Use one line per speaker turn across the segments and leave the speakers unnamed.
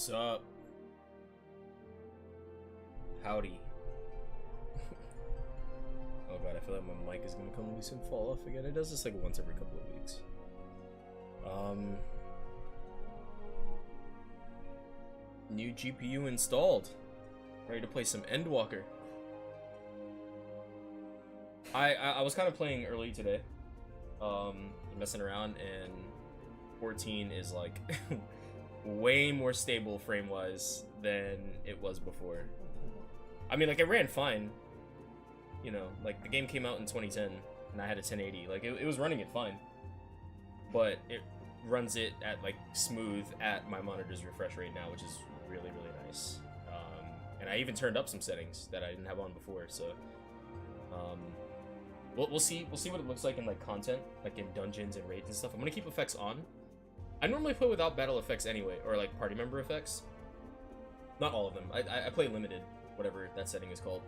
Sup? Howdy. Oh god, I feel like my mic is gonna come loose and fall off again. It does this like once every couple of weeks. New GPU installed. Ready to play some Endwalker. I was kind of playing early today. Messing around, and 14 is like way more stable frame-wise than it was before. I mean, like, it ran fine. You know, like, the game came out in 2010, and I had a 1080. Like, it was running it fine. But it runs it at, like, smooth at my monitor's refresh rate now, which is really, really nice. And I even turned up some settings that I didn't have on before, so... We'll see what it looks like in, like, content, like in dungeons and raids and stuff. I'm gonna keep effects on. I normally play without battle effects anyway, or, like, party member effects. Not all of them. I play limited, whatever that setting is called.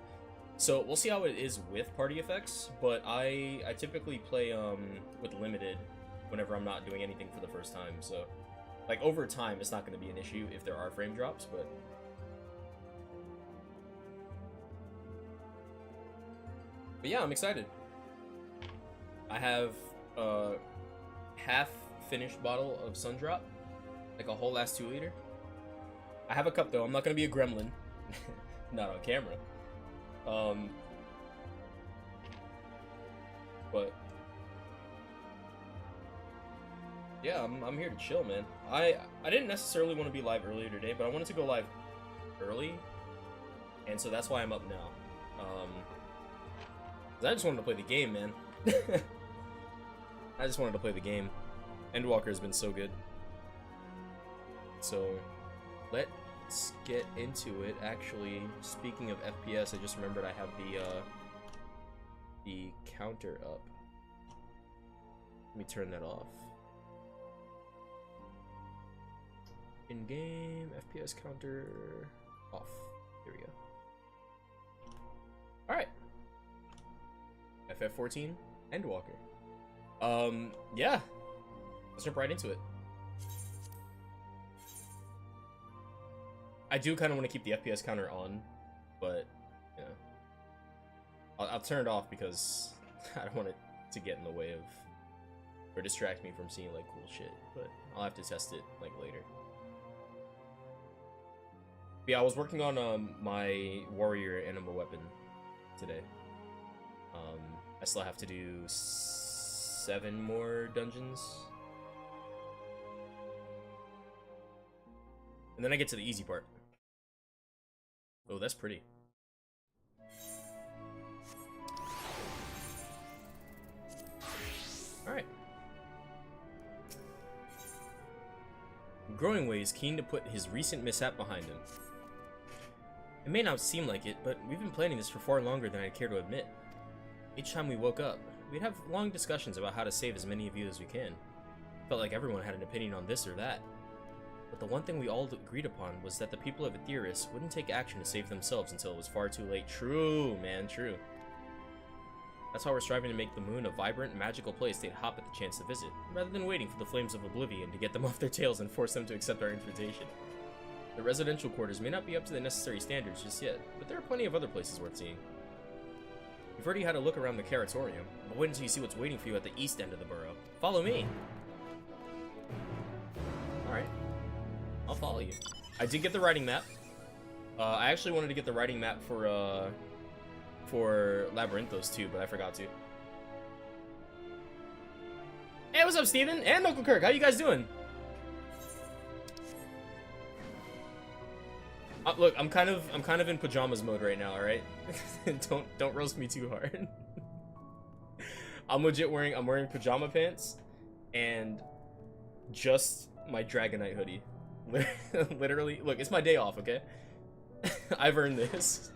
So we'll see how it is with party effects, but I typically play with limited whenever I'm not doing anything for the first time. So, like, over time, it's not going to be an issue if there are frame drops, but... But yeah, I'm excited. I have a half-finished bottle of Sundrop, like a whole last 2 liter. I have a cup though. I'm not gonna be a gremlin, not on camera. But yeah, I'm here to chill, man. I didn't necessarily want to be live earlier today, but I wanted to go live early, and so that's why I'm up now. 'Cause I just wanted to play the game, man. I just wanted to play the game. Endwalker has been so good. So, let's get into it. Actually, speaking of FPS, I just remembered I have the counter up. Let me turn that off. In-game FPS counter off. There we go. All right. FF14 Endwalker. Yeah. Let's jump right into it. I do kind of want to keep the FPS counter on, but, you know, I'll turn it off because I don't want it to get in the way of, or distract me from seeing, like, cool shit, but I'll have to test it, like, later. But yeah, I was working on, my warrior animal weapon today. I still have to do 7 more dungeons. And then I get to the easy part. Oh, that's pretty. Alright. Growingway is keen to put his recent mishap behind him. It may not seem like it, but we've been planning this for far longer than I'd care to admit. Each time we woke up, we'd have long discussions about how to save as many of you as we can. Felt like everyone had an opinion on this or that. But the one thing we all agreed upon was that the people of Aetheris wouldn't take action to save themselves until it was far too late. True, man, true. That's why we're striving to make the moon a vibrant, magical place they'd hop at the chance to visit, rather than waiting for the flames of oblivion to get them off their tails and force them to accept our invitation. The residential quarters may not be up to the necessary standards just yet, but there are plenty of other places worth seeing. You've already had a look around the Caratorium, but wait until you see what's waiting for you at the east end of the borough. Follow me! Alright. I'll follow you. I did get the writing map. I actually wanted to get the writing map for Labyrinthos too, but I forgot to. Hey, what's up, Steven? And Uncle Kirk, how you guys doing? Look, I'm kind of in pajamas mode right now, alright? don't roast me too hard. I'm wearing pajama pants and just my Dragonite hoodie. Literally, look, it's my day off, okay? I've earned this.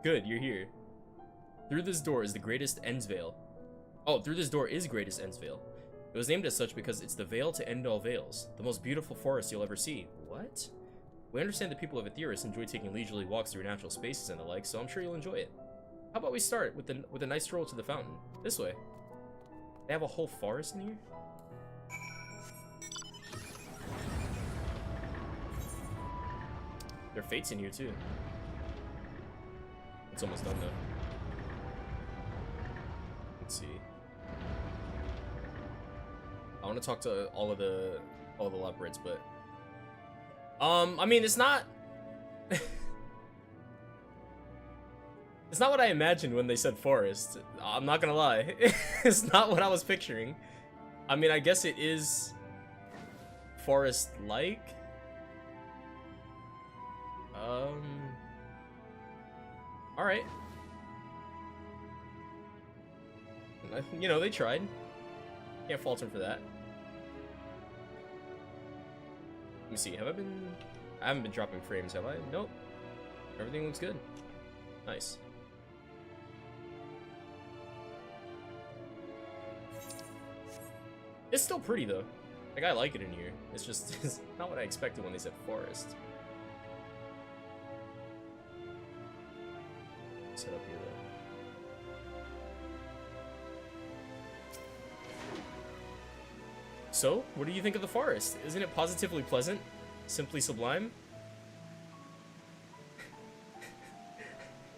Good, you're here. Through this door is the greatest Endsvale. Oh, through this door is greatest Endsvale. It was named as such because it's the veil to end all veils, the most beautiful forest you'll ever see. What? We understand the people of Aetheris enjoy taking leisurely walks through natural spaces and the like, so I'm sure you'll enjoy it. How about we start with a nice stroll to the fountain? This way. They have a whole forest in here? Their fate's in here too. It's almost done though. Let's see. I want to talk to all the leopards, but I mean, it's not it's not what I imagined when they said forest. I'm not gonna lie. It's not what I was picturing. I mean, I guess it is forest-like. Alright. You know, they tried. Can't fault them for that. Let me see, I haven't been dropping frames, have I? Nope. Everything looks good. Nice. It's still pretty though. Like, I like it in here. It's just it's not what I expected when they said forest. Set up here though. So, what do you think of the forest? Isn't it positively pleasant? Simply sublime?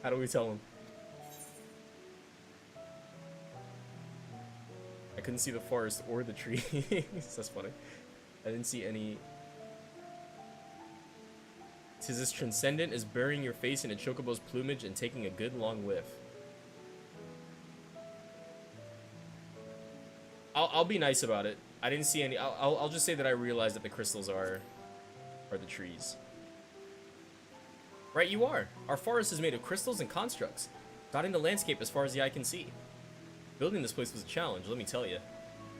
How do we tell them? I couldn't see the forest or the trees. That's funny. I didn't see any. Tis as transcendent as burying your face in a chocobo's plumage and taking a good long whiff. I'll be nice about it. I didn't see any. I'll just say that I realized that the crystals are the trees. Right, you are. Our forest is made of crystals and constructs, dotting the landscape as far as the eye can see. Building this place was a challenge, let me tell you.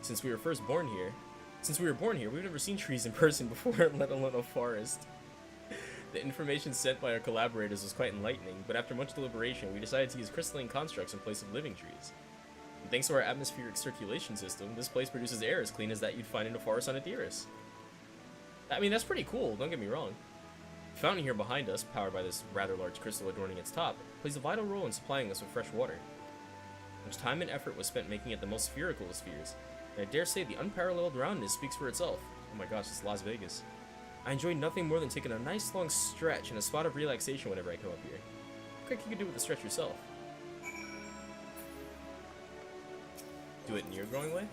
Since we were born here, we've never seen trees in person before, let alone a forest. The information sent by our collaborators was quite enlightening, but after much deliberation, we decided to use crystalline constructs in place of living trees. And thanks to our atmospheric circulation system, this place produces air as clean as that you'd find in a forest on Etheirys. I mean, that's pretty cool, don't get me wrong. The fountain here behind us, powered by this rather large crystal adorning its top, plays a vital role in supplying us with fresh water. Much time and effort was spent making it the most spherical of spheres, and I dare say the unparalleled roundness speaks for itself. Oh my gosh, it's Las Vegas. I enjoy nothing more than taking a nice long stretch and a spot of relaxation whenever I come up here. How quick you could do with the stretch yourself? Do it in your growing way?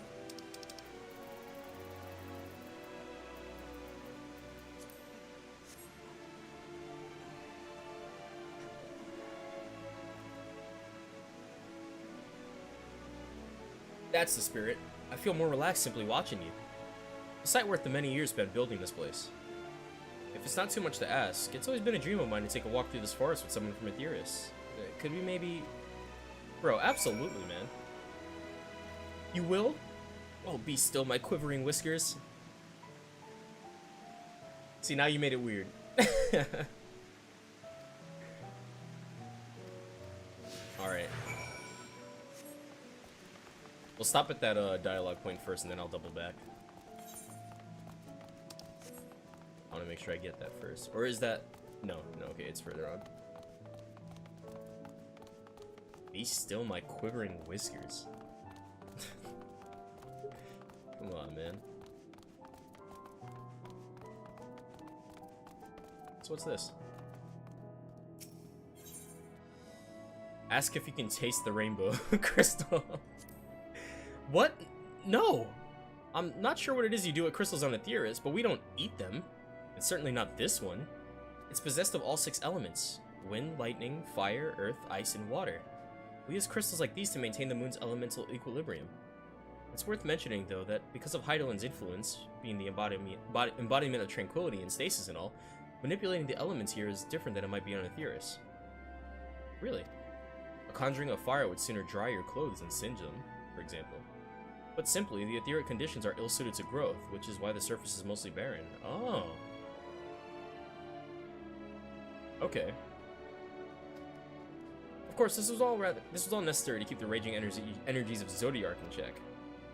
That's the spirit. I feel more relaxed simply watching you. A sight worth the many years spent building this place. If it's not too much to ask, it's always been a dream of mine to take a walk through this forest with someone from Etheirys. Could we maybe... Bro, absolutely, man. You will? Oh, be still, my quivering whiskers. See, now you made it weird. Alright. We'll stop at that dialogue point first, and then I'll double back. I want to make sure I get that first. Or is that... No, okay, it's further on. Be still, my quivering whiskers. Come on, man. So what's this? Ask if you can taste the rainbow crystal. What? No! I'm not sure what it is you do with crystals on Etheirys, but we don't eat them. It's certainly not this one. It's possessed of all 6 elements: wind, lightning, fire, earth, ice, and water. We use crystals like these to maintain the moon's elemental equilibrium. It's worth mentioning, though, that because of Heidelin's influence, being the embodiment of tranquility and stasis and all, manipulating the elements here is different than it might be on Etheirys. Really? A conjuring of fire would sooner dry your clothes than singe them, for example. But simply, the etheric conditions are ill-suited to growth, which is why the surface is mostly barren. Oh. Okay. Of course, this was all necessary to keep the raging energies of Zodiark in check.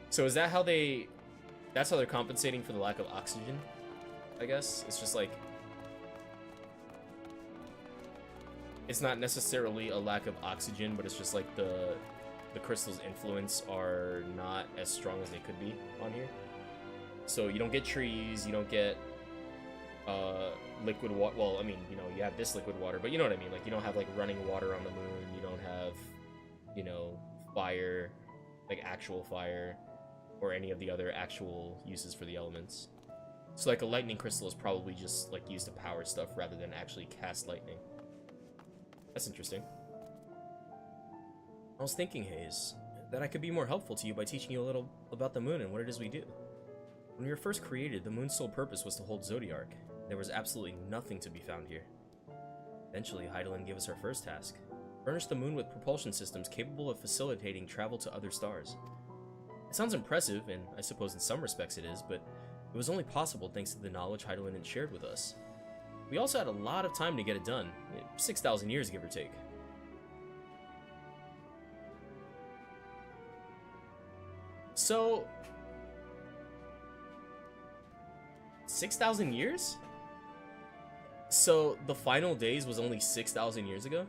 So is that how that's how they're compensating for the lack of oxygen? I guess it's just like, it's not necessarily a lack of oxygen, but it's just like the crystal's influence are not as strong as they could be on here. So you don't get trees, you don't get liquid water. Well, I mean, you know, you have this liquid water, but you know what I mean. Like, you don't have like running water on the moon. You don't have, you know, fire, like actual fire, or any of the other actual uses for the elements. So like a lightning crystal is probably just like used to power stuff rather than actually cast lightning. That's interesting. I was thinking, Hayes, that I could be more helpful to you by teaching you a little about the moon and what it is we do. When we were first created, the moon's sole purpose was to hold Zodiark. There was absolutely nothing to be found here. Eventually, Heidelin gave us our first task. Furnish the moon with propulsion systems capable of facilitating travel to other stars. It sounds impressive, and I suppose in some respects it is, but it was only possible thanks to the knowledge Heidelin had shared with us. We also had a lot of time to get it done. 6,000 years, give or take. So... 6,000 years? So the final days was only 6,000 years ago?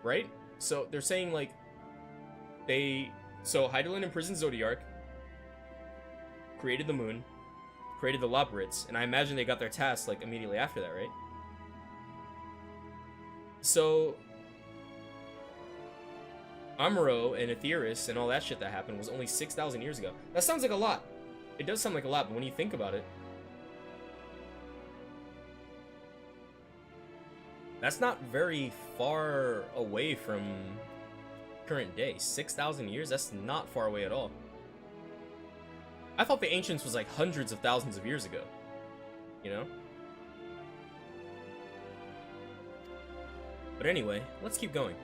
Right? So they're saying like so Heidelin imprisoned Zodiark, created the moon, created the Loporrits, and I imagine they got their tasks like immediately after that, right? So Amuro and Aetheris and all that shit that happened was only 6,000 years ago. That sounds like a lot. It does sound like a lot, but when you think about it, that's not very far away from current day. 6,000 years? That's not far away at all. I thought the Ancients was like hundreds of thousands of years ago. You know? But anyway, let's keep going.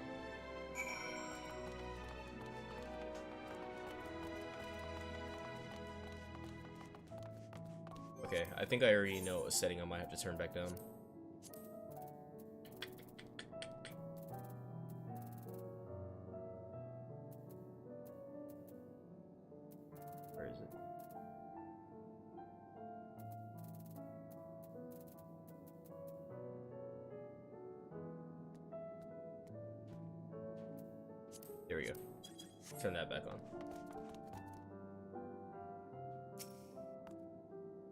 Okay, I think I already know a setting I might have to turn back down. Where is it? There we go. Turn that back on.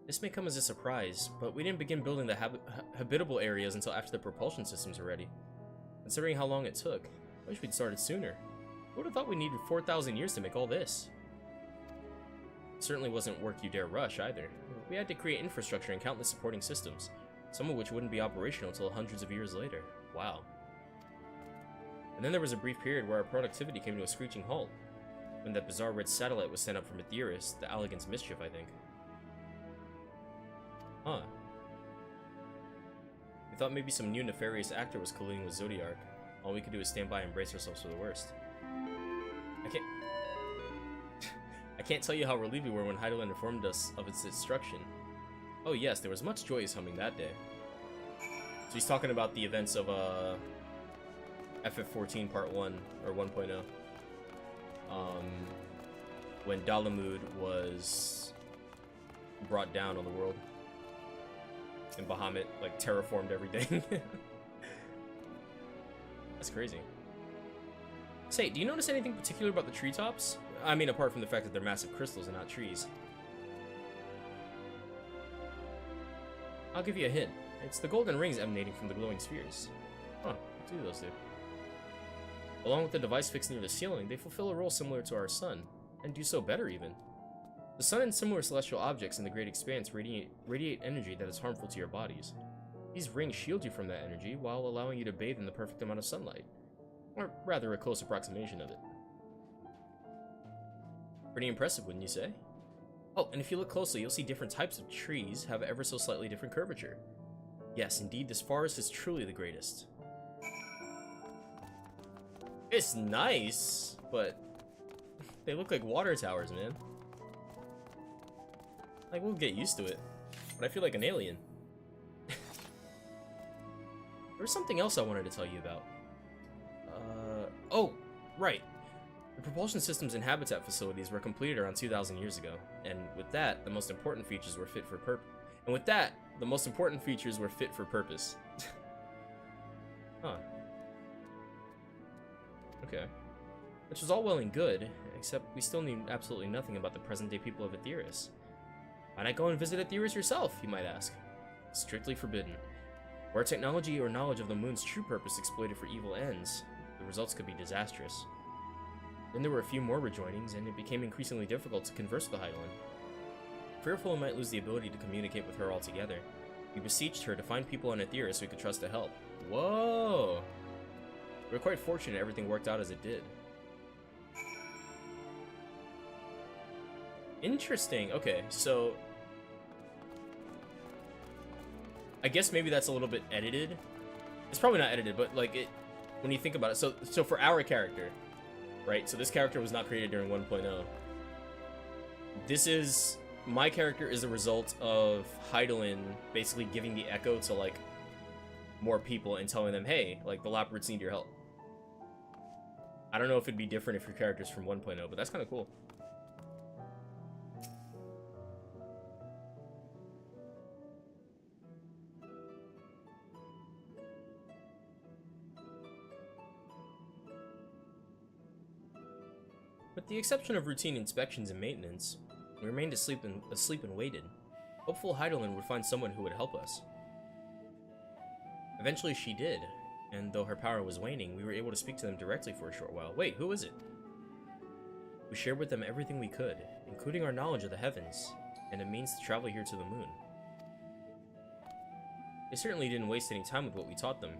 This may come as a surprise, but we didn't begin building the habitable areas until after the propulsion systems were ready. Considering how long it took, I wish we'd started sooner. Who would have thought we needed 4,000 years to make all this? It certainly wasn't work you dare rush, either. We had to create infrastructure and countless supporting systems, some of which wouldn't be operational until hundreds of years later. Wow. And then there was a brief period where our productivity came to a screeching halt, when that bizarre red satellite was sent up from Aetheris, the Elegance Mischief, I think. Huh. We thought maybe some new nefarious actor was colluding with Zodiark. All we could do is stand by and brace ourselves for the worst. I can't tell you how relieved we were when Heidelin informed us of its destruction. Oh yes, there was much joyous humming that day. So he's talking about the events of FF14 Part 1, or 1.0. When Dalamud was brought down on the world. And Bahamut, like, terraformed everything. That's crazy. Say, do you notice anything particular about the treetops? I mean, apart from the fact that they're massive crystals and not trees. I'll give you a hint. It's the golden rings emanating from the glowing spheres. Huh, what do those do? Along with the device fixed near the ceiling, they fulfill a role similar to our sun, and do so better even. The sun and similar celestial objects in the great expanse radiate energy that is harmful to your bodies. These rings shield you from that energy while allowing you to bathe in the perfect amount of sunlight. Or rather, a close approximation of it. Pretty impressive, wouldn't you say? Oh, and if you look closely, you'll see different types of trees have ever so slightly different curvature. Yes, indeed, this forest is truly the greatest. It's nice, but they look like water towers, man. Like, we'll get used to it, but I feel like an alien. There's something else I wanted to tell you about. Oh, right. The propulsion systems and habitat facilities were completed around 2,000 years ago, and with that, the most important features were fit for purpose. Huh. Okay. Which was all well and good, except we still knew absolutely nothing about the present-day people of Aetheris. Why not go and visit Aetheris yourself, you might ask? Strictly forbidden. Were technology or knowledge of the moon's true purpose exploited for evil ends, the results could be disastrous. Then there were a few more rejoinings, and it became increasingly difficult to converse with the Heidelin. Fearful we might lose the ability to communicate with her altogether, we beseeched her to find people on Aetheris we could trust to help. Whoa! We were quite fortunate everything worked out as it did. Interesting. Okay, so I guess maybe that's a little bit edited. It's probably not edited, but like it when you think about it. So for our character, right? So this character was not created during 1.0. This is my character is a result of Heidelin basically giving the echo to like more people and telling them, hey, like the Labyrinths need your help. I don't know if it'd be different if your character's from 1.0, but that's kind of cool. With the exception of routine inspections and maintenance, we remained asleep and waited, hopeful Heidelin would find someone who would help us. Eventually she did, and though her power was waning, we were able to speak to them directly for a short while. Wait, who is it? We shared with them everything we could, including our knowledge of the heavens, and a means to travel here to the moon. They certainly didn't waste any time with what we taught them.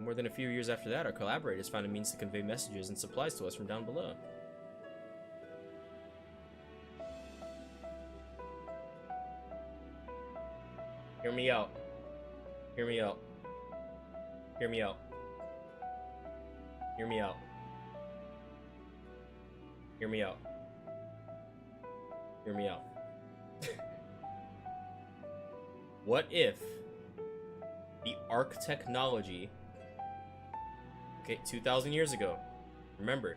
More than a few years after that, our collaborators found a means to convey messages and supplies to us from down below. Hear me out. Hear me out. Hear me out. Hear me out. Hear me out. Hear me out. What if the arc technology, okay, 2,000 years ago, remember,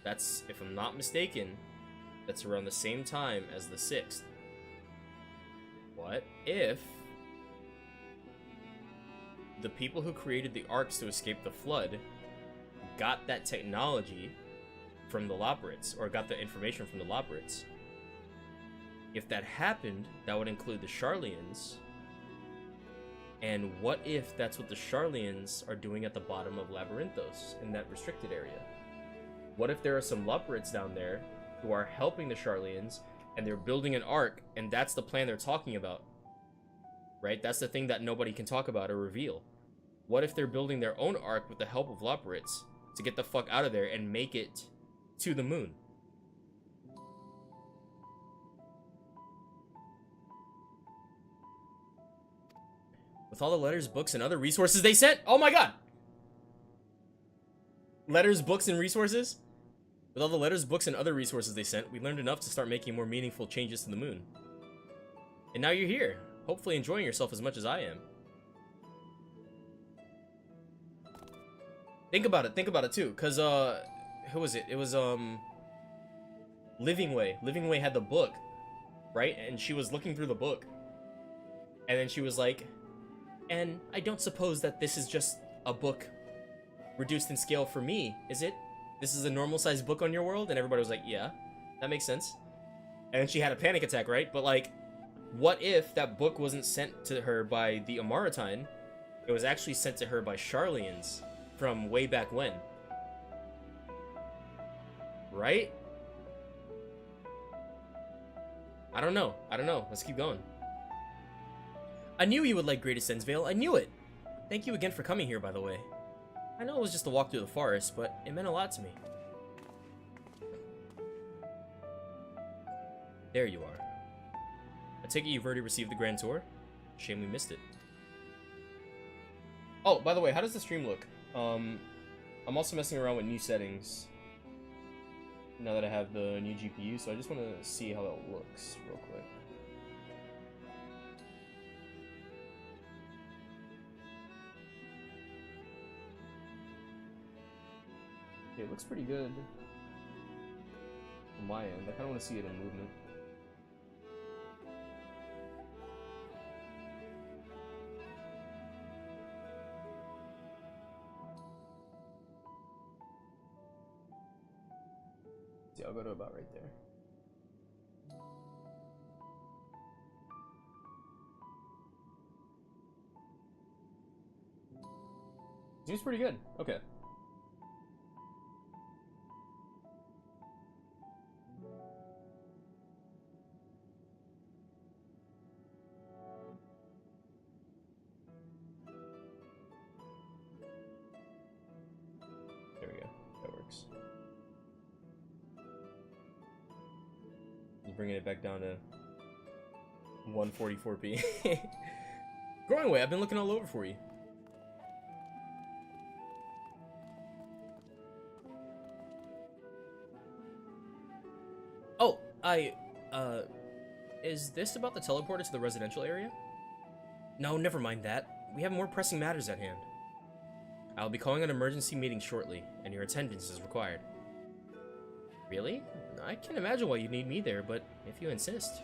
that's, if I'm not mistaken, that's around the same time as the 6th. What if the people who created the arcs to escape the flood got that technology from the Labyrinths, or got the information from the Labyrinths? If that happened, that would include the Sharlayans. And what if that's what the Sharlayans are doing at the bottom of Labyrinthos, in that restricted area? What if there are some Labyrinths down there who are helping the Sharlayans, and they're building an arc, and that's the plan they're talking about? Right? That's the thing that nobody can talk about or reveal. What if they're building their own arc with the help of Labyrinths to get the fuck out of there and make it to the moon? With all the letters, books, and other resources they sent? Oh my god! Letters, books, and resources? With all the letters, books, and other resources they sent, we learned enough to start making more meaningful changes to the moon. And now you're here, hopefully enjoying yourself as much as I am. Think about it too, cause who was it? It was Living Way. Living Way had the book, right? And she was looking through the book, and then she was like, and I don't suppose that this is just a book reduced in scale for me, is it? This is a normal sized book on your world? And everybody was like, yeah, that makes sense. And then she had a panic attack, right? But like, what if that book wasn't sent to her by the Amaratine? It was actually sent to her by Sharlayans from way back when. Right? I don't know. Let's keep going. I knew you would like Greatest Ensvale. I knew it. Thank you again for coming here, by the way. I know it was just a walk through the forest, but it meant a lot to me. There you are. I take it you've already received the grand tour? Shame we missed it. Oh, by the way, how does the stream look? I'm also messing around with new settings now that I have the new GPU, so I just want to see how it looks real quick. Okay, it looks pretty good on my end. I kind of want to see it in movement. I'll go to about right there. Seems pretty good. Okay. There we go. That works. Just bringing it back down to 144p. Growing away, I've been looking all over for you. Oh, is this about the teleporter to the residential area? No, never mind that. We have more pressing matters at hand. I'll be calling an emergency meeting shortly, and your attendance is required. Really? I can't imagine why you need me there, but if you insist.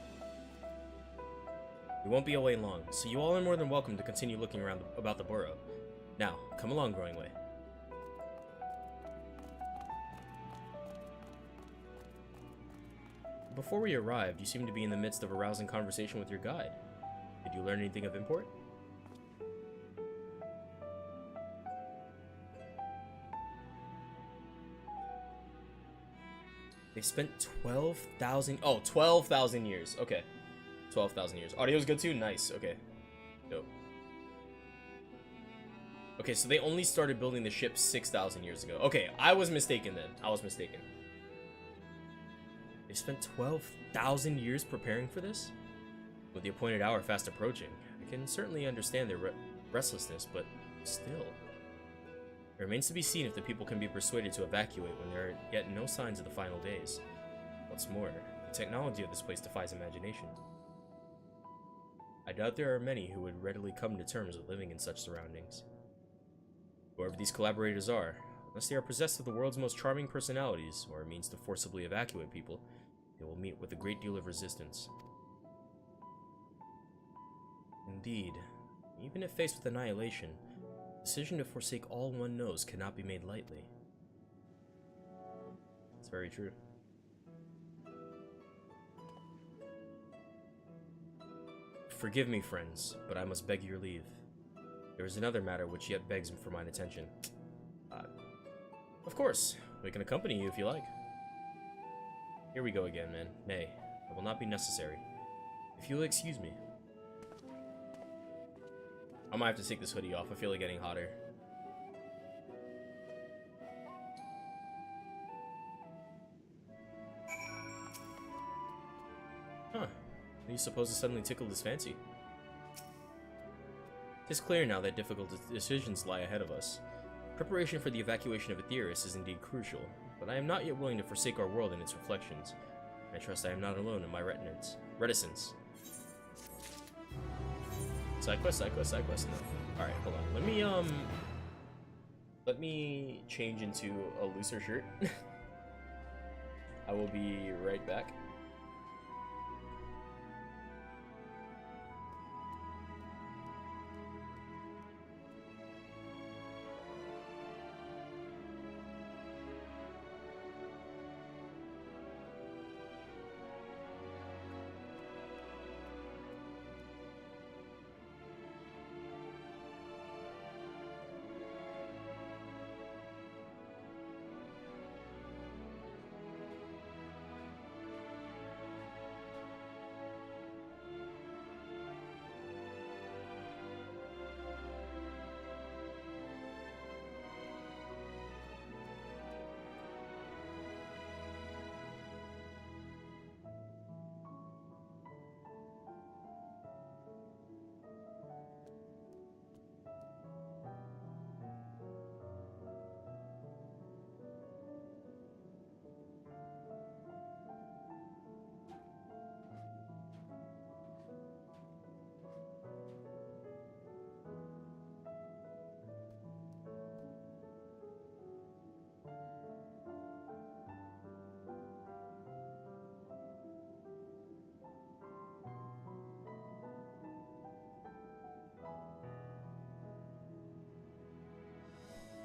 We won't be away long, so you all are more than welcome to continue looking around about the borough. Now, come along, Growing Way. Before we arrived, you seemed to be in the midst of a rousing conversation with your guide. Did you learn anything of import? They spent 12,000... Oh, 12,000 years. Okay. 12,000 years. Audio's good too? Nice. Okay. Dope. Okay, so they only started building the ship 6,000 years ago. Okay, I was mistaken then. I was mistaken. They spent 12,000 years preparing for this? With the appointed hour fast approaching, I can certainly understand their restlessness, but still. It remains to be seen if the people can be persuaded to evacuate when there are yet no signs of the final days. What's more, the technology of this place defies imagination. I doubt there are many who would readily come to terms with living in such surroundings. Whoever these collaborators are, unless they are possessed of the world's most charming personalities, or a means to forcibly evacuate people, they will meet with a great deal of resistance. Indeed, even if faced with annihilation, the decision to forsake all one knows cannot be made lightly. It's very true. Forgive me, friends, but I must beg your leave. There is another matter which yet begs for mine attention. Of course, we can accompany you if you like. Here we go again, man. Nay, it will not be necessary. If you'll excuse me. I might have to take this hoodie off. I feel like getting hotter. Huh. What do you suppose has suddenly tickled his fancy? It's clear now that difficult decisions lie ahead of us. Preparation for the evacuation of Aetheris is indeed crucial, but I am not yet willing to forsake our world and its reflections. I trust I am not alone in my reticence. Side quest, no. Alright, hold on. Let me change into a looser shirt. I will be right back.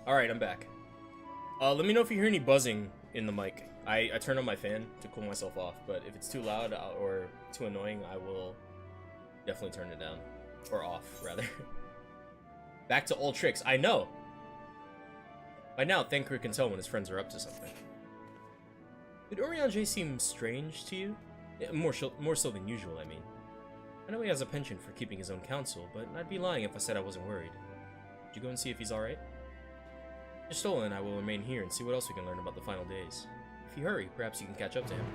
Alright, I'm back. Let me know if you hear any buzzing in the mic. I turned on my fan to cool myself off, but if it's too loud or too annoying, I will definitely turn it down. Or off, rather. Back to old tricks. I know! By now, Thanker can tell when his friends are up to something. Did Urianger seem strange to you? Yeah, more so than usual, I mean. I know he has a penchant for keeping his own counsel, but I'd be lying if I said I wasn't worried. Did you go and see if he's alright? If Stola and I will remain here and see what else we can learn about the final days. If you hurry, perhaps you can catch up to him.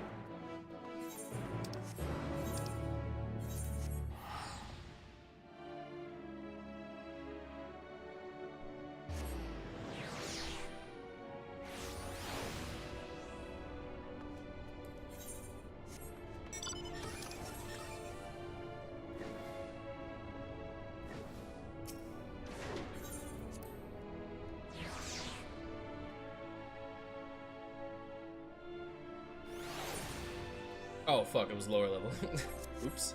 Oh fuck, it was lower level. Oops.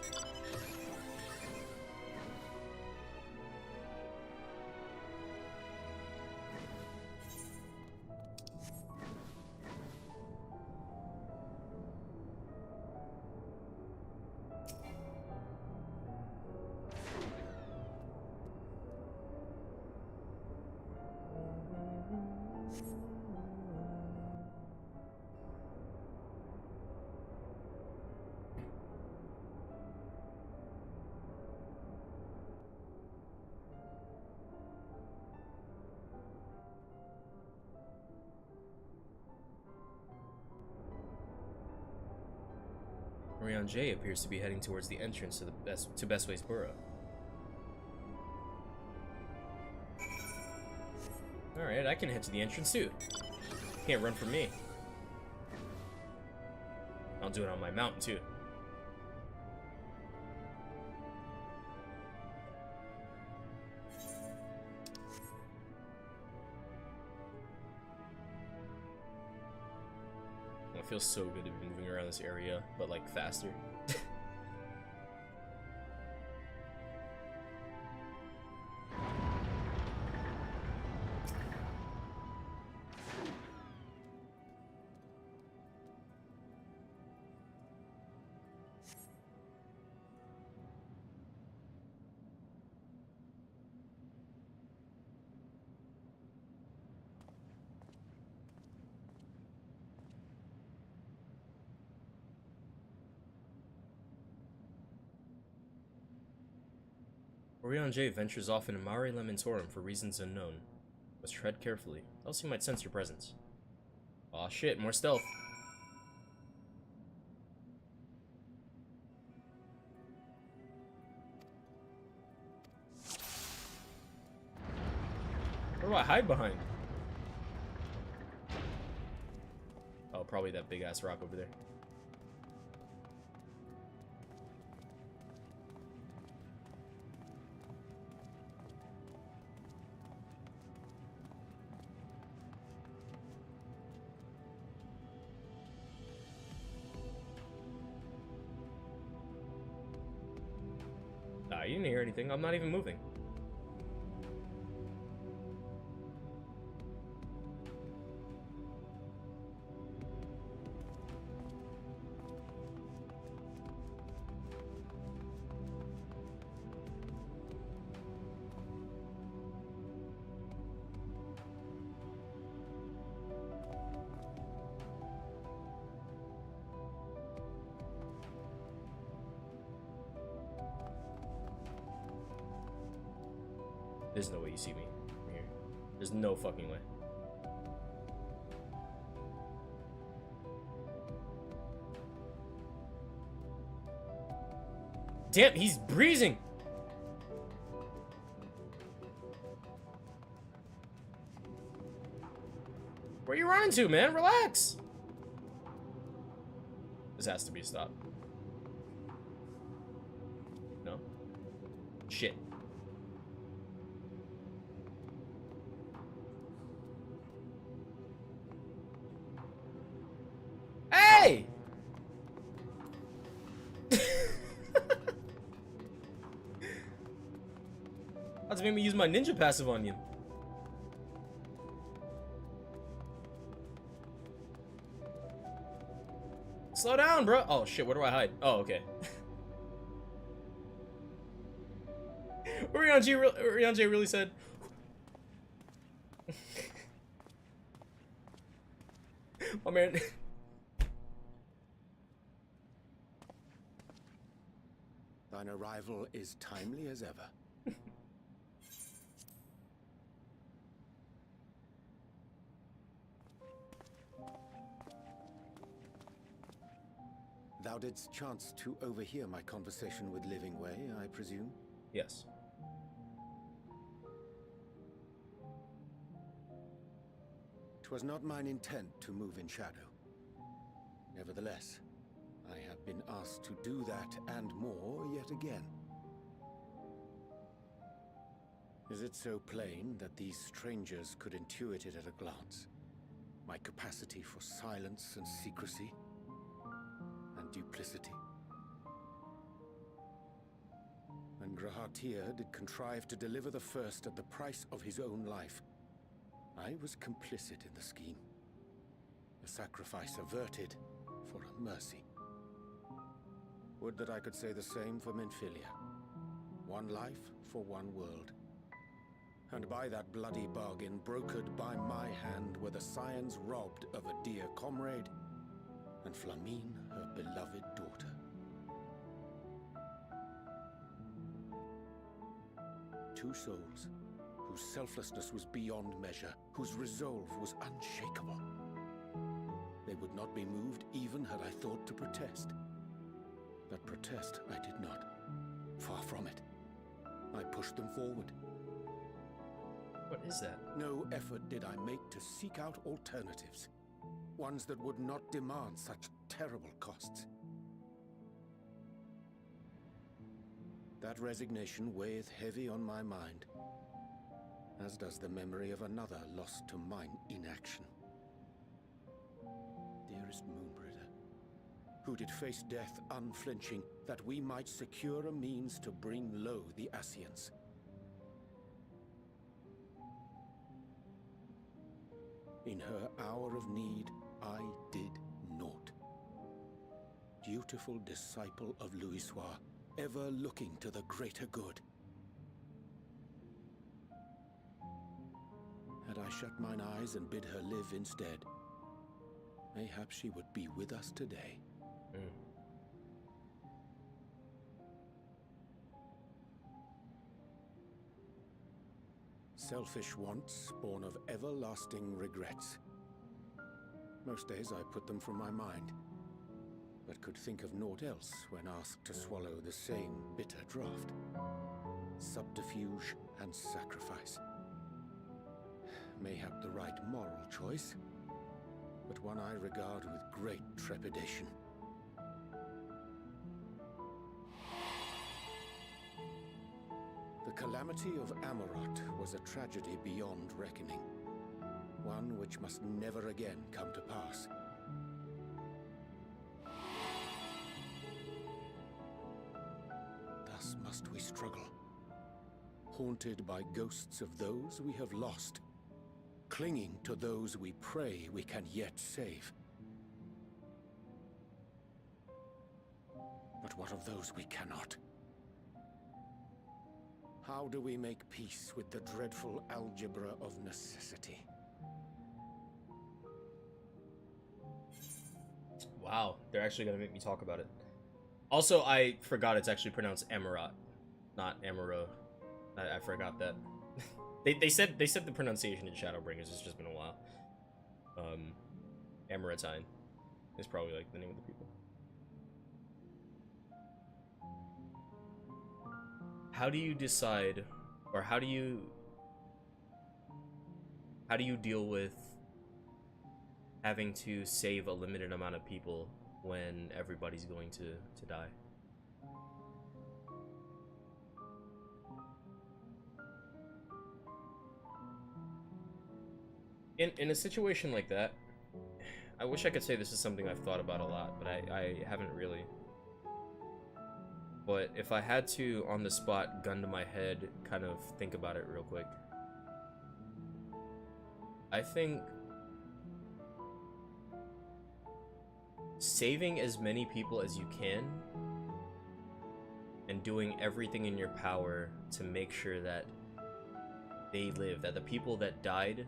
Urianger appears to be heading towards the entrance to the Bestway's Burrow. Alright, I can head to the entrance too. Can't run from me. I'll do it on my mountain too. It feels so good to be moving around this area, but like faster. Urianger ventures off into Mare Lamentorum for reasons unknown. Must tread carefully, else he might sense your presence. Aw shit, more stealth. Where do I hide behind? Oh, probably that big ass rock over there. Nah, you didn't hear anything. I'm not even moving. There's no way you see me from here. There's no fucking way. Damn, he's breezing! Where you running to, man? Relax! This has to be a stop. No? Shit. Hey! That's made me use my ninja passive on you. Slow down, bro. Oh shit, where do I hide? Oh, okay. Ryanje really said. Oh man.
Thine arrival is timely as ever. Thou didst chance to overhear my conversation with Living Way, I presume?
Yes.
'Twas not mine intent to move in shadow. Nevertheless, I have been asked to do that and more yet again. Is it so plain that these strangers could intuit it at a glance? My capacity for silence and secrecy and duplicity? And Grahatir did contrive to deliver the first at the price of his own life. I was complicit in the scheme. A sacrifice averted for a mercy. Would that I could say the same for Menphilia. One life for one world. And by that bloody bargain, brokered by my hand, were the scions robbed of a dear comrade, and Flamine her beloved daughter. Two souls, whose selflessness was beyond measure, whose resolve was unshakable. They would not be moved even had I thought to protest. But protest I did not. Far from it. I pushed them forward.
What is that?
No effort did I make to seek out alternatives. Ones that would not demand such terrible costs. That resignation weigheth heavy on my mind, as does the memory of another lost to mine inaction. Dearest Moonbringer, who did face death unflinching, that we might secure a means to bring low the Ascians. In her hour of need, I did naught. Dutiful disciple of Louisoix, ever looking to the greater good. Had I shut mine eyes and bid her live instead, mayhap she would be with us today. Selfish wants, born of everlasting regrets. Most days I put them from my mind, but could think of naught else when asked to swallow the same bitter draught. Subterfuge and sacrifice. Mayhap the right moral choice, but one I regard with great trepidation. The calamity of Amarot was a tragedy beyond reckoning, one which must never again come to pass. Thus must we struggle, haunted by ghosts of those we have lost, clinging to those we pray we can yet save. But what of those we cannot? How do we make peace with the dreadful algebra of necessity?
Wow, they're actually gonna make me talk about it. Also, I forgot it's actually pronounced Emirate, not Emiro. I forgot that. they said the pronunciation in Shadowbringers. It's just been a while. Emiratine is probably like the name of the people. How do you decide, or how do you deal with having to save a limited amount of people when everybody's going to die? In a situation like that, I wish I could say this is something I've thought about a lot, but I haven't really. But if I had to, on the spot, gun to my head, kind of think about it real quick, I think saving as many people as you can and doing everything in your power to make sure that they live, that the people that died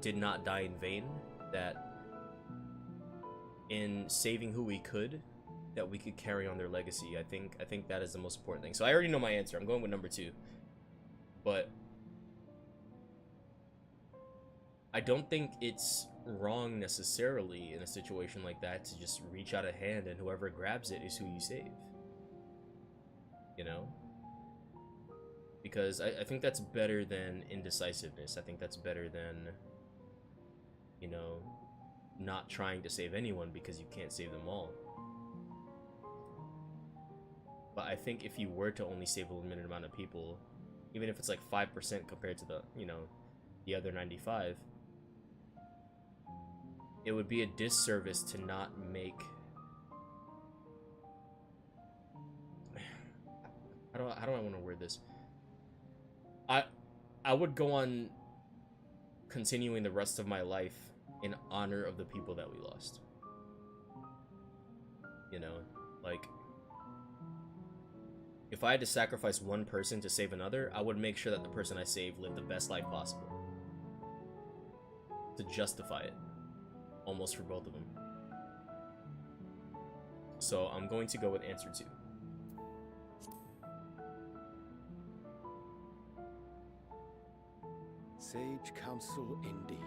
did not die in vain, that in saving who we could, that we could carry on their legacy. I think that is the most important thing. So I already know my answer. I'm going with number 2. But I don't think it's wrong necessarily in a situation like that to just reach out a hand and whoever grabs it is who you save. You know? Because I think that's better than indecisiveness. I think that's better than, you know, not trying to save anyone because you can't save them all. But I think if you were to only save a limited amount of people, even if it's like 5% compared to the, you know, the other 95, it would be a disservice to not make... How do I want to word this? I would go on continuing the rest of my life in honor of the people that we lost. You know, like, if I had to sacrifice one person to save another, I would make sure that the person I saved lived the best life possible. To justify it. Almost for both of them. So I'm going to go with answer 2.
Sage counsel indeed.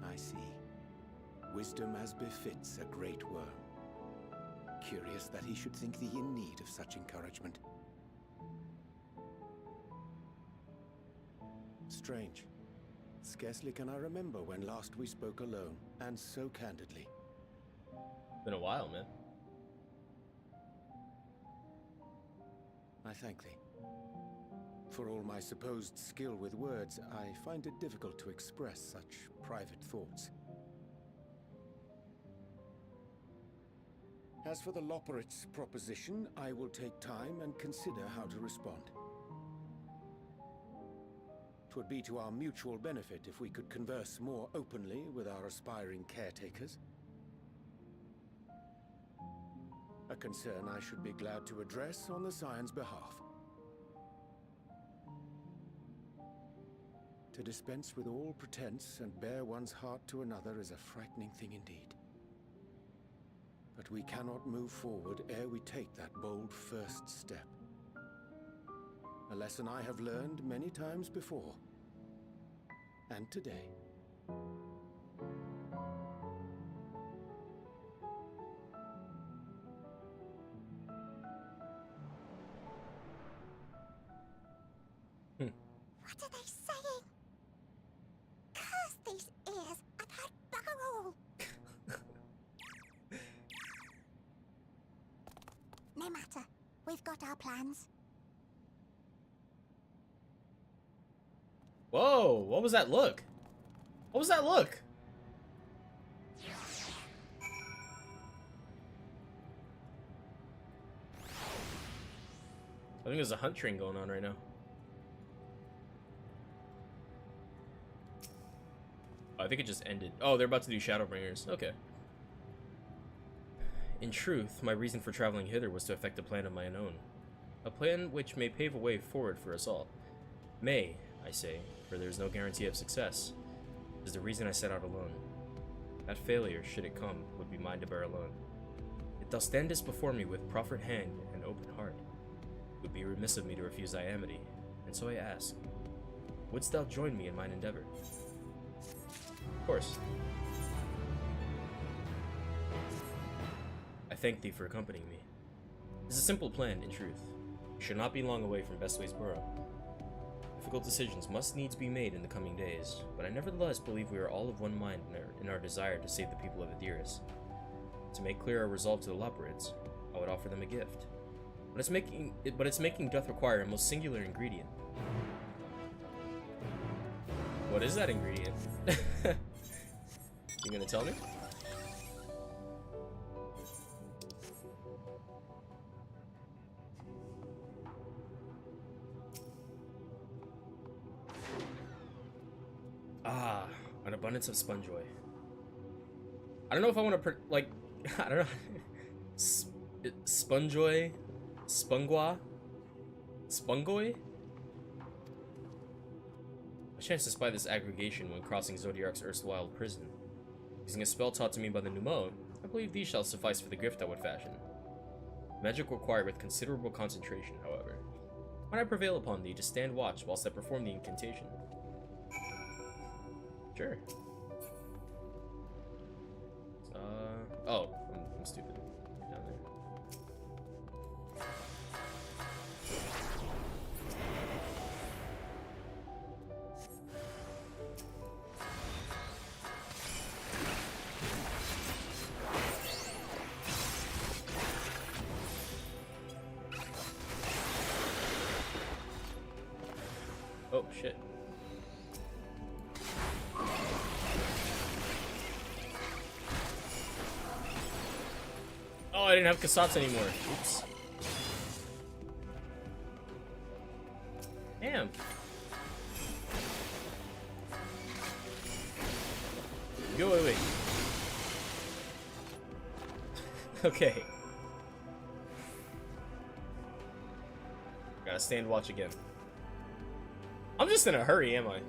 I see. Wisdom as befits a great worm. Curious that he should think thee in need of such encouragement. Strange. Scarcely can I remember when last we spoke alone, and so candidly.
Been a while, man.
I thank thee. For all my supposed skill with words, I find it difficult to express such private thoughts. As for the Loporrit's proposition, I will take time and consider how to respond. 'Twould be to our mutual benefit if we could converse more openly with our aspiring caretakers. A concern I should be glad to address on the Scion's behalf. To dispense with all pretense and bare one's heart to another is a frightening thing indeed. But we cannot move forward ere we take that bold first step. A lesson I have learned many times before. And today.
What are they saying? Curse these ears and that bugger all! No matter. We've got our plans.
Whoa, what was that look? What was that look? I think there's a hunt train going on right now. Oh, I think it just ended. Oh, they're about to do Shadowbringers. Okay. In truth, my reason for traveling hither was to effect a plan of my own. A plan which may pave a way forward for us all. May, I say, for there is no guarantee of success. It is the reason I set out alone. That failure, should it come, would be mine to bear alone. If thou standest before me with proffered hand and open heart, it would be remiss of me to refuse thy amity, and so I ask, wouldst thou join me in mine endeavor? Of course. I thank thee for accompanying me. It is a simple plan, in truth. We should not be long away from Bestway's Borough. Difficult decisions must needs be made in the coming days, but I nevertheless believe we are all of one mind in our desire to save the people of Adiris. To make clear our resolve to the Loporrits, I would offer them a gift. But its making doth require a most singular ingredient. What is that ingredient? You gonna tell me? abundance of Sponjoy. I don't know if I want to, like, I don't know. Sponjoy? Spungwa? Spungoy? A chance to spy this aggregation when crossing Zodiark's erstwhile prison. Using a spell taught to me by the Numo, I believe these shall suffice for the gift I would fashion. Magic required with considerable concentration, however. When I prevail upon thee to stand watch whilst I perform the incantation. Sure. Oh, I'm stupid. Down there. Oh, shit. Oh, I didn't have cassettes anymore. Oops. Damn. Go away. Okay. Gotta stand watch again. I'm just in a hurry, am I?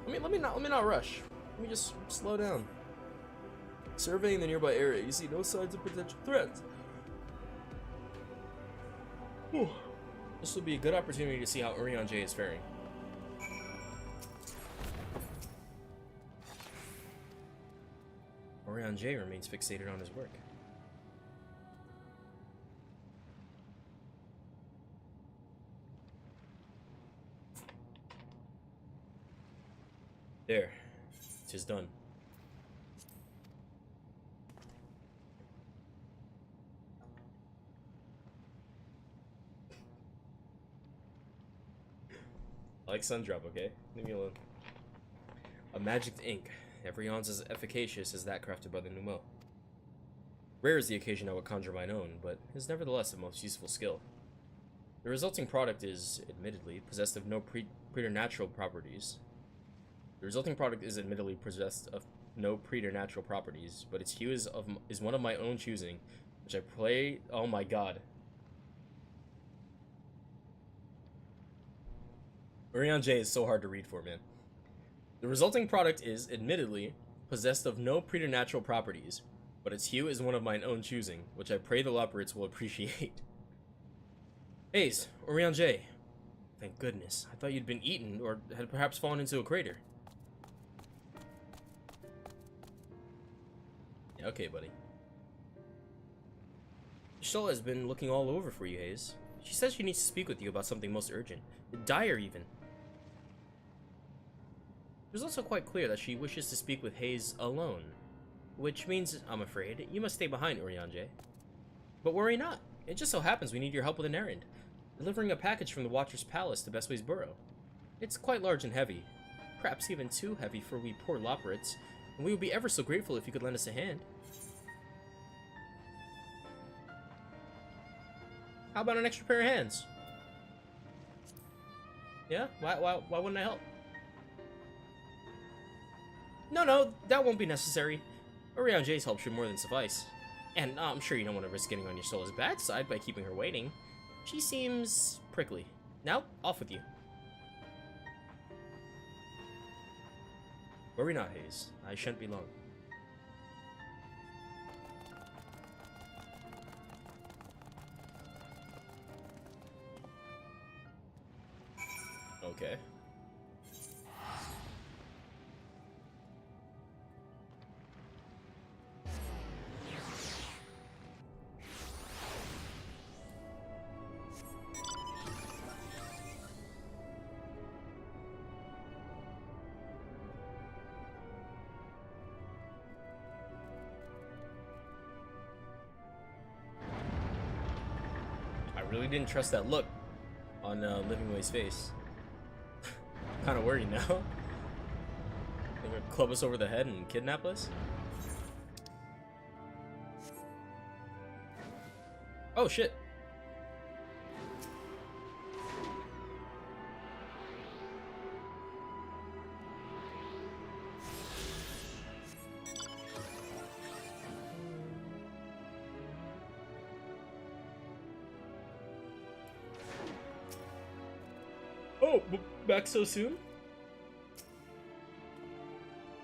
Let me not rush. Let me just slow down. Surveying the nearby area, you see no signs of potential threats. Whew. This will be a good opportunity to see how Urian J is faring. Urian J remains fixated on his work. There. 'Tis done. I like Sundrop, okay? Leave me alone. A magicked ink. Every ounce as efficacious as that crafted by the Numo. Rare is the occasion I would conjure mine own, but is nevertheless a most useful skill. The resulting product is, admittedly, possessed of no preternatural properties. The resulting product is admittedly possessed of no preternatural properties, but its hue is one of my own choosing, which I play. Oh my god. Urian J is so hard to read for, man. The resulting product is, admittedly, possessed of no preternatural properties, but its hue is one of mine own choosing, which I pray the Loporrits will appreciate. Haze, Urian J. Thank goodness. I thought you'd been eaten, or had perhaps fallen into a crater. Yeah, okay, buddy. Shola has been looking all over for you, Haze. She says she needs to speak with you about something most urgent. Dire, even. It was also quite clear that she wishes to speak with Haze alone, which means, I'm afraid, you must stay behind, Urian J. But worry not. It just so happens we need your help with an errand. Delivering a package from the Watcher's Palace to Bestway's Burrow. It's quite large and heavy. Perhaps even too heavy for we poor Loporrits, and we would be ever so grateful if you could lend us a hand. How about an extra pair of hands? Yeah? Why wouldn't I help? No, that won't be necessary. Urian J's help should more than suffice. And I'm sure you don't want to risk getting on your Sola's bad side by keeping her waiting. She seems prickly. Now, off with you. Worry not, Haze. I shan't be long. Okay. I really didn't trust that look on Livingway's face. Kind of worried now. They're gonna club us over the head and kidnap us? Oh shit. Oh, back so soon?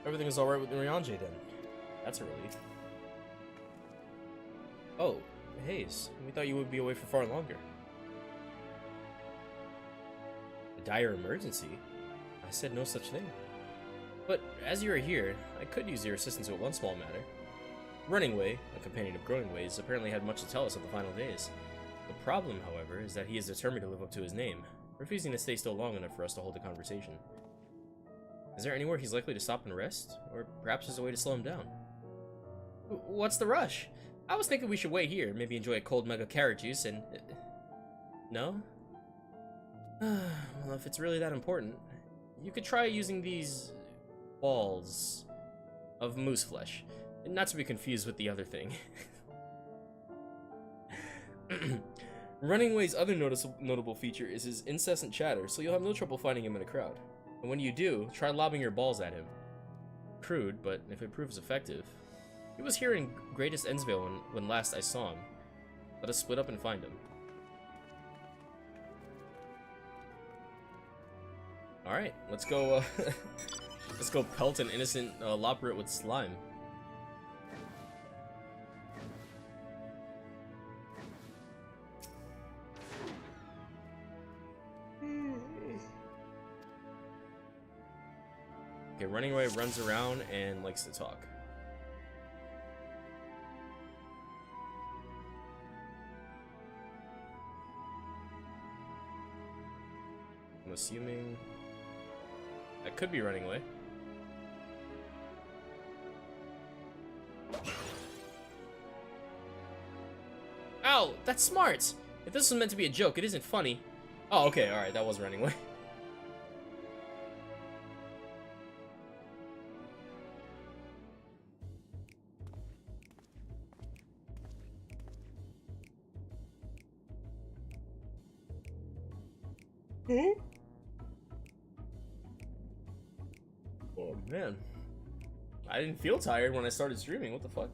Everything is alright with Ryanje then. That's a relief. Oh, Hayes, we thought you would be away for far longer. A dire emergency? I said no such thing. But as you are here, I could use your assistance with one small matter. Running Way, a companion of Growing Ways, apparently had much to tell us on the final days. The problem, however, is that he is determined to live up to his name, refusing to stay still long enough for us to hold a conversation. Is there anywhere he's likely to stop and rest? Or perhaps there's a way to slow him down? What's the rush? I was thinking we should wait here, maybe enjoy a cold mega carrot juice and... No? Well, if it's really that important, you could try using these... balls of moose flesh. Not to be confused with the other thing. Running Way's other notable feature is his incessant chatter, so you'll have no trouble finding him in a crowd. And when you do, try lobbing your balls at him. Crude, but if it proves effective. He was here in Greatest Endsvale when last I saw him. Let us split up and find him. Alright, let's go, let's go pelt an innocent Loporrit with slime. Okay, Running Away runs around and likes to talk. I'm assuming that could be Running Away. Ow! That's smart! If this was meant to be a joke, it isn't funny. Oh, okay, alright, that was Running Away. Oh man, I didn't feel tired when I started streaming. What the fuck?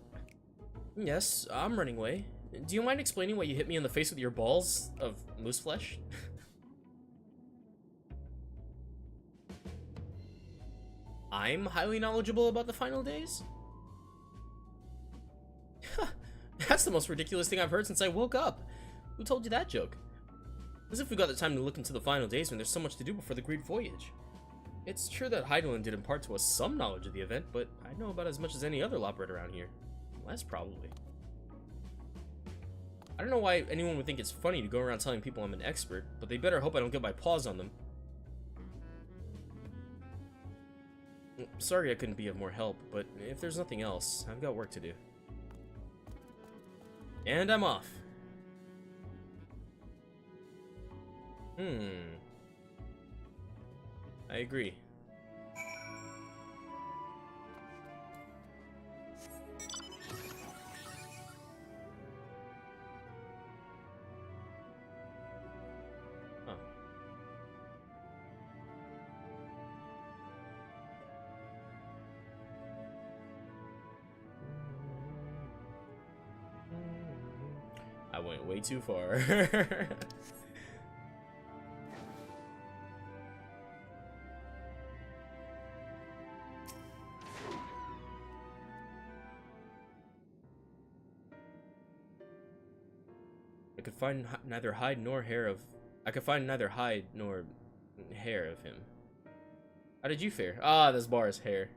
Yes, I'm Running Away. Do you mind explaining why you hit me in the face with your balls of moose flesh? I'm highly knowledgeable about the final days? That's the most ridiculous thing I've heard since I woke up. Who told you that joke? As if we got the time to look into the final days when there's so much to do before the Great Voyage. It's true that Heidelin did impart to us some knowledge of the event, but I know about as much as any other Loporrit around here. Less, probably. I don't know why anyone would think it's funny to go around telling people I'm an expert, but they better hope I don't get my paws on them. Sorry I couldn't be of more help, but if there's nothing else, I've got work to do. And I'm off. I agree. Huh. I went way too far. I could find neither hide nor hair of... I could find neither hide nor hair of him. How did you fare? Ah, this bar is hair.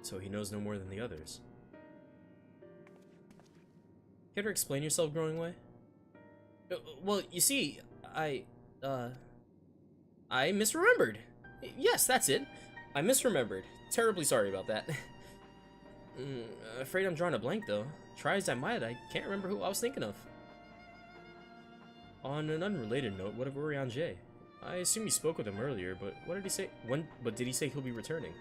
So he knows no more than the others. Care to explain yourself, Growing Way? Well, you see, I misremembered. Yes, that's it. I misremembered. Terribly sorry about that. Afraid I'm drawing a blank, though. Try as I might, I can't remember who I was thinking of. On an unrelated note, what of Urianger? I assume you spoke with him earlier, but what did he say? But did he say he'll be returning?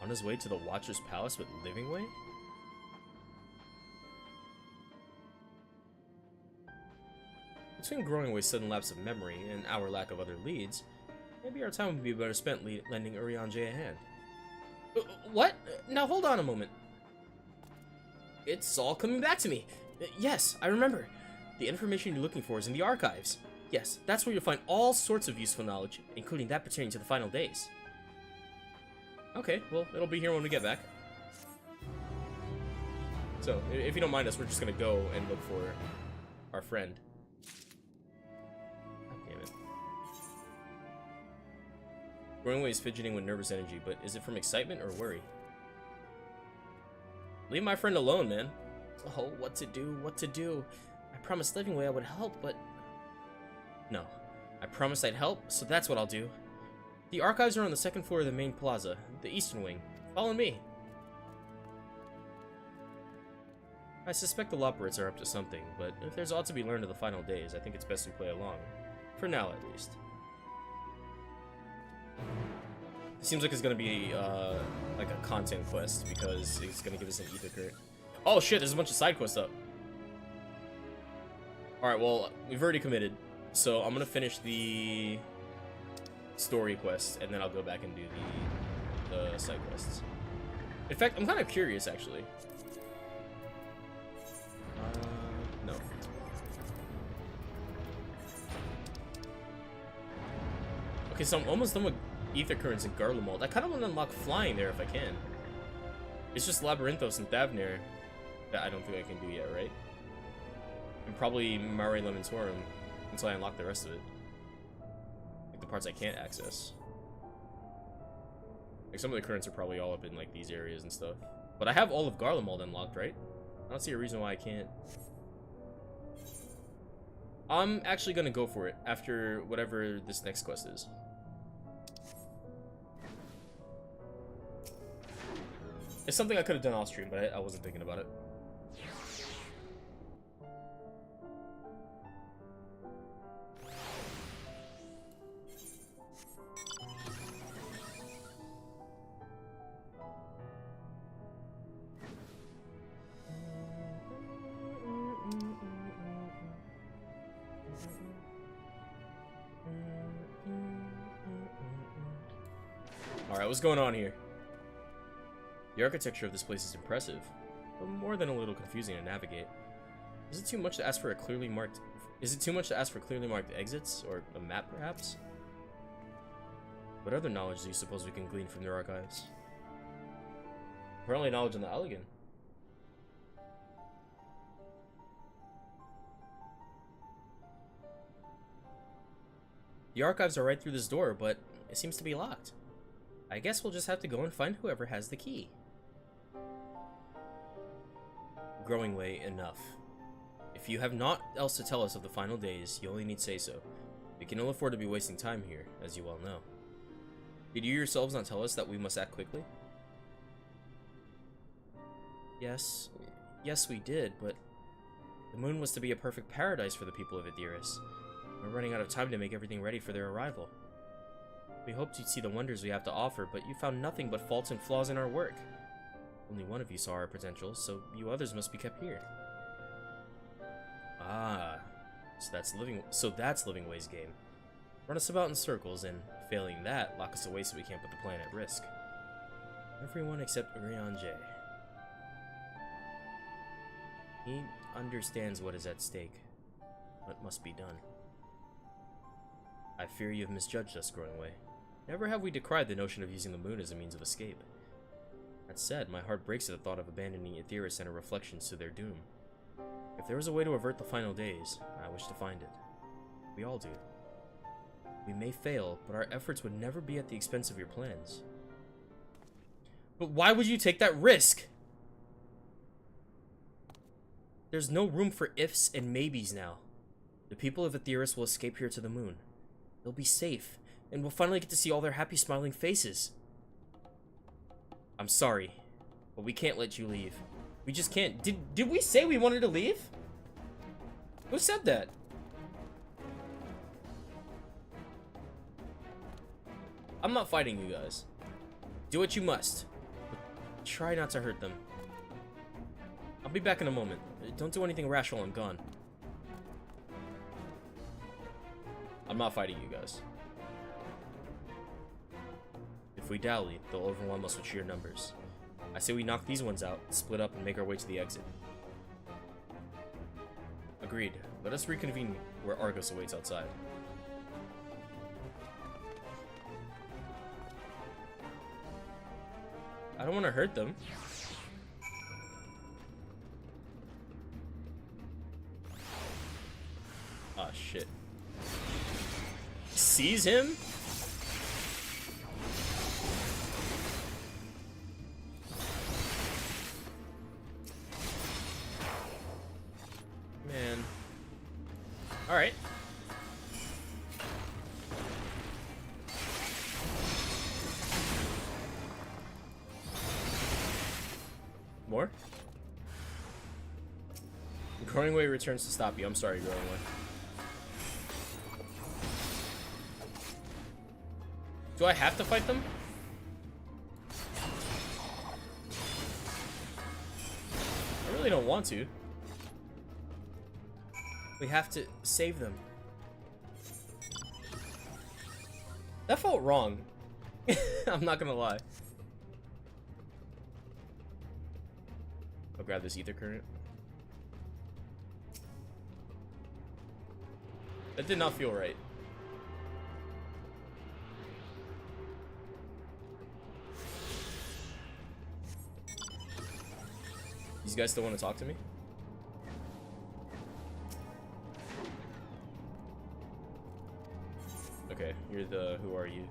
On his way to the Watcher's Palace with Living Way? Between Growing Way's sudden lapse of memory and our lack of other leads, maybe our time would be better spent lending Urianger a hand. What? Now hold on a moment. It's all coming back to me. Yes, I remember. The information you're looking for is in the archives. Yes, that's where you'll find all sorts of useful knowledge, including that pertaining to the final days. Okay, well, it'll be here when we get back. So, if you don't mind us, we're just gonna go and look for our friend. God damn it. Growingway is fidgeting with nervous energy, but is it from excitement or worry? Leave my friend alone, man. Oh, what to do, what to do. I promised Livingway I would help, but... No. I promised I'd help, so that's what I'll do. The archives are on the second floor of the main plaza, the eastern wing. Follow me. I suspect the Loperates are up to something, but if there's aught to be learned of the final days, I think it's best we play along. For now, at least. It seems like it's gonna be, like a content quest, because it's gonna give us an ether curt. Oh shit, there's a bunch of side quests up. Alright, well, we've already committed, so I'm gonna finish the story quest, and then I'll go back and do the side quests. In fact, I'm kind of curious, actually. No. Okay, so I'm almost done with ether currents and Garlemald. I kind of want to unlock flying there if I can. It's just Labyrinthos and Thavnir that I don't think I can do yet, right? And probably Mare Lamentorum until I unlock the rest of it. Like the parts I can't access. Like some of the currents are probably all up in like these areas and stuff. But I have all of Garlemald unlocked, right? I don't see a reason why I can't. I'm actually gonna go for it after whatever this next quest is. It's something I could have done off stream, but I wasn't thinking about it. Alright, what's going on here? The architecture of this place is impressive, but more than a little confusing to navigate. Is it too much to ask for clearly marked exits, or a map perhaps? What other knowledge do you suppose we can glean from their archives? Apparently knowledge on the Elegant. The archives are right through this door, but it seems to be locked. I guess we'll just have to go and find whoever has the key. Growingway, enough. If you have naught else to tell us of the final days, you only need say so. We can ill afford to be wasting time here, as you well know. Did you yourselves not tell us that we must act quickly? Yes, we did, but the moon was to be a perfect paradise for the people of Etheirys. We're running out of time to make everything ready for their arrival. We hoped you'd see the wonders we have to offer, but you found nothing but faults and flaws in our work. Only one of you saw our potential, so you others must be kept here. Ah, so that's Livingway's game. Run us about in circles, and failing that, lock us away so we can't put the plan at risk. Everyone except Urian J. He understands what is at stake, what must be done. I fear you have misjudged us, Growingway. Never have we decried the notion of using the moon as a means of escape. That said, my heart breaks at the thought of abandoning Etheirys and her reflections to their doom. If there was a way to avert the final days, I wish to find it. We all do. We may fail, but our efforts would never be at the expense of your plans. But why would you take that risk? There's no room for ifs and maybes now. The people of Etheirys will escape here to the moon. They'll be safe, and we'll finally get to see all their happy, smiling faces. I'm sorry, but we can't let you leave. We just can't. Did we say we wanted to leave? Who said that? I'm not fighting you guys. Do what you must. But try not to hurt them. I'll be back in a moment. Don't do anything rash while I'm gone. I'm not fighting you guys. If we dally, they'll overwhelm us with sheer numbers. I say we knock these ones out, split up, and make our way to the exit. Agreed. Let us reconvene where Argos awaits outside. I don't want to hurt them. Ah, shit. Seize him? Man. Alright. More? Growing Way returns to stop you. I'm sorry, Growing Way. Do I have to fight them? I really don't want to. We have to save them. That felt wrong. I'm not gonna lie. I'll grab this ether current. That did not feel right. These guys still want to talk to me? Okay, you're the... who are you?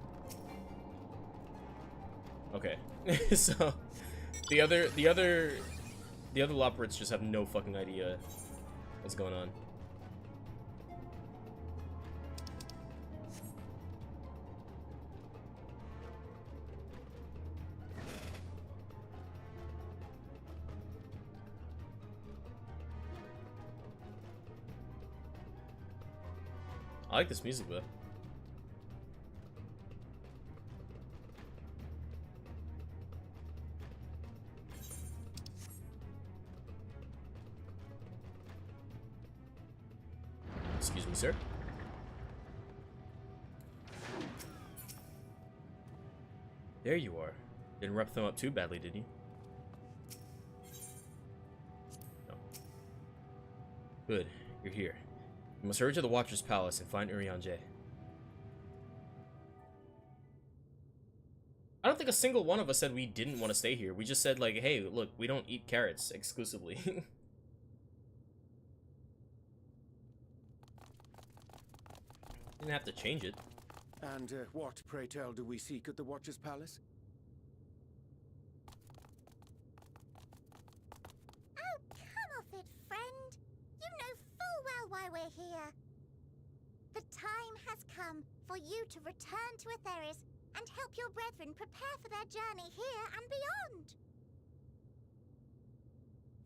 Okay. So the other Loporrits just have no fucking idea what's going on. I like this music though. Excuse me, sir. There you are. Didn't rep them up too badly, did you? No. Good. You're here. You must hurry to the Watcher's Palace and find Urianger. I don't think a single one of us said we didn't want to stay here. We just said, like, hey, look, we don't eat carrots exclusively. Didn't have to change it.
And what, pray tell, do we seek at the Watcher's Palace?
Oh, come off it, friend. You know full well why we're here. The time has come for you to return to Etheris and help your brethren prepare for their journey here and beyond.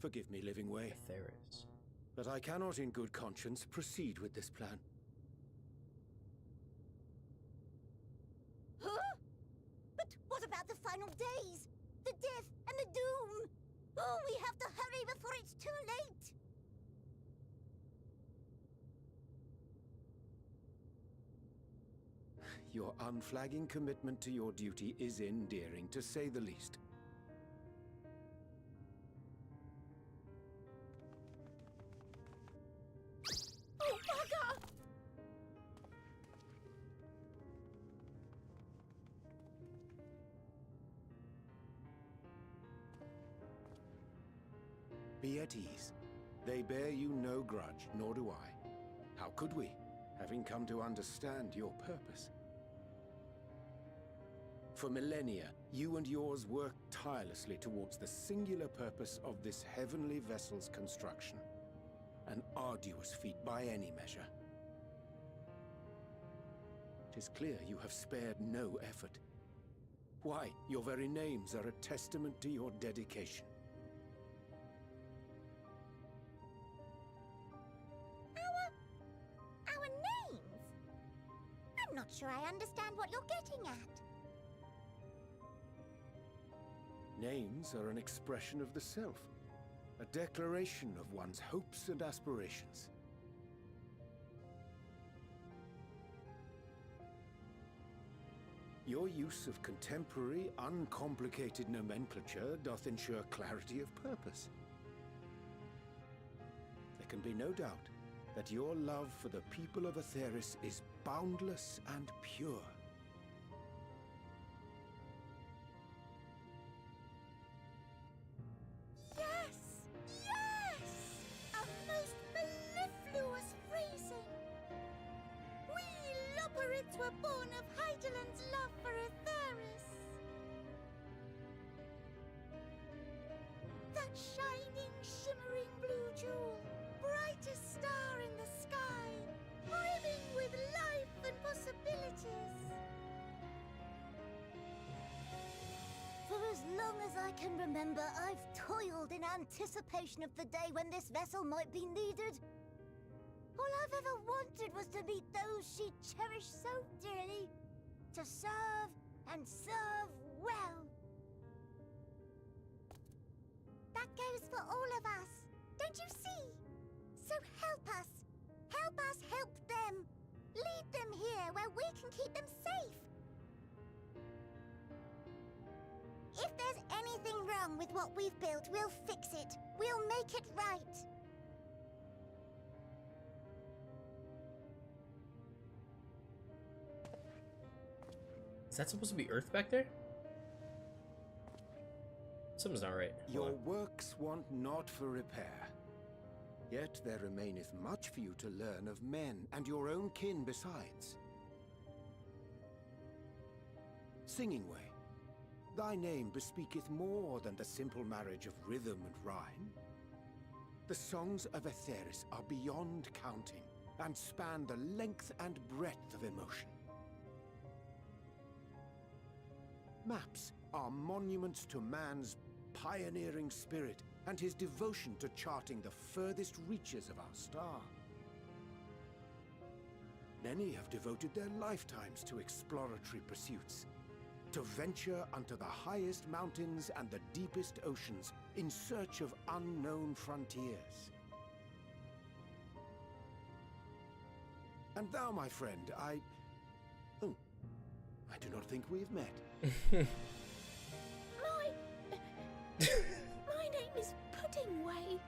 Forgive me, Living Way,
Etheris.
but I cannot in good conscience proceed with this plan.
Huh? But what about the final days? The death and the doom? Oh, we have to hurry before it's too late.
Your unflagging commitment to your duty is endearing, to say the least.
Oh, bugger!
Be at ease. They bear you no grudge, nor do I. How could we, having come to understand your purpose? For millennia, you and yours worked tirelessly towards the singular purpose of this heavenly vessel's construction. An arduous feat by any measure. It is clear you have spared no effort. Why, your very names are a testament to your dedication.
Our names? I'm not sure I understand what you're getting at.
Names are an expression of the self, a declaration of one's hopes and aspirations. Your use of contemporary, uncomplicated nomenclature doth ensure clarity of purpose. There can be no doubt that your love for the people of Aetheris is boundless and pure.
Yes! Yes! A most mellifluous phrasing! We Loperids were born of Hydaelyn's love for Aetheris. That shining, shimmering blue jewel, brightest star in the sky, brimming with life and possibilities. For as long as I can remember, I've toiled in anticipation of the day when this vessel might be needed. All I've ever wanted was to meet those she cherished so dearly, to serve and serve well. That goes for all of us, don't you see? So help us. Help us help them. Lead them here where we can keep them safe. If there's anything wrong with what we've built, we'll fix it. We'll make it right.
Is that supposed to be Earth back there? Something's not right.
Your works want not for repair. Yet there remaineth much for you to learn of men and your own kin besides. Singing Way, thy name bespeaketh more than the simple marriage of rhythm and rhyme. The songs of Aetheris are beyond counting, and span the length and breadth of emotion. Maps are monuments to man's pioneering spirit and his devotion to charting the furthest reaches of our star. Many have devoted their lifetimes to exploratory pursuits, to venture unto the highest mountains and the deepest oceans in search of unknown frontiers. And thou, my friend, I do not think we've met.
My name is Puddingway.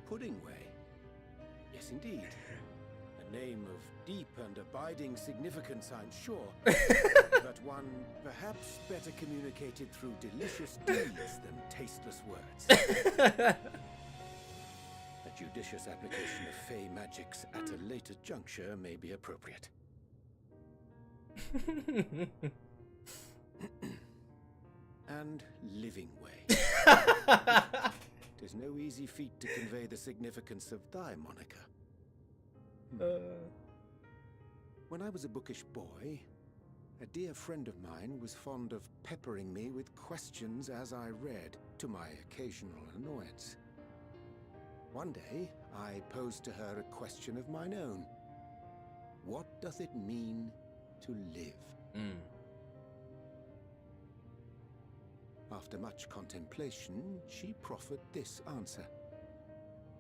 Puddingway? Yes, indeed. A name of deep and abiding significance, I'm sure. But one perhaps better communicated through delicious deeds than tasteless words. A judicious application of fey magics at a later juncture may be appropriate. And Living Way. 'Tis no easy feat to convey the significance of thy moniker. When I was a bookish boy, a dear friend of mine was fond of peppering me with questions as I read, to my occasional annoyance. One day, I posed to her a question of mine own. What doth it mean to live? After much contemplation, she proffered this answer.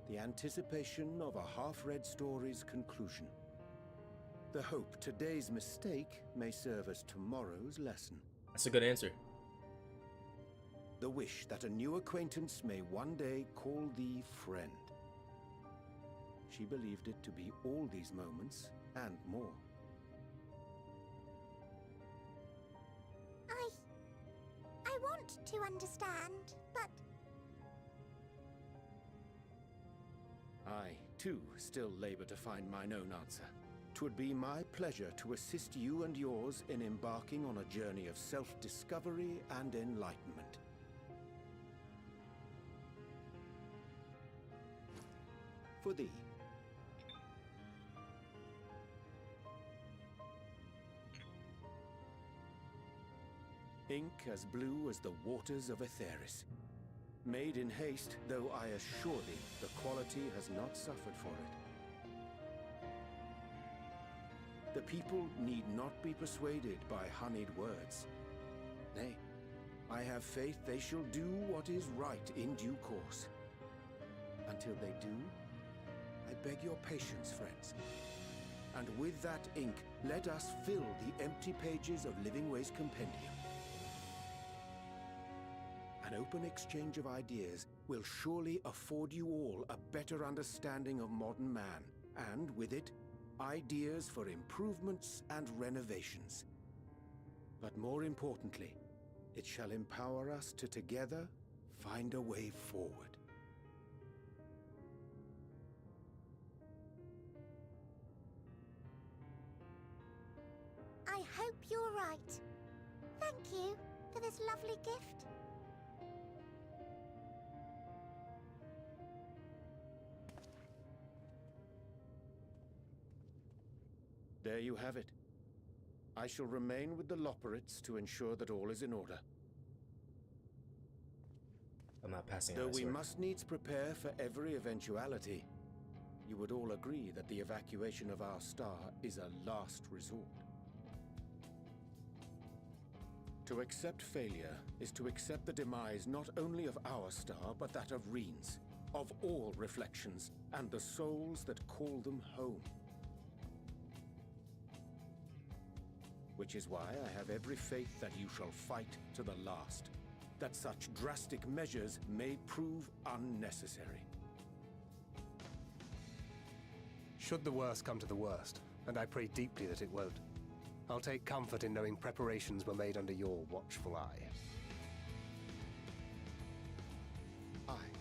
The anticipation of a half-read story's conclusion. The hope today's mistake may serve as tomorrow's lesson.
That's a good answer.
The wish that a new acquaintance may one day call thee friend. She believed it to be all these moments and more.
I want to understand, but...
I, too, still labor to find mine own answer. 'Twould be my pleasure to assist you and yours in embarking on a journey of self-discovery and enlightenment. For thee. Ink as blue as the waters of Aetheris. Made in haste, though I assure thee, the quality has not suffered for it. The people need not be persuaded by honeyed words. Nay, I have faith they shall do what is right in due course. Until they do, I beg your patience, friends. And with that ink, let us fill the empty pages of Livingway's compendium. An open exchange of ideas will surely afford you all a better understanding of modern man, and with it, ideas for improvements and renovations. But more importantly, it shall empower us to together find a way forward.
I hope you're right. Thank you for this lovely gift.
There you have it. I shall remain with the Loporrits to ensure that all is in order.
I'm not passing
Though
on, I
we
swear.
must needs prepare for every eventuality, you would all agree that the evacuation of our star is a last resort. To accept failure is to accept the demise not only of our star, but that of Reen's, of all reflections, and the souls that call them home. Which is why I have every faith that you shall fight to the last, that such drastic measures may prove unnecessary.
Should the worst come to the worst, and I pray deeply that it won't, I'll take comfort in knowing preparations were made under your watchful eye.
Aye,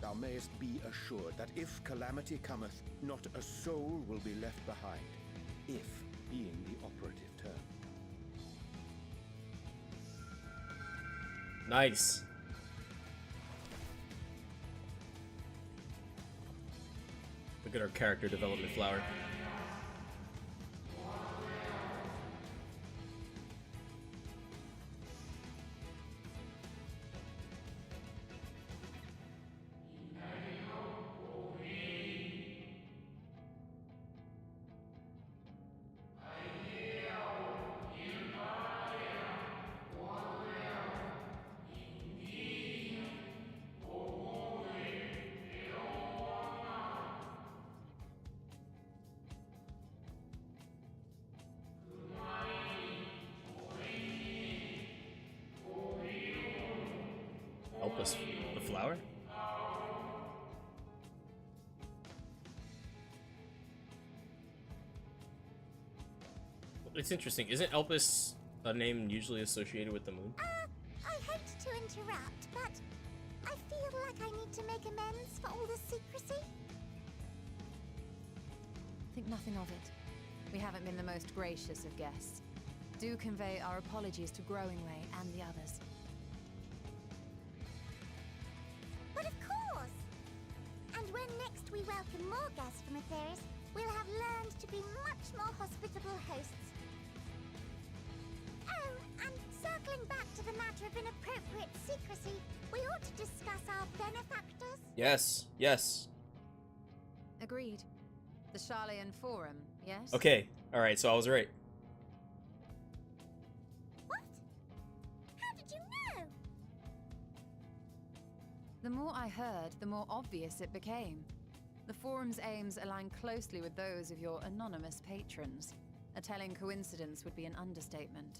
thou mayest be assured that if calamity cometh, not a soul will be left behind, if being the operative term.
Nice. Look at our character development flower. Help us. The flower? It's interesting. Isn't Elpis a name usually associated with the moon?
I hate to interrupt, but I feel like I need to make amends for all the secrecy.
Think nothing of it. We haven't been the most gracious of guests. Do convey our apologies to Growingway and the others.
But of course! And when next we welcome more guests from Atheris, we'll have learned to be much more hospitable hosts. Oh, and circling back to the matter of inappropriate secrecy, we ought to discuss our benefactors.
Yes. Yes.
Agreed. The Charlayan Forum, yes?
Okay. Alright, so I was right.
What? How did you know?
The more I heard, the more obvious it became. The Forum's aims align closely with those of your anonymous patrons. A telling coincidence would be an understatement.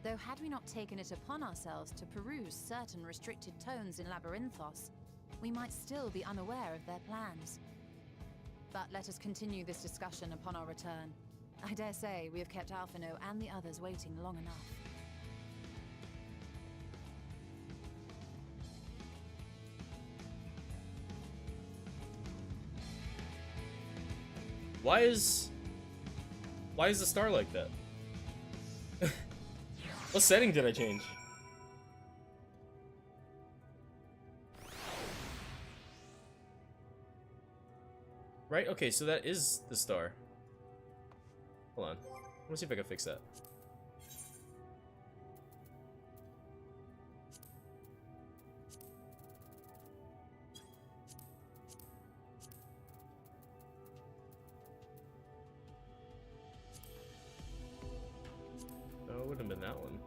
Though had we not taken it upon ourselves to peruse certain restricted tones in Labyrinthos, we might still be unaware of their plans. But let us continue this discussion upon our return. I dare say we have kept Alphino and the others waiting long enough.
Why is the star like that? What setting did I change? Right? Okay, so that is the star. Hold on. Let me see if I can fix that. No, it wouldn't have been that one.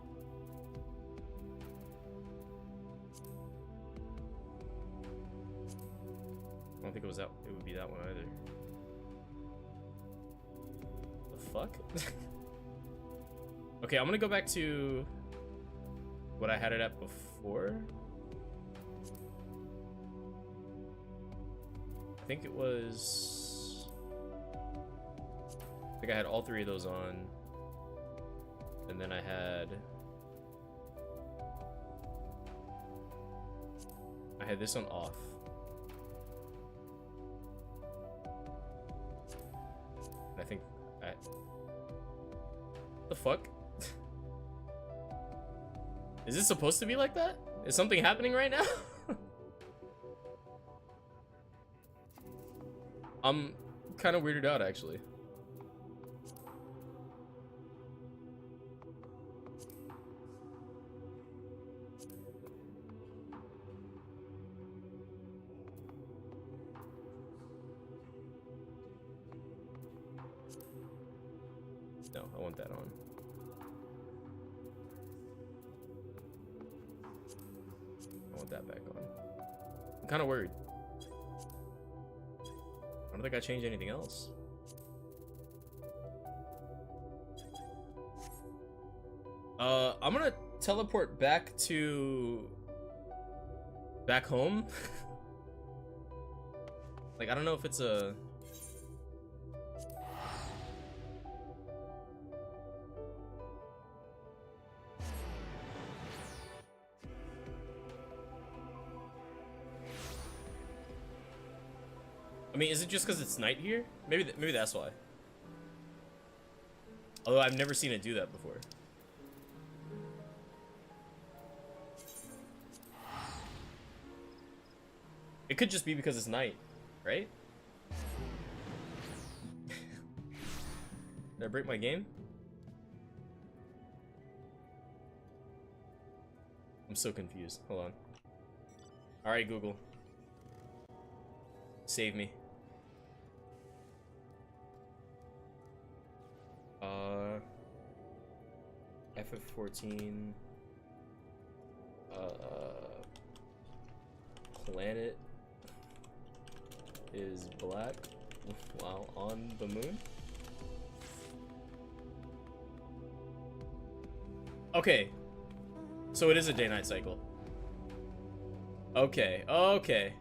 I don't think it was that. It would be that one either. fuck? Okay, I'm gonna go back to what I had it at before. I think it was... I think I had all three of those on. And then I had this one off. And I think the fuck? Is this supposed to be like that? Is something happening right now? I'm kind of weirded out, actually. No, I want that on. I want that back on. I'm kind of worried. I don't think I changed anything else. I'm gonna teleport back home. Like, I don't know if it's a... I mean, is it just because it's night here? Maybe that's why. Although I've never seen it do that before. It could just be because it's night, right? Did I break my game? I'm so confused. Hold on. Alright, Google. Save me. FF14. Planet is black while on the moon. Okay. So it is a day-night cycle. Okay. Okay.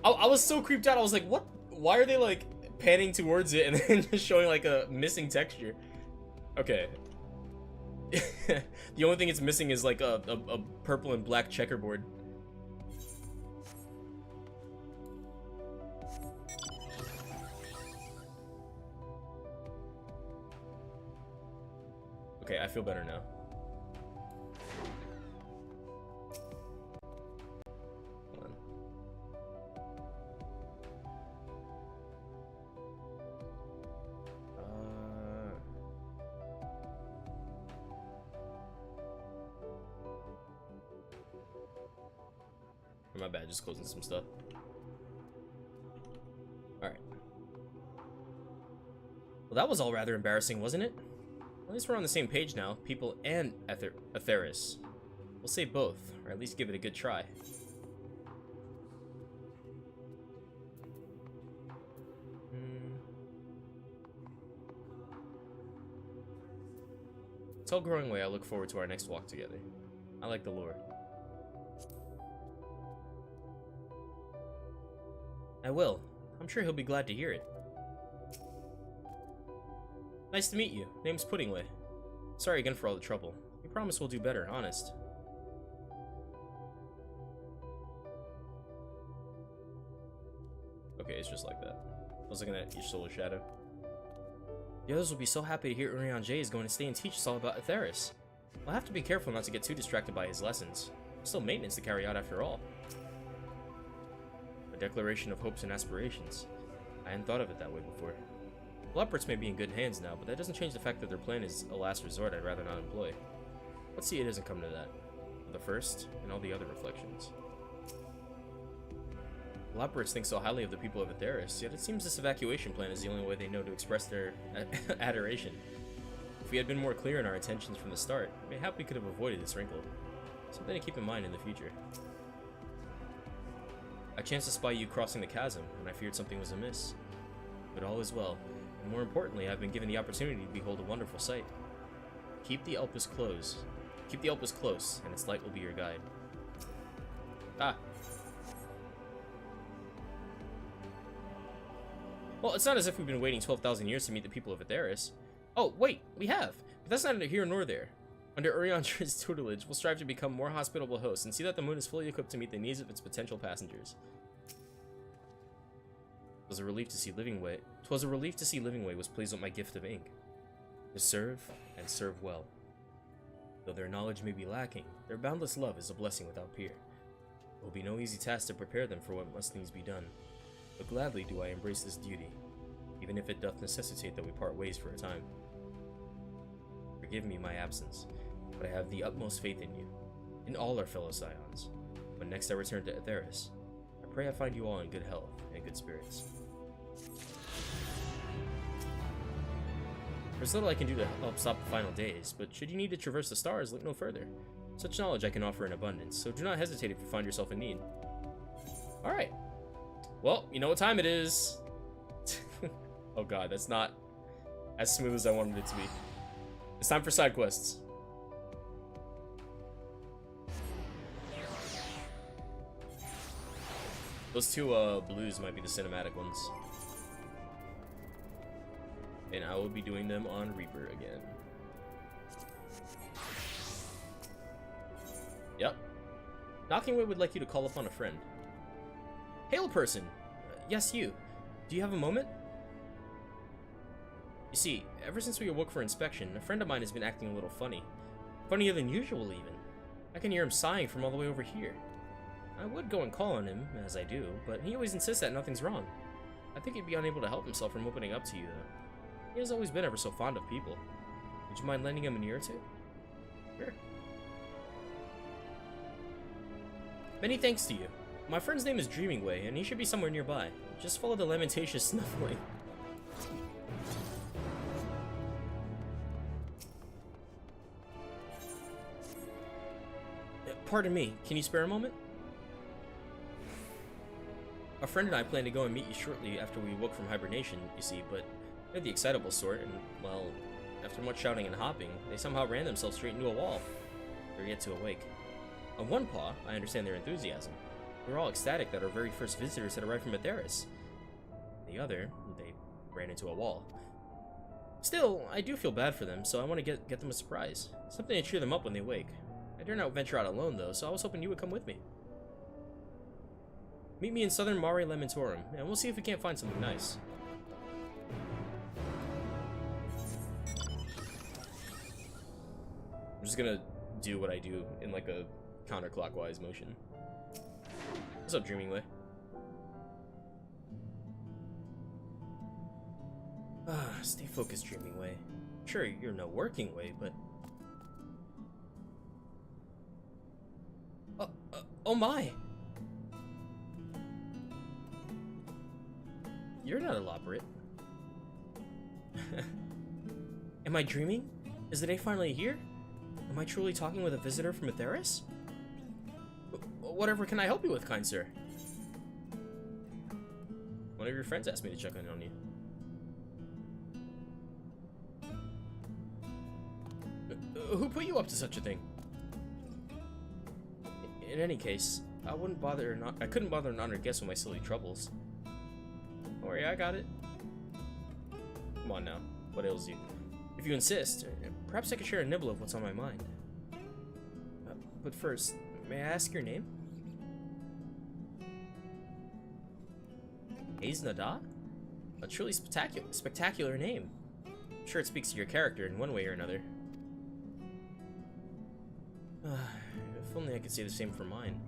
I was so creeped out. I was like, what? Why are they like panning towards it and then just showing like a missing texture? Okay. The only thing it's missing is like a purple and black checkerboard. Okay, I feel better now. Hold on. My bad, just closing some stuff. Alright. Well, that was all rather embarrassing, wasn't it? At least we're on the same page now, people and Atheris. We'll say both, or at least give it a good try. It's all growing way. I look forward to our next walk together. I like the lure. I will. I'm sure he'll be glad to hear it. Nice to meet you. Name's Puddingway. Sorry again for all the trouble. We promise we'll do better, honest. Okay, it's just like that. I was looking at each solar shadow. The others will be so happy to hear Urian J is going to stay and teach us all about Atheris. I'll have to be careful not to get too distracted by his lessons. Still maintenance to carry out after all. A declaration of hopes and aspirations. I hadn't thought of it that way before. Loppers may be in good hands now, but that doesn't change the fact that their plan is a last resort I'd rather not employ. Let's see it doesn't come to that. The first, and all the other reflections. Loppers think so highly of the people of Atheris, yet it seems this evacuation plan is the only way they know to express their adoration. If we had been more clear in our intentions from the start, mayhap we could have avoided this wrinkle. Something to keep in mind in the future. I chanced to spy you crossing the chasm, and I feared something was amiss. But all is well. And more importantly, I've been given the opportunity to behold a wonderful sight. Keep the Elpis close. Keep the Elpis close, and its light will be your guide. Ah. Well, it's not as if we've been waiting 12,000 years to meet the people of Aetheris. Oh, wait, we have. But that's neither here nor there. Under Uriandra's tutelage, we'll strive to become more hospitable hosts and see that the moon is fully equipped to meet the needs of its potential passengers. It was a relief to see Livingway. 'Twas a relief to see Livingway was pleased with my gift of ink. To serve, and serve well. Though their knowledge may be lacking, their boundless love is a blessing without peer. It will be no easy task to prepare them for what must needs be done, but gladly do I embrace this duty, even if it doth necessitate that we part ways for a time. Forgive me my absence, but I have the utmost faith in you, in all our fellow scions. When next I return to Aetheris, I pray I find you all in good health and good spirits. There's little I can do to help stop the final days, but should you need to traverse the stars, look no further. Such knowledge I can offer in abundance, so do not hesitate if you find yourself in need. Alright. Well, you know what time it is. Oh god, that's not as smooth as I wanted it to be. It's time for side quests. Those two blues might be the cinematic ones. And I will be doing them on Reaper again. Yep. Knockingway would like you to call upon a friend. Hail person! Yes, you. Do you have a moment? You see, ever since we awoke for inspection, a friend of mine has been acting a little funny. Funnier than usual, even. I can hear him sighing from all the way over here. I would go and call on him, as I do, but he always insists that nothing's wrong. I think he'd be unable to help himself from opening up to you, though. He has always been ever so fond of people. Would you mind lending him an ear or two? Sure. Many thanks to you. My friend's name is Dreamingway, and he should be somewhere nearby. Just follow the lamentatious snuffling. Pardon me, can you spare a moment? A friend and I plan to go and meet you shortly after we woke from hibernation, you see, but they're the excitable sort, and, well, after much shouting and hopping, they somehow ran themselves straight into a wall. They're yet to awake. On one paw, I understand their enthusiasm. They were all ecstatic that our very first visitors had arrived from Aetheris. The other, they ran into a wall. Still, I do feel bad for them, so I want to get them a surprise. Something to cheer them up when they wake. I dare not venture out alone, though, so I was hoping you would come with me. Meet me in southern Mare Lamentorum, and we'll see if we can't find something nice. I'm just gonna do what I do in like a counterclockwise motion. What's up, Dreamingway? Stay focused, Dreamingway. Sure, you're no working way, but... oh my! You're not elaborate. Am I dreaming? Is the day finally here? Am I truly talking with a visitor from Aetheris? Whatever can I help you with, kind sir? One of your friends asked me to check in on you. Who put you up to such a thing? In any case, I couldn't bother an honored guest with my silly troubles. Don't worry, I got it. Come on now, what ails you? If you insist, perhaps I could share a nibble of what's on my mind. But first, may I ask your name? Aiznada? A truly spectacular name. I'm sure it speaks to your character in one way or another. If only I could say the same for mine.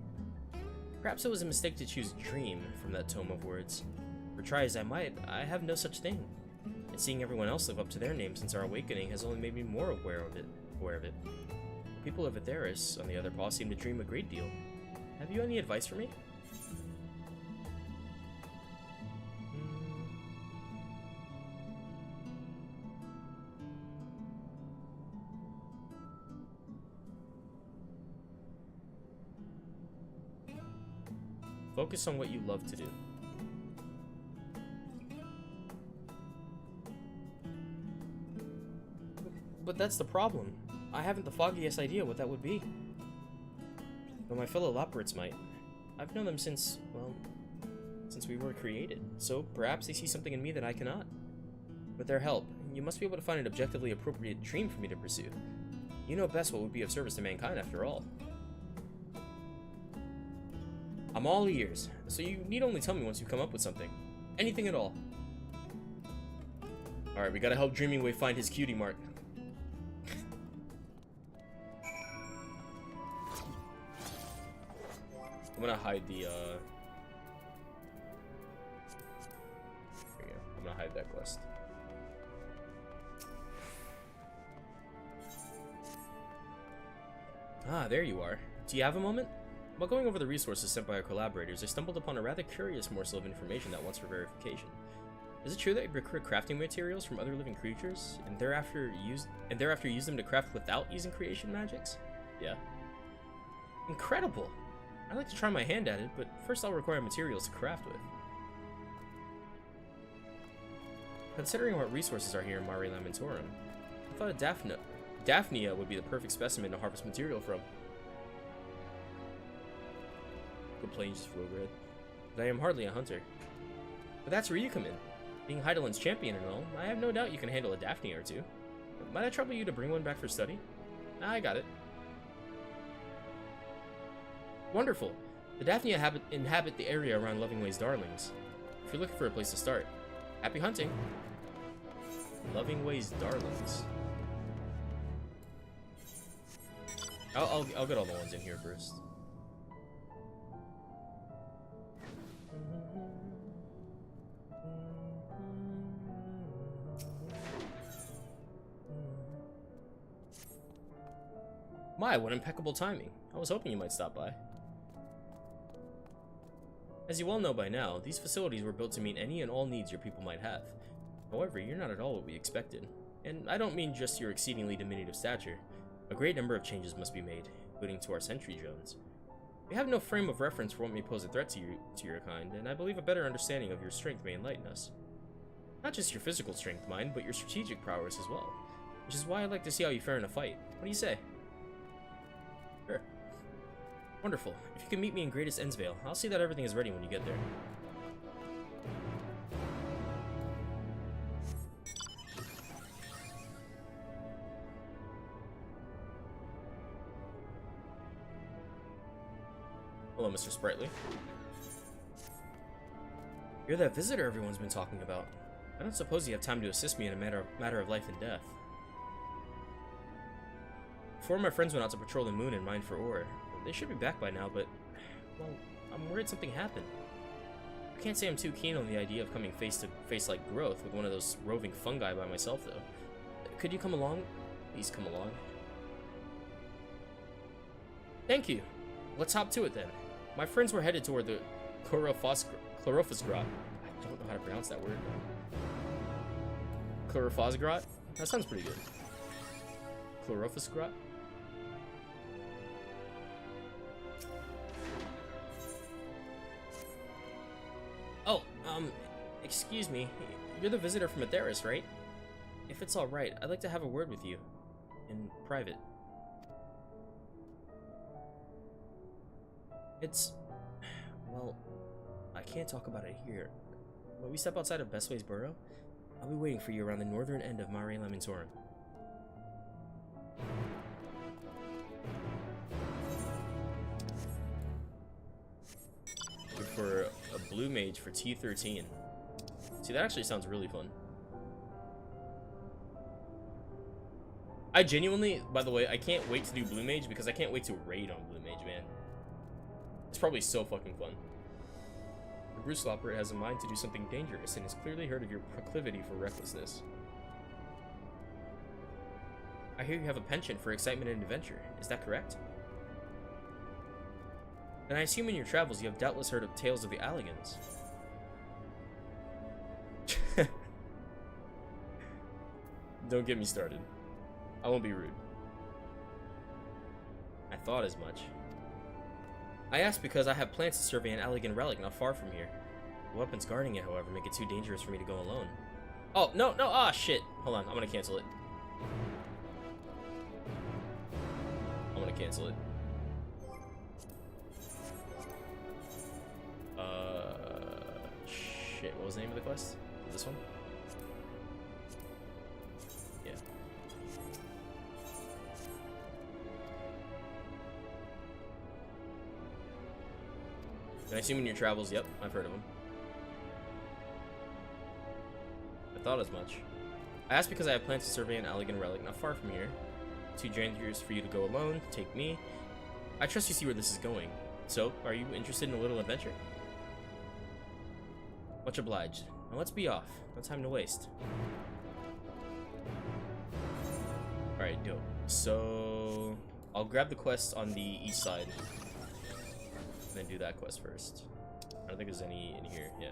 Perhaps it was a mistake to choose dream from that tome of words. For try as I might, I have no such thing. And seeing everyone else live up to their name since our awakening has only made me more aware of it. The people of Aetheris, on the other paw, seem to dream a great deal. Have you any advice for me? Focus on what you love to do. But that's the problem. I haven't the foggiest idea what that would be. But my fellow Loporits might. I've known them since, well, since we were created. So perhaps they see something in me that I cannot. With their help, you must be able to find an objectively appropriate dream for me to pursue. You know best what would be of service to mankind after all. I'm all ears, so you need only tell me once you come up with something. Anything at all. Alright, we gotta help Dreaming find his cutie mark. I'm gonna hide the, there we go. I'm gonna hide that quest. Ah, there you are. Do you have a moment? While going over the resources sent by our collaborators, I stumbled upon a rather curious morsel of information that wants for verification. Is it true that you recruit crafting materials from other living creatures, and thereafter use them to craft without using creation magics? Yeah. Incredible! I'd like to try my hand at it, but first I'll require materials to craft with. Considering what resources are here in Mare Lamentorum, I thought a Daphnia would be the perfect specimen to harvest material from. The plane just flew red. But I am hardly a hunter. But that's where you come in. Being Heidelin's champion and all, I have no doubt you can handle a Daphnia or two. Might I trouble you to bring one back for study? I got it. Wonderful. The Daphnia inhabit the area around Lovingway's Darlings. If you're looking for a place to start, happy hunting. Lovingway's Darlings. I'll get all the ones in here first. My, what impeccable timing. I was hoping you might stop by. As you all know by now, these facilities were built to meet any and all needs your people might have. However, you're not at all what we expected. And I don't mean just your exceedingly diminutive stature. A great number of changes must be made, including to our sentry drones. We have no frame of reference for what may pose a threat to your kind, and I believe a better understanding of your strength may enlighten us. Not just your physical strength, mind, but your strategic prowess as well. Which is why I'd like to see how you fare in a fight. What do you say? Sure. Wonderful. If you can meet me in Greatest Endsvale, I'll see that everything is ready when you get there. Hello, Mr. Sprightly. You're that visitor everyone's been talking about. I don't suppose you have time to assist me in a matter of life and death. Four of my friends went out to patrol the moon and mine for ore. They should be back by now, but, well, I'm worried something happened. I can't say I'm too keen on the idea of coming face to face like Growth with one of those roving fungi by myself, though. Could you come along? Please come along. Thank you. Let's hop to it then. My friends were headed toward the Chlorophyllus Grot. I don't know how to pronounce that word. Chlorophyllus Grot? That sounds pretty good. Chlorophyllus Grot? Oh, excuse me. You're the visitor from Atheris, right? If it's alright, I'd like to have a word with you. In private. It's... well, I can't talk about it here. When we step outside of Bestway's Burrow, I'll be waiting for you around the northern end of Mare Lamentorum. Good for a blue mage for T13. See, that actually sounds really fun. I genuinely, by the way, I can't wait to do blue mage because I can't wait to raid on blue mage, man. It's probably so fucking fun. The Bruce Loporrit has a mind to do something dangerous and has clearly heard of your proclivity for recklessness. I hear you have a penchant for excitement and adventure. Is that correct? Then I assume in your travels you have doubtless heard of tales of the Alligans. Don't get me started. I won't be rude. I thought as much. I asked because I have plans to survey an Alligan relic not far from here. The weapons guarding it, however, make it too dangerous for me to go alone. Oh, no, ah, shit. Hold on, I'm gonna cancel it. cancel it. Shit, what was the name of the quest? This one? Yeah. Can I assume in your travels? Yep, I've heard of them. I thought as much. I asked because I have plans to survey an elegant relic not far from here. Too dangerous for you to go alone. Take me. I trust you see where this is going. So, are you interested in a little adventure? Much obliged. Now let's be off. No time to waste. Alright, dope. So, I'll grab the quest on the east side. And then do that quest first. I don't think there's any in here, yeah.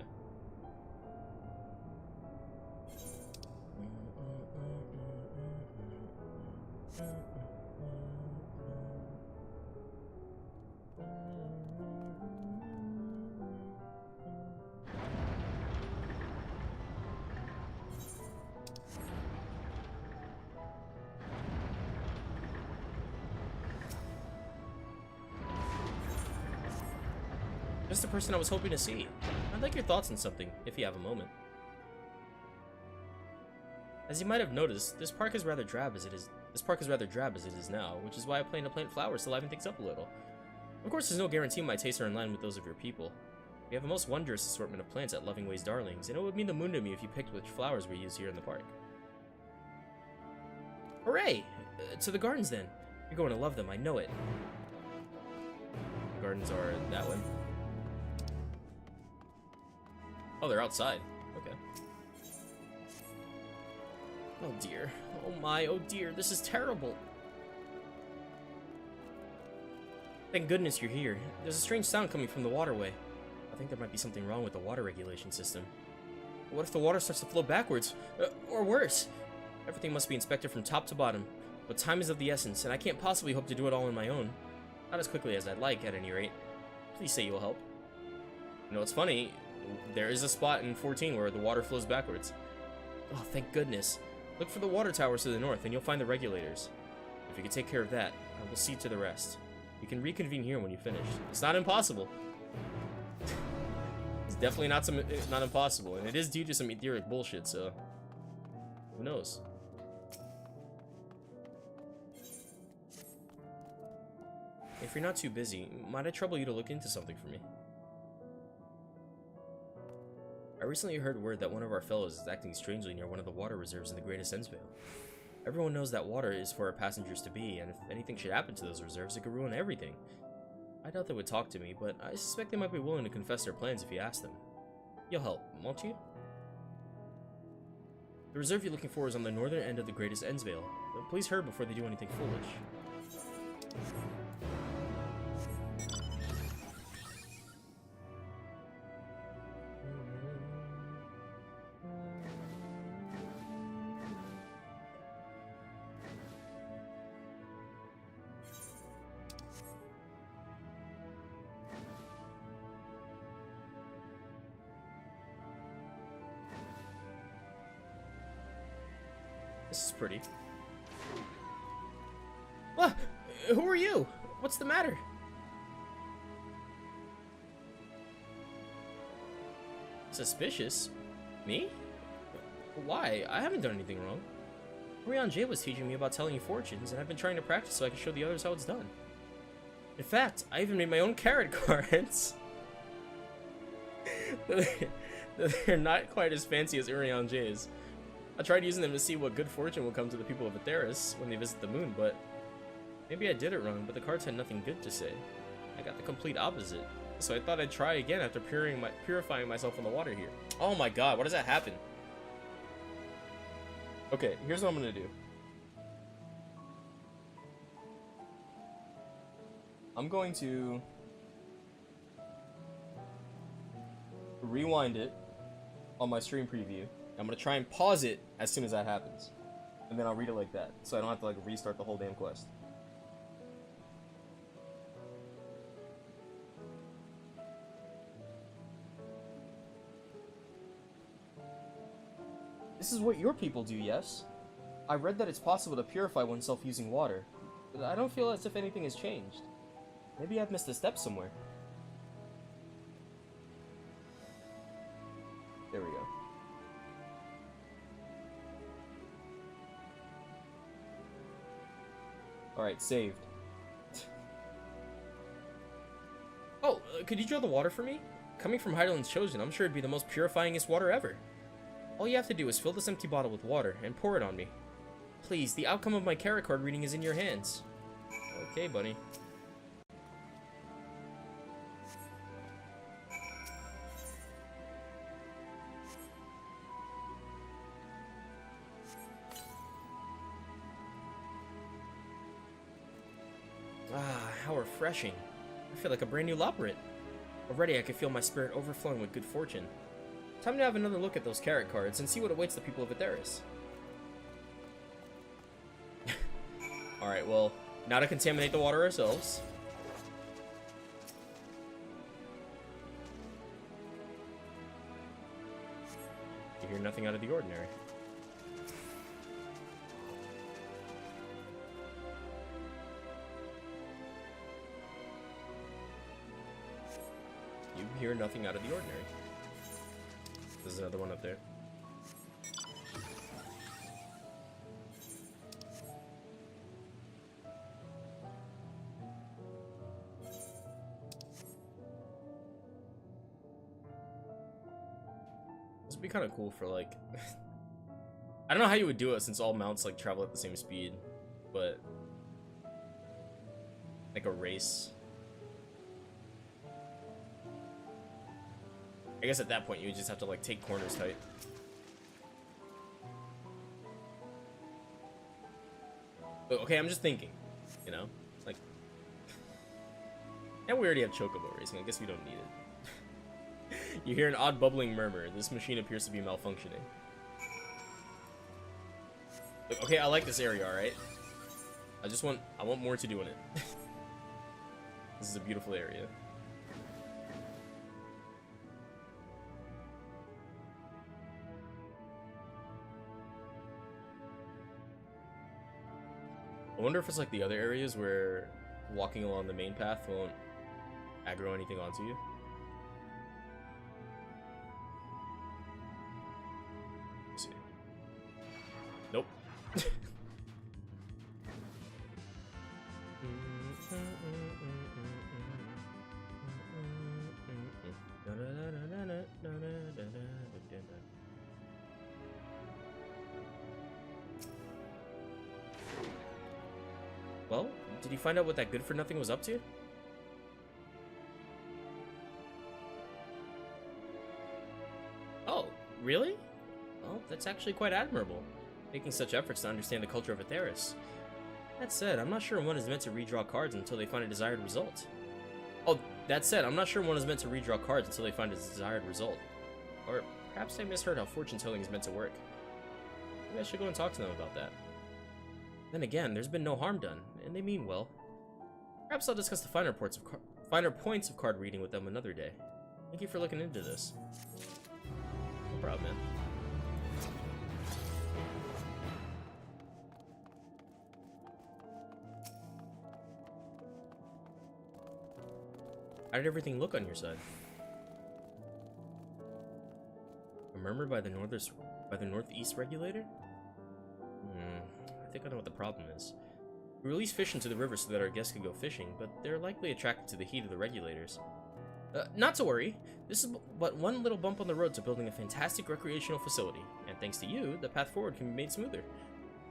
Just the person I was hoping to see. I'd like your thoughts on something, if you have a moment. As you might have noticed, this park is rather drab as it is. This park is rather drab as it is now, which is why I plan to plant flowers to liven things up a little. Of course, there's no guarantee my tastes are in line with those of your people. We have a most wondrous assortment of plants at Lovingway's Darlings, and it would mean the moon to me if you picked which flowers we use here in the park. Hooray! To the gardens then. You're going to love them, I know it. The gardens are that way. Oh, they're outside. Okay. Oh dear. Oh my, oh dear. This is terrible. Thank goodness you're here. There's a strange sound coming from the waterway. I think there might be something wrong with the water regulation system. What if the water starts to flow backwards? Or worse? Everything must be inspected from top to bottom. But time is of the essence, and I can't possibly hope to do it all on my own. Not as quickly as I'd like, at any rate. Please say you will help. You know, it's funny. There is a spot in 14 where the water flows backwards. Oh, thank goodness. Look for the water towers to the north, and you'll find the regulators. If you can take care of that, I will see to the rest. You can reconvene here when you finish. It's not impossible. It's definitely not impossible, and it is due to some etheric bullshit, so who knows? If you're not too busy, might I trouble you to look into something for me? I recently heard word that one of our fellows is acting strangely near one of the water reserves in the Greatest Endsvale. Everyone knows that water is for our passengers to be, and if anything should happen to those reserves, it could ruin everything. I doubt they would talk to me, but I suspect they might be willing to confess their plans if you ask them. You'll help, won't you? The reserve you're looking for is on the northern end of the Greatest Endsvale, but please hurry before they do anything foolish. This is pretty. What? Who are you? What's the matter? Suspicious? Me? Why? I haven't done anything wrong. Orion J was teaching me about telling you fortunes, and I've been trying to practice so I can show the others how it's done. In fact, I even made my own carrot cards. They're not quite as fancy as Orion J's. I tried using them to see what good fortune will come to the people of Atheris when they visit the moon, but maybe I did it wrong, but the cards had nothing good to say. I got the complete opposite. So I thought I'd try again after purifying myself in the water here. Oh my god, what does that happen? Okay, here's what I'm gonna do. I'm going to rewind it on my stream preview. I'm gonna try and pause it as soon as that happens. And then I'll read it like that, so I don't have to like restart the whole damn quest. This is what your people do, yes? I read that it's possible to purify oneself using water. But I don't feel as if anything has changed. Maybe I've missed a step somewhere. There we go. Alright, saved. Oh, could you draw the water for me? Coming from Heideland's Chosen, I'm sure it'd be the most purifyingest water ever. All you have to do is fill this empty bottle with water and pour it on me. Please, the outcome of my carrot card reading is in your hands. Okay, buddy. Ah, how refreshing. I feel like a brand new labyrinth. Already I can feel my spirit overflowing with good fortune. Time to have another look at those carrot cards and see what awaits the people of Aetheris. Alright, well, now to contaminate the water ourselves. You hear nothing out of the ordinary. You hear nothing out of the ordinary. There's another one up there. This would be kind of cool for like I don't know how you would do it since all mounts like travel at the same speed, but like a race. I guess at that point you would just have to like take corners tight. But, okay, I'm just thinking, you know, like, and we already have chocobo racing. I guess we don't need it. You hear an odd bubbling murmur. This machine appears to be malfunctioning. Okay, I like this area, all right. I want more to do in it. This is a beautiful area. I wonder if it's like the other areas where walking along the main path won't aggro anything onto you. Let's see. Nope. Well, did you find out what that good-for-nothing was up to? Oh, really? Well, that's actually quite admirable, making such efforts to understand the culture of Aetheris. That said, I'm not sure one is meant to redraw cards until they find a desired result. Oh, that said, I'm not sure one is meant to redraw cards until they find a desired result. Or perhaps I misheard how fortune-telling is meant to work. Maybe I should go and talk to them about that. Then again, there's been no harm done, and they mean well. Perhaps I'll discuss the finer points of card reading with them another day. Thank you for looking into this. No problem, man. How did everything look on your side? A murmur by the northeast regulator? I think I know what the problem is. We release fish into the river so that our guests can go fishing, but they're likely attracted to the heat of the regulators. Not to worry. This is but one little bump on the road to building a fantastic recreational facility, and thanks to you, the path forward can be made smoother.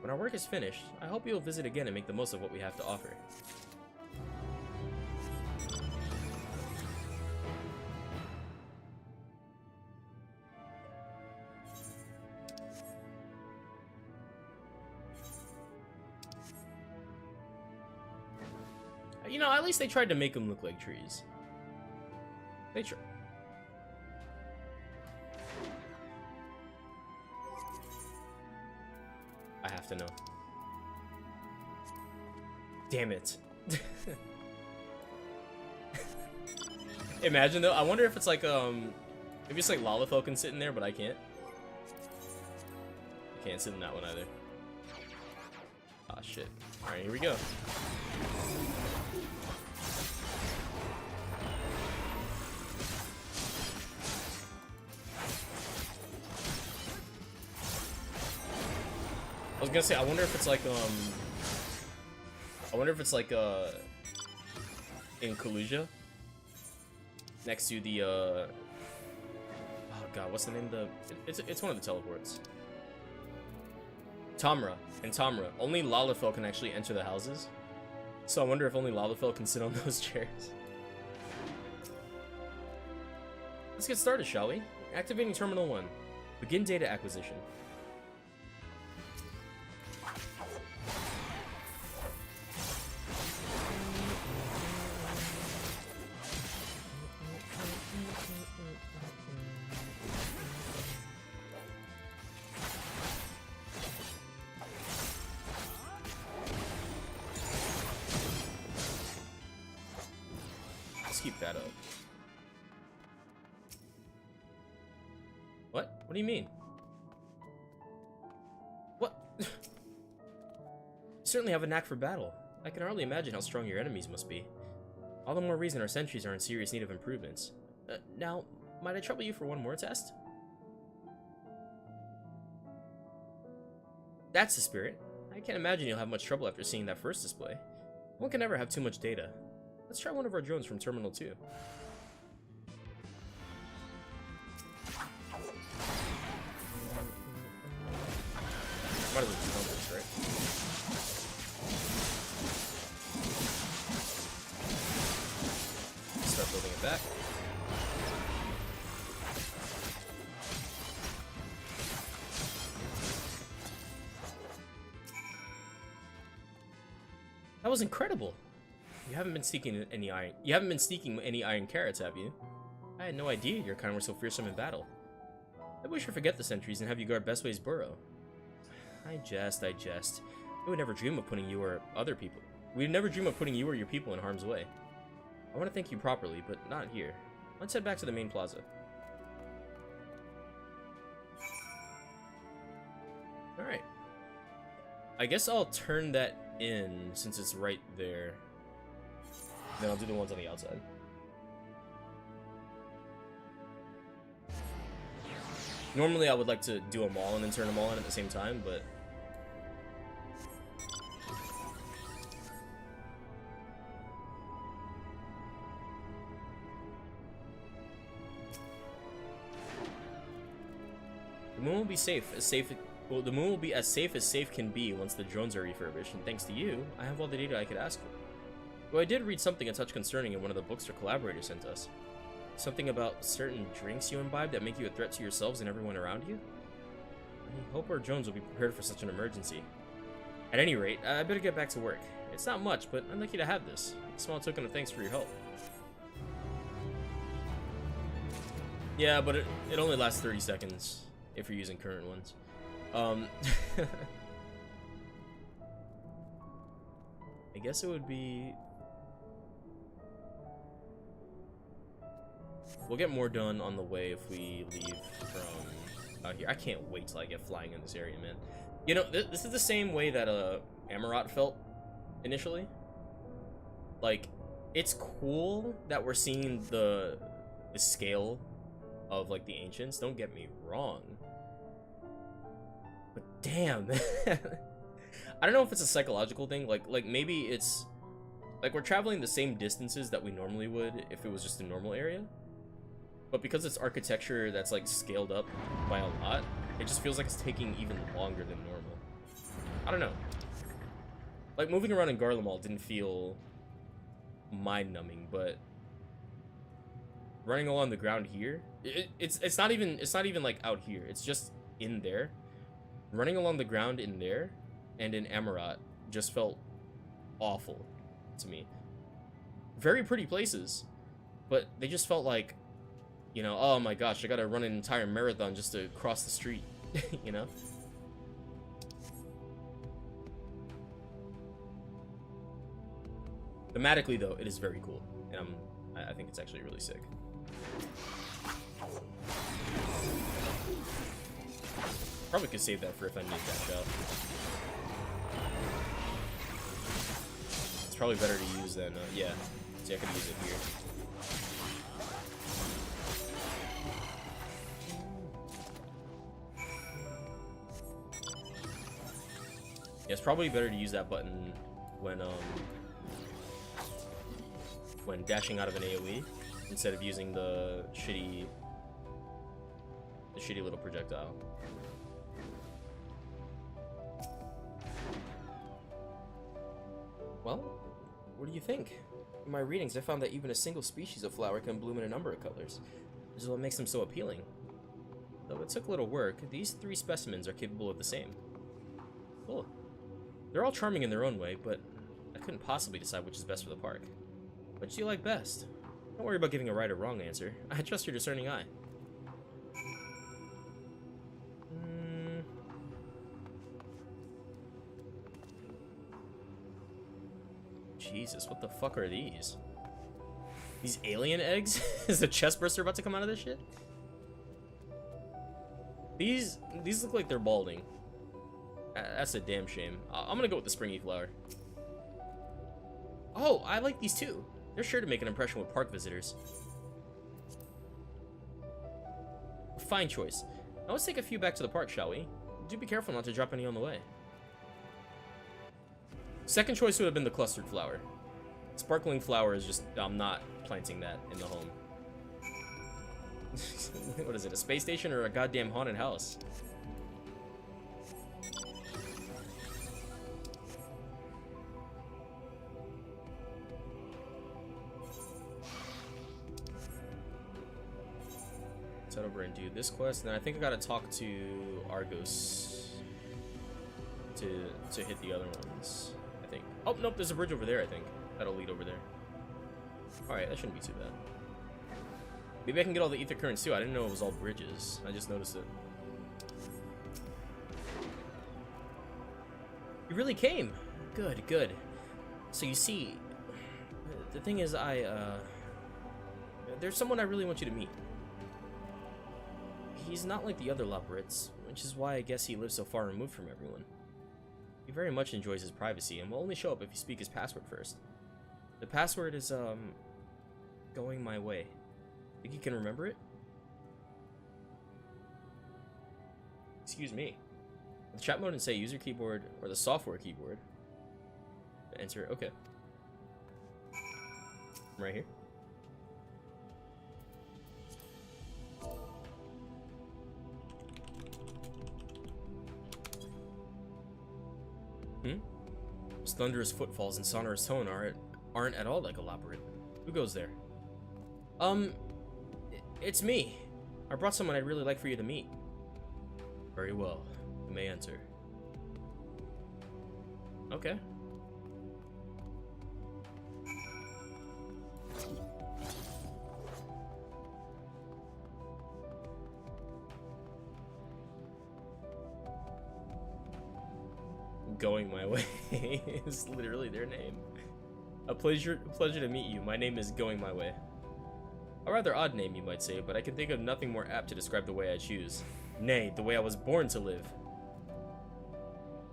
When our work is finished, I hope you'll visit again and make the most of what we have to offer. You know, at least they tried to make them look like trees. They tried. I have to know. Damn it. Imagine though, I wonder if it's like, maybe it's like Lalithel can sit in there, but I can't. I can't sit in that one either. Ah, shit. Alright, here we go. I was gonna say, I wonder if it's like, in Kaluja, next to the, oh god, what's the name of the, it's one of the teleports. Tamra. In Tamra, only Lalafell can actually enter the houses. So I wonder if only Lalafell can sit on those chairs. Let's get started, shall we? Activating Terminal 1. Begin data acquisition. Let's keep that up. What? What do you mean? What? You certainly have a knack for battle. I can hardly imagine how strong your enemies must be. All the more reason our sentries are in serious need of improvements. Now, might I trouble you for one more test? That's the spirit. I can't imagine you'll have much trouble after seeing that first display. One can never have too much data. Let's try one of our drones from Terminal 2. Might as well just dump this, right? Start building it back. That was incredible. You haven't been seeking any iron. You haven't been sneaking any iron carrots, have you? I had no idea your kind were so fearsome in battle. I wish I forget the sentries and have you guard Bestway's burrow. I jest. We would never dream of putting you or other people. We'd never dream of putting you or your people in harm's way. I want to thank you properly, but not here. Let's head back to the main plaza. Alright. I guess I'll turn that in since it's right there. Then I'll do the ones on the outside. Normally I would like to do them all and then turn them all in at the same time, but... The moon will be safe as safe... Well, the moon will be as safe can be once the drones are refurbished, and thanks to you, I have all the data I could ask for. Though I did read something a touch concerning in one of the books our collaborator sent us. Something about certain drinks you imbibe that make you a threat to yourselves and everyone around you? I hope our drones will be prepared for such an emergency. At any rate, I better get back to work. It's not much, but I'd like you to have this. A small token of thanks for your help. Yeah, but it only lasts 30 seconds if you're using current ones. I guess it would be... We'll get more done on the way if we leave from out here. I can't wait till I get flying in this area, man. You know, this is the same way that Amarot felt initially. Like, it's cool that we're seeing the scale of like the ancients. Don't get me wrong, but damn, I don't know if it's a psychological thing. Like maybe it's like we're traveling the same distances that we normally would if it was just a normal area. But because it's architecture that's like scaled up by a lot, it just feels like it's taking even longer than normal. I don't know. Like moving around in Garlemald didn't feel mind-numbing, but running along the ground here, it's not even like out here. It's just in there. Running along the ground in there and in Amarot just felt awful to me. Very pretty places, but they just felt like, you know, oh my gosh, I gotta run an entire marathon just to cross the street, you know? Thematically, though, it is very cool, and I think it's actually really sick. Probably could save that for if I need that shot. probably better to use than, yeah. See, I could use it here. Yeah, it's probably better to use that button when dashing out of an AoE instead of using the shitty little projectile. Well, what do you think? In my readings, I found that even a single species of flower can bloom in a number of colors, which is what makes them so appealing. Though it took little work, these 3 specimens are capable of the same. Cool. They're all charming in their own way, but I couldn't possibly decide which is best for the park. Which do you like best? Don't worry about giving a right or wrong answer. I trust your discerning eye. Jesus, what the fuck are these? These alien eggs? Is the chest burster about to come out of this shit? These look like they're balding. That's a damn shame. I'm gonna go with the springy flower. Oh, I like these too. They're sure to make an impression with park visitors. Fine choice. Now let's take a few back to the park, shall we? Do be careful not to drop any on the way. Second choice would have been the clustered flower. Sparkling flower is just... I'm not planting that in the home. What is it, a space station or a goddamn haunted house? Let's head over and do this quest, and then I think I gotta talk to Argos to hit the other ones, I think. Oh, nope, there's a bridge over there, I think. That'll lead over there. Alright, that shouldn't be too bad. Maybe I can get all the ether currents too. I didn't know it was all bridges. I just noticed it. You really came. Good, good. So you see, the thing is, there's someone I really want you to meet. He's not like the other Labyrinths, which is why I guess he lives so far removed from everyone. He very much enjoys his privacy and will only show up if you speak his password first. The password is, going my way. Think you can remember it? Excuse me. The chat mode and say user keyboard or the software keyboard. Enter, okay. I'm right here. His thunderous footfalls and sonorous tone aren't at all like a labyrinth. Who goes there? It's me. I brought someone I'd really like for you to meet. Very well. You may enter. Okay. Going my way is literally their name. A pleasure to meet you. My name is Going My Way. A rather odd name, you might say, but I can think of nothing more apt to describe the way I choose. Nay, the way I was born to live.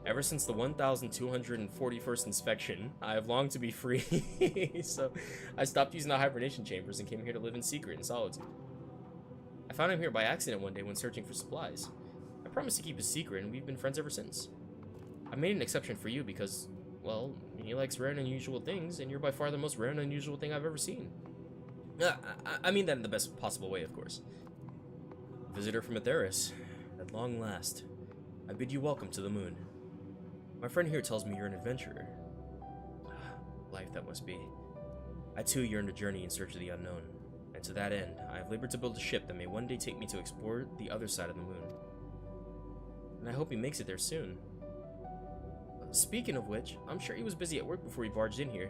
Ever since the 1241st inspection, I have longed to be free, so I stopped using the hibernation chambers and came here to live in secret and solitude. I found him here by accident one day when searching for supplies. I promised to keep his secret, and we've been friends ever since. I made an exception for you because, well, he likes rare and unusual things, and you're by far the most rare and unusual thing I've ever seen. I mean that in the best possible way, of course. Visitor from Atheris, at long last, I bid you welcome to the moon. My friend here tells me you're an adventurer. Life that must be. I too yearn to journey in search of the unknown, and to that end, I have labored to build a ship that may one day take me to explore the other side of the moon. And I hope he makes it there soon. Speaking of which, I'm sure he was busy at work before he barged in here.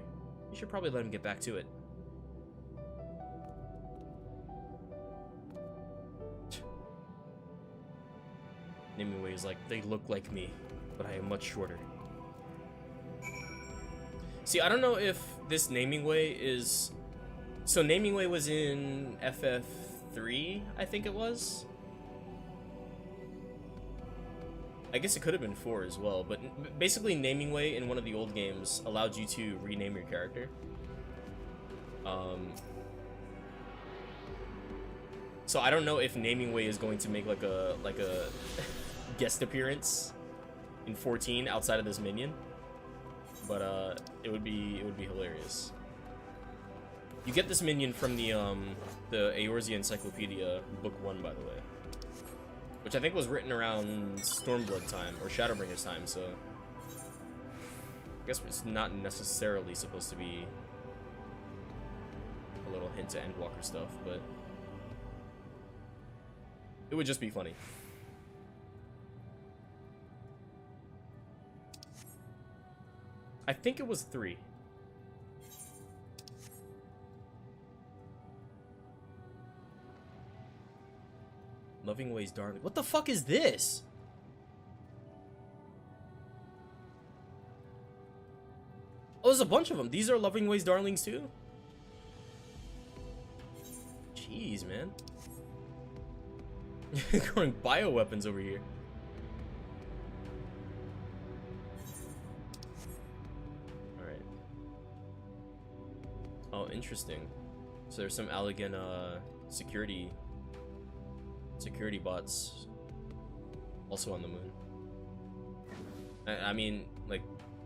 You should probably let him get back to it. Naming Way is like, they look like me, but I am much shorter. See, I don't know if this Naming Way is... So Naming Way was in FF3, I think it was? I guess it could have been 4 as well, but basically Naming Way in one of the old games allowed you to rename your character. So I don't know if Naming Way is going to make like a guest appearance in 14 outside of this minion, but it would be hilarious. You get this minion from the Eorzea Encyclopedia Book 1, by the way, which I think was written around Stormblood time or Shadowbringers time, so I guess it's not necessarily supposed to be a little hint to Endwalker stuff, but it would just be funny. I think it was 3. Loving Ways Darling. What the fuck is this? Oh, there's a bunch of them. These are Loving Ways Darlings too? Jeez, man. Growing bioweapons over here. Alright. Oh, interesting. So there's some Allegan security bots also on the moon. I mean, like,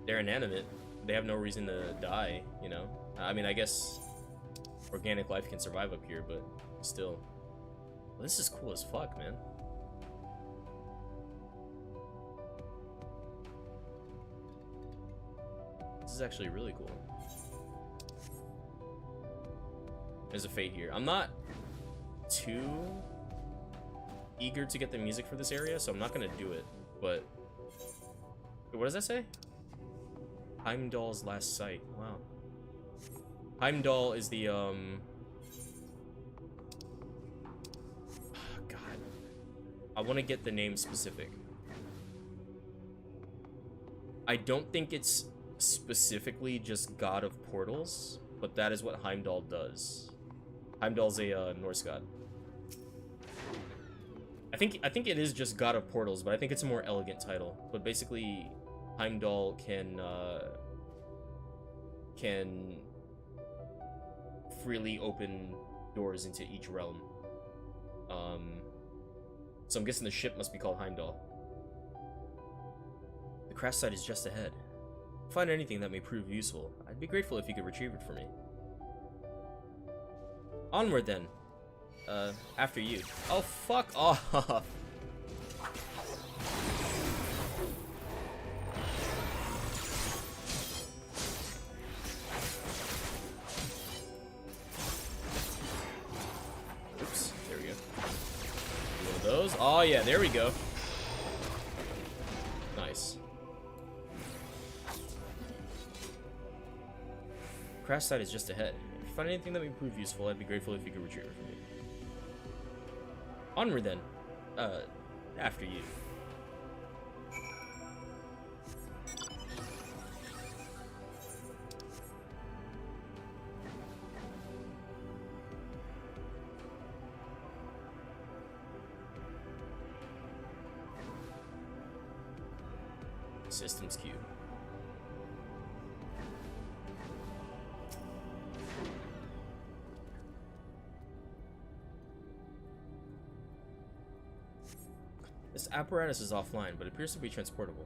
they're inanimate. They have no reason to die, you know? I mean, I guess organic life can survive up here, but still. Well, this is cool as fuck, man. This is actually really cool. There's a fate here. I'm not too eager to get the music for this area, so I'm not gonna do it, but wait, what does that say? Heimdall's last sight. Wow. Heimdall is the God. I want to get the name specific. I don't think it's specifically just god of portals, but that is what Heimdall does. Heimdall's a Norse god. I think it is just god of portals, but I think it's a more elegant title. But basically, Heimdall can freely open doors into each realm. So I'm guessing the ship must be called Heimdall. The crash site is just ahead. Find anything that may prove useful. I'd be grateful if you could retrieve it for me. Onward then. After you. Oh, fuck off. Oops, there we go. One of those. Oh yeah, there we go. Nice. Crash site is just ahead. If you find anything that may prove useful, I'd be grateful if you could retrieve it for me. Onward then. After you. Systems queue. This apparatus is offline, but appears to be transportable.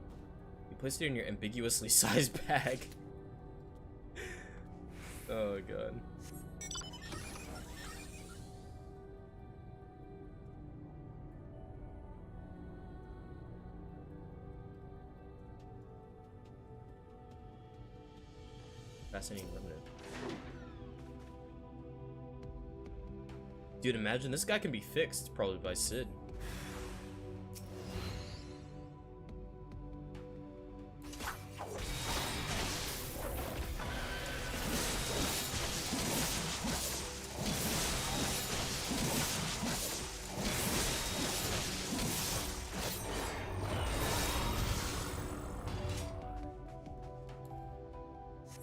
You placed it in your ambiguously sized bag. Oh god. Fascinating limited. Dude, imagine this guy can be fixed probably by Sid.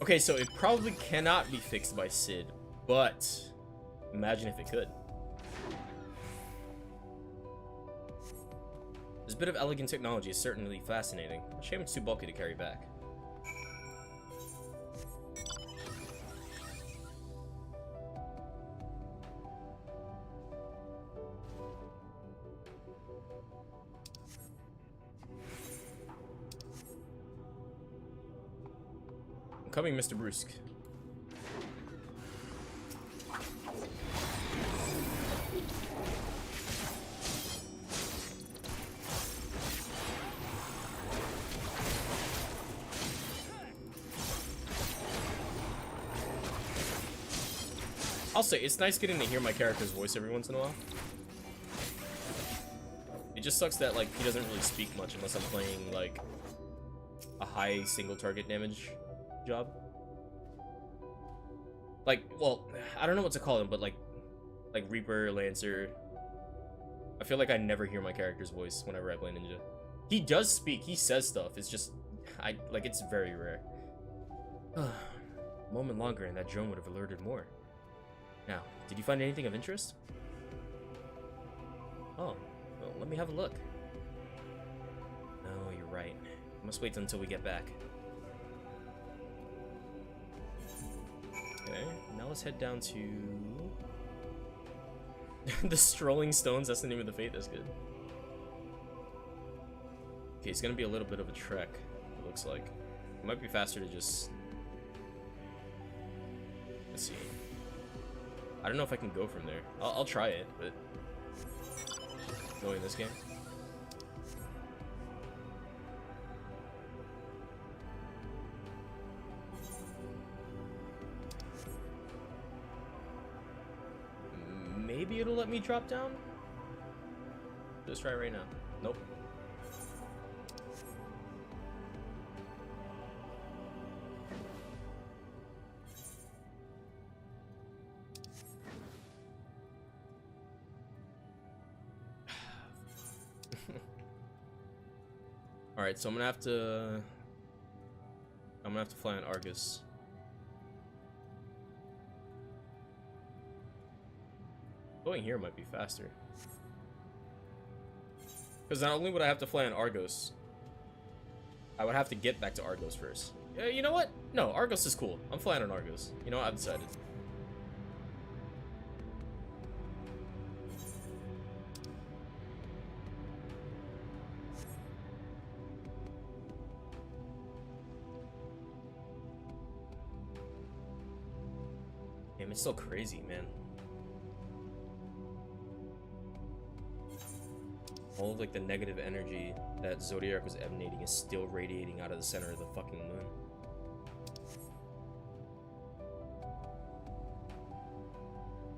Okay, so it probably cannot be fixed by Sid, but imagine if it could. There's bit of elegant technology is certainly fascinating. A shame it's too bulky to carry back. I'm coming, Mr. Brusque. I'll say, it's nice getting to hear my character's voice every once in a while. It just sucks that, like, he doesn't really speak much unless I'm playing, like, a high single target damage job. Like, well, I don't know what to call him, but like Reaper, Lancer. I feel like I never hear my character's voice whenever I play Ninja. He does speak, he says stuff, it's just, it's very rare. A moment longer and that drone would have alerted more. Now, did you find anything of interest? Oh, well, let me have a look. No, you're right. I must wait until we get back. Okay, now let's head down to... the Strolling Stones, that's the name of the fate, that's good. Okay, it's gonna be a little bit of a trek, it looks like. It might be faster to just... Let's see. I don't know if I can go from there. I'll try it, but... Knowing this game. Maybe it'll let me drop down? Let's try it right now. Nope. Alright, so I'm gonna have to fly on Argus. Going here might be faster. Because not only would I have to fly on Argos, I would have to get back to Argos first. You know what? No, Argos is cool. I'm flying on Argos. You know what? I've decided. Damn, it's so crazy, man. All of like the negative energy that Zodiac was emanating is still radiating out of the center of the fucking moon.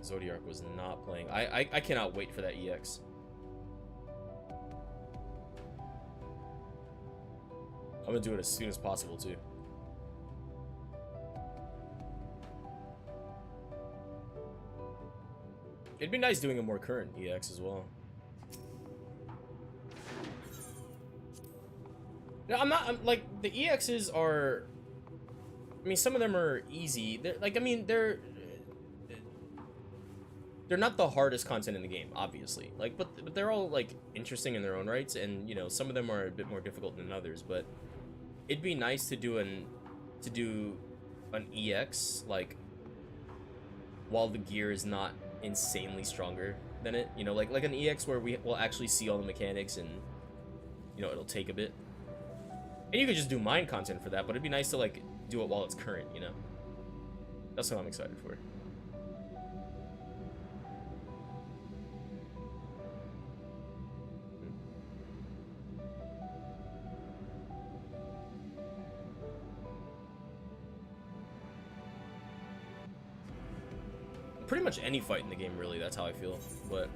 Zodiac was not playing. I cannot wait for that EX. I'm gonna do it as soon as possible too. It'd be nice doing a more current EX as well. No, I'm like, the EXs are, I mean, some of them are easy. They're like, I mean, they're not the hardest content in the game, obviously. Like, but they're all like interesting in their own rights, and you know, some of them are a bit more difficult than others. But it'd be nice to do an EX like while the gear is not insanely stronger than it. You know, like an EX where we will actually see all the mechanics, and you know, it'll take a bit. And you could just do mine content for that, but it'd be nice to like do it while it's current, you know? That's what I'm excited for. Pretty much any fight in the game, really, that's how I feel, but...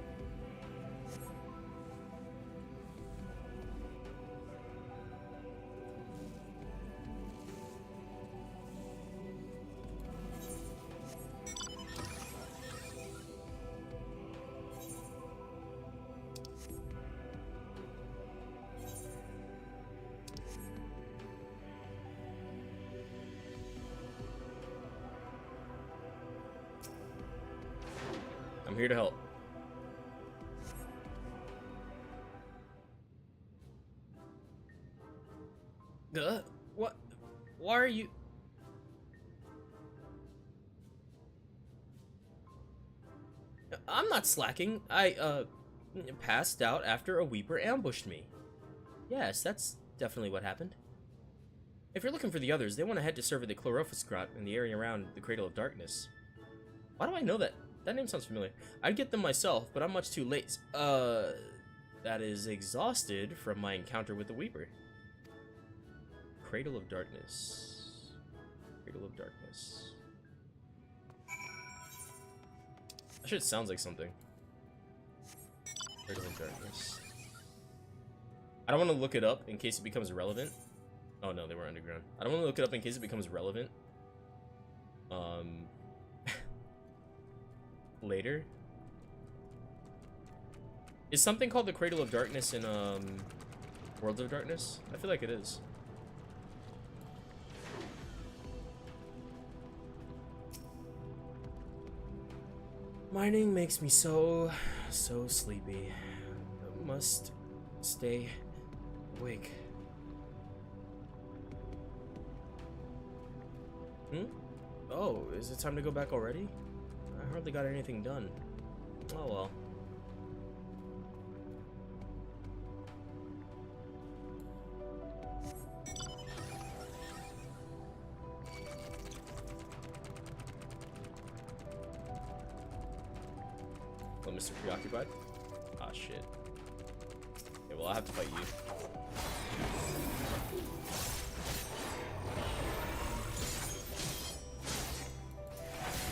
I'm here to help. What? Why are you... I'm not slacking. I passed out after a Weeper ambushed me. Yes, that's definitely what happened. If you're looking for the others, they want to head to serve at the Chlorophyst Grot in the area around the Cradle of Darkness. Why do I know that? That name sounds familiar. I'd get them myself, but I'm much too late. That is exhausted from my encounter with the Weeper. Cradle of Darkness. Cradle of Darkness. That shit sounds like something. Cradle of Darkness. I don't want to look it up in case it becomes relevant. Oh no, they were underground. I don't want to look it up in case it becomes relevant. Later. Is something called the Cradle of Darkness in World of Darkness? I feel like it is. Mining makes me so sleepy. I must stay awake. Oh, is it time to go back already? I hardly got anything done. Oh well. Oh, Mr. Preoccupied? Ah, shit. Okay, well, I'll have to fight you.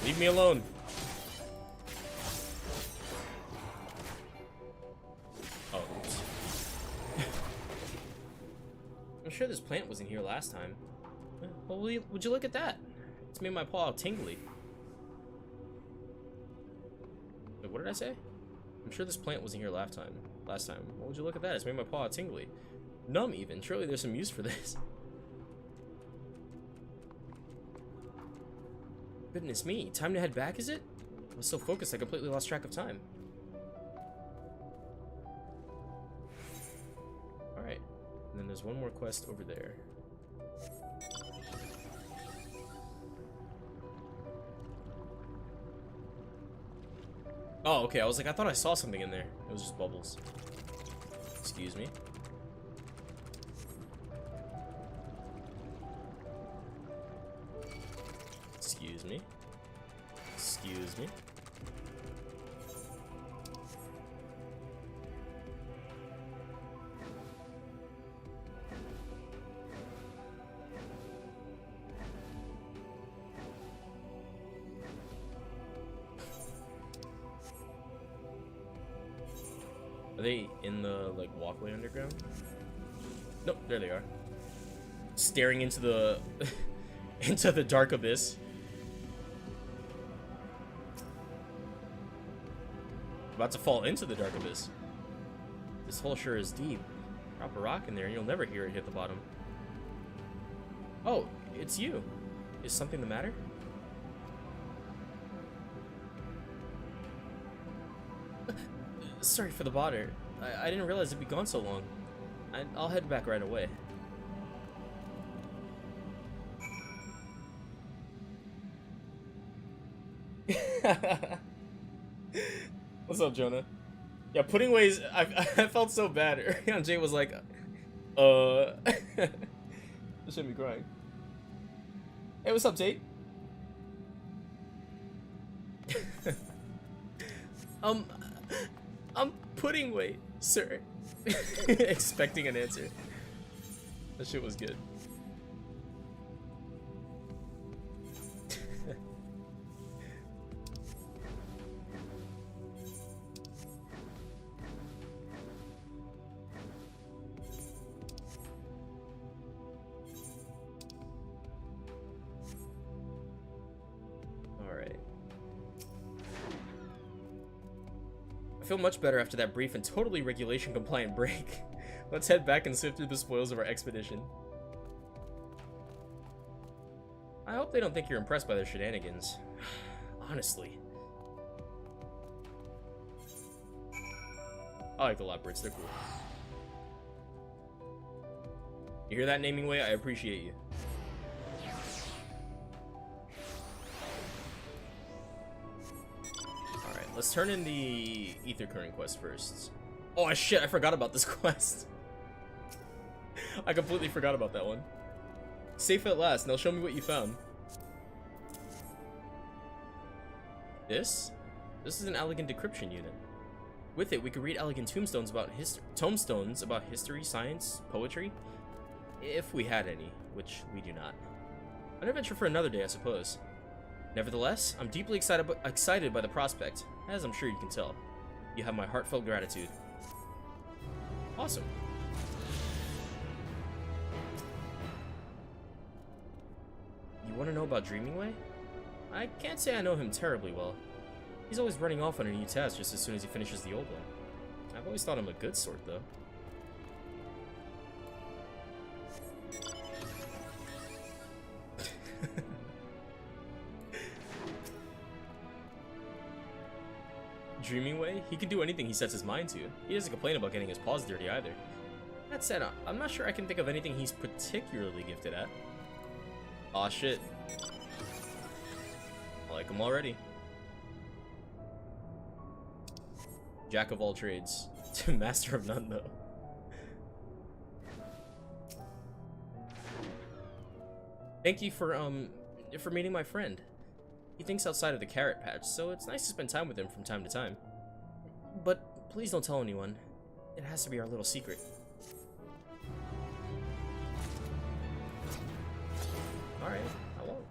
Leave me alone. Oh, oops. I'm sure this plant wasn't here last time. Well, would you look at that? It's made my paw tingly. Wait, what did I say? I'm sure this plant wasn't here last time. Well, would you look at that? It's made my paw tingly. Numb even. Surely there's some use for this. Goodness me, time to head back, is it? I was so focused I completely lost track of time. Alright, and then there's one more quest over there. Oh, okay, I was like, I thought I saw something in there. It was just bubbles. Excuse me. Excuse me. Excuse me. Are they in the, like, walkway underground? Nope, there they are. Staring into the... into the dark abyss. About to fall into the dark abyss. This hole sure is deep. Drop a rock in there and you'll never hear it hit the bottom. Oh, it's you. Is something the matter? Sorry for the bother. I didn't realize it'd be gone so long. I'll head back right away. What's up, Jonah? Yeah, pudding ways. I felt so bad. Early on, Jay was like, That shouldn't be crying. Hey, what's up, Tate? I'm pudding weight, sir. Expecting an answer. That shit was good. I feel much better after that brief and totally regulation-compliant break. Let's head back and sift through the spoils of our expedition. I hope they don't think you're impressed by their shenanigans. Honestly. I like the leopards, they're cool. You hear that, Naming Way? I appreciate you. Alright, let's turn in the Ether Current quest first. Oh shit, I forgot about this quest. I completely forgot about that one. Safe at last. Now show me what you found. This? This is an elegant decryption unit. With it, we could read elegant tombstones about history, science, poetry, if we had any, which we do not. An adventure for another day, I suppose. Nevertheless, I'm deeply excited by the prospect, as I'm sure you can tell. You have my heartfelt gratitude. Awesome. You want to know about Dreaming Way? I can't say I know him terribly well. He's always running off on a new task just as soon as he finishes the old one. I've always thought him a good sort, though. Dreaming Way? He can do anything he sets his mind to. He doesn't complain about getting his paws dirty either. That said, I'm not sure I can think of anything he's particularly gifted at. Aw, shit. I like him already. Jack of all trades. Master of none, though. Thank you for meeting my friend. He thinks outside of the carrot patch, so it's nice to spend time with him from time to time. But please don't tell anyone. It has to be our little secret. Alright, I won't.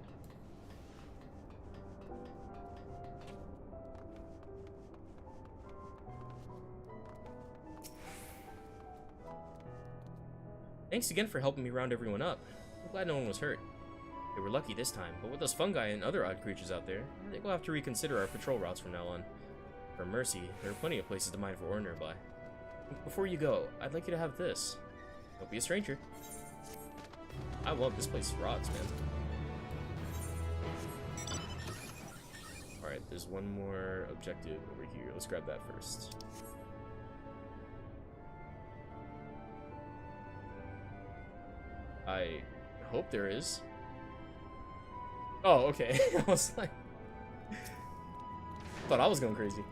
Thanks again for helping me round everyone up. I'm glad no one was hurt. They were lucky this time, but with those fungi and other odd creatures out there, I think we'll have to reconsider our patrol routes from now on. For mercy, there are plenty of places to mine for ore nearby. Before you go, I'd like you to have this. Don't be a stranger. I love this place rocks, man. Alright, there's one more objective over here. Let's grab that first. I hope there is. Oh, okay. I was like... thought I was going crazy.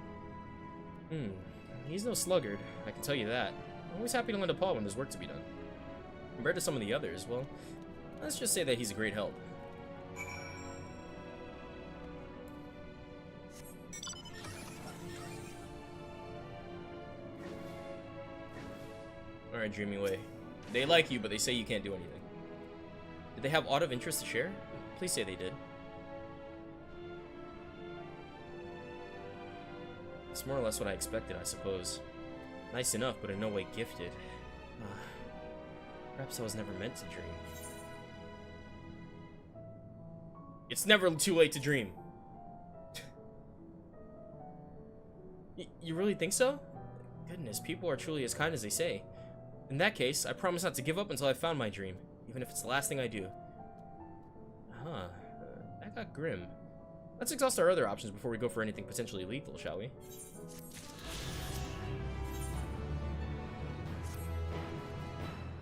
He's no sluggard, I can tell you that. I'm always happy to lend a paw when there's work to be done. Compared to some of the others, well, let's just say that he's a great help. Alright, Dreaming Way. They like you, but they say you can't do anything. Did they have aught of interest to share? Please say they did. It's more or less what I expected, I suppose. Nice enough, but in no way gifted. Perhaps I was never meant to dream. It's never too late to dream. You really think so? Goodness, people are truly as kind as they say. In that case, I promise not to give up until I've found my dream, even if it's the last thing I do. That got grim. Let's exhaust our other options before we go for anything potentially lethal, shall we?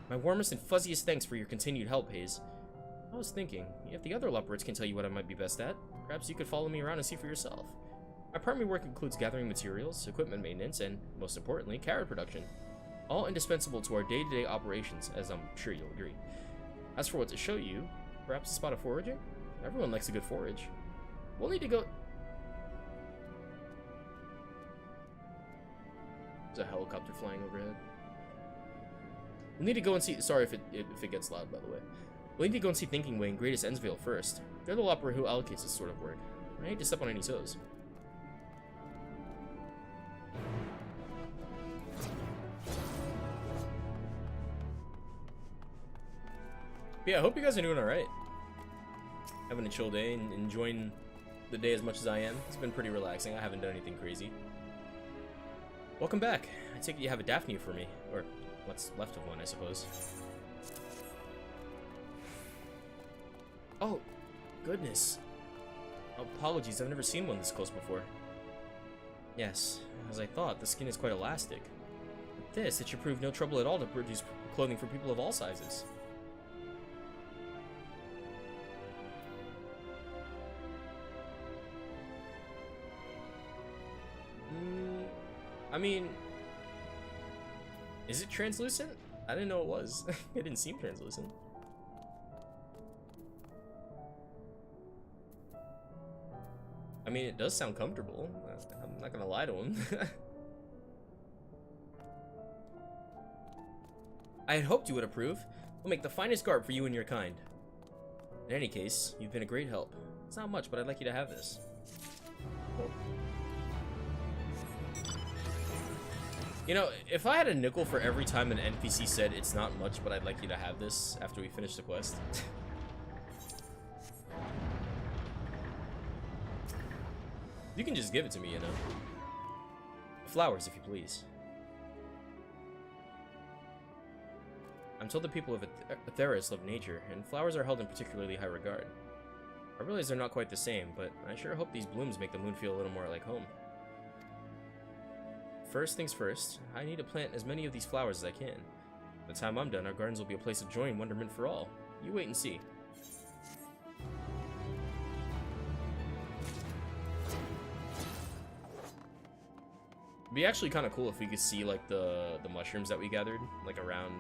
My warmest and fuzziest thanks for your continued help, Hayes. I was thinking, if the other leopards can tell you what I might be best at, perhaps you could follow me around and see for yourself. My primary work includes gathering materials, equipment maintenance, and, most importantly, carrot production. All indispensable to our day-to-day operations, as I'm sure you'll agree. As for what to show you, perhaps a spot of foraging? Everyone likes a good forage. We'll need to go... There's a helicopter flying overhead. We'll need to go and see... Sorry if it gets loud, by the way. We'll need to go and see Thinking Way and Greatest Endsvale first. They're the opera who allocates this sort of work. I hate to step on any toes. But yeah, I hope you guys are doing alright. Having a chill day and enjoying the day as much as I am. It's been pretty relaxing. I haven't done anything crazy. Welcome back. I take it you have a Daphne for me. Or what's left of one, I suppose. Oh, goodness. Apologies, I've never seen one this close before. Yes, as I thought, the skin is quite elastic. With this, it should prove no trouble at all to produce clothing for people of all sizes. I mean, is it translucent? I didn't know it was. It didn't seem translucent. I mean, it does sound comfortable. I'm not gonna lie to him. I had hoped you would approve. We'll make the finest garb for you and your kind. In any case, you've been a great help. It's not much, but I'd like you to have this. You know, if I had a nickel for every time an NPC said it's not much, but I'd like you to have this after we finish the quest. You can just give it to me, you know. Flowers, if you please. I'm told the people of Atheris love nature, and flowers are held in particularly high regard. I realize they're not quite the same, but I sure hope these blooms make the moon feel a little more like home. First things first, I need to plant as many of these flowers as I can. By the time I'm done, our gardens will be a place of joy and wonderment for all. You wait and see. It'd be actually kind of cool if we could see like the mushrooms that we gathered like around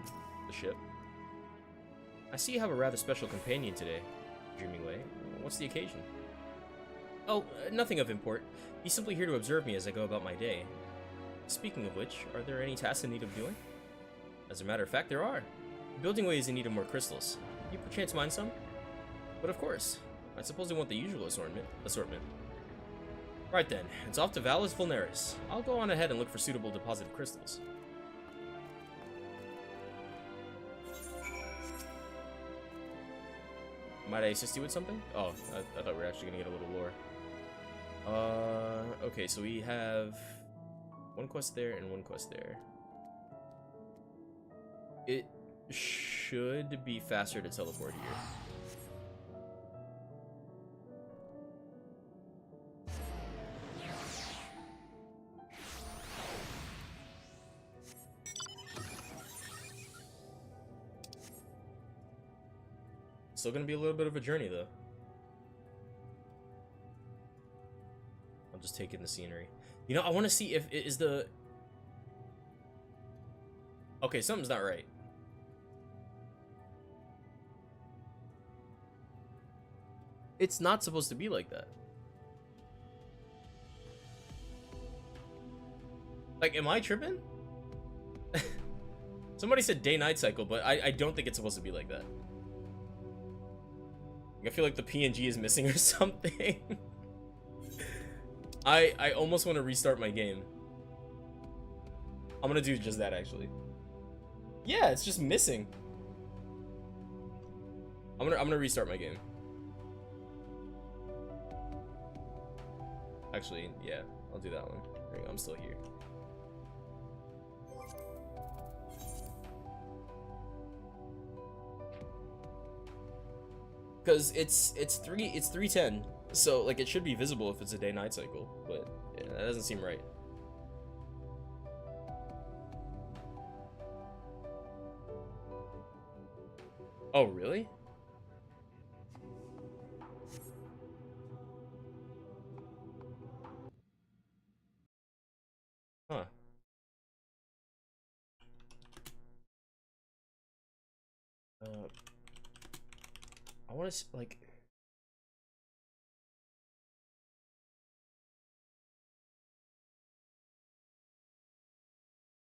the ship. I see you have a rather special companion today, Dreaming Way. What's the occasion? Oh, nothing of import. He's simply here to observe me as I go about my day. Speaking of which, are there any tasks in need of doing? As a matter of fact, there are. Building Way is in need of more crystals. You perchance mind some? But of course. I suppose they want the usual assortment. Right then, it's off to Valles Vulneris. I'll go on ahead and look for suitable deposit of crystals. Might I assist you with something? Oh, I thought we were actually gonna get a little lore. Okay, so we have one quest there and one quest there. It should be faster to teleport here. Still gonna be a little bit of a journey though. I'll just take in the scenery. You know, I want to see if it is the... Okay, something's not right. It's not supposed to be like that. Like, am I tripping? Somebody said day-night cycle, but I don't think it's supposed to be like that. I feel like the PNG is missing or something. I almost want to restart my game. I'm gonna do just that, actually. Yeah, it's just missing. I'm gonna restart my game. Actually, yeah, I'll do that one. There you go, I'm still here. Because it's 3:10, so like it should be visible if it's a day-night cycle, but yeah, that doesn't seem right. Oh, really? Huh. I want to like.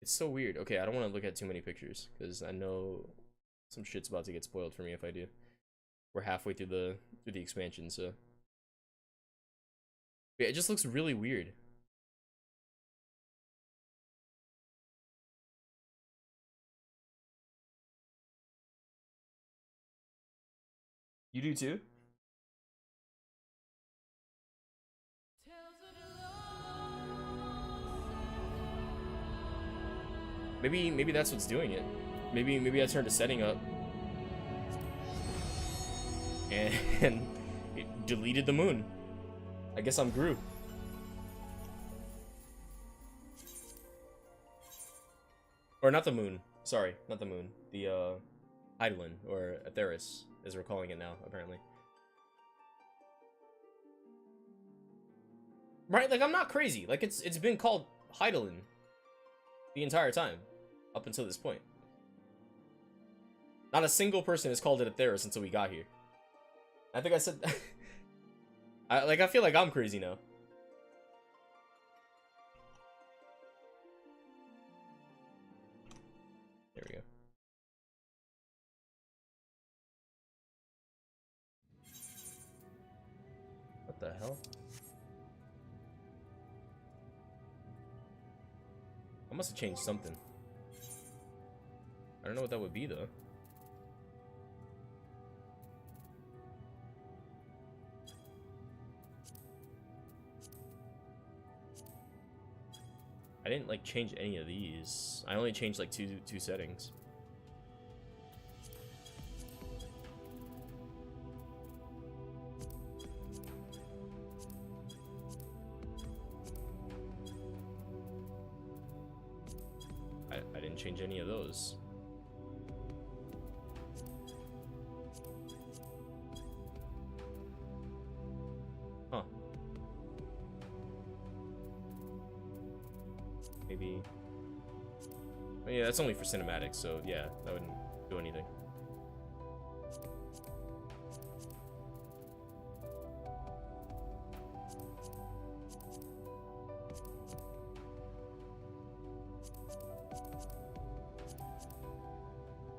It's so weird. Okay, I don't want to look at too many pictures because I know some shit's about to get spoiled for me if I do. We're halfway through the expansion, so yeah, it just looks really weird. You do too? Maybe that's what's doing it. Maybe I turned a setting up and it deleted the moon. I guess I'm Gru. Or not the moon. Sorry, not the moon. The Eidolon, or Atheris, as we're calling it now, apparently. Right? Like, I'm not crazy. Like, it's been called Eidolon The entire time. Up until this point. Not a single person has called it a Theros until we got here. I think I said... I feel like I'm crazy now. There we go. What the hell? I must have changed something. I don't know what that would be though. I didn't like change any of these. I only changed like two settings. I didn't change any of those. Huh. Maybe. Oh, yeah, that's only for cinematics, so yeah, that wouldn't do anything.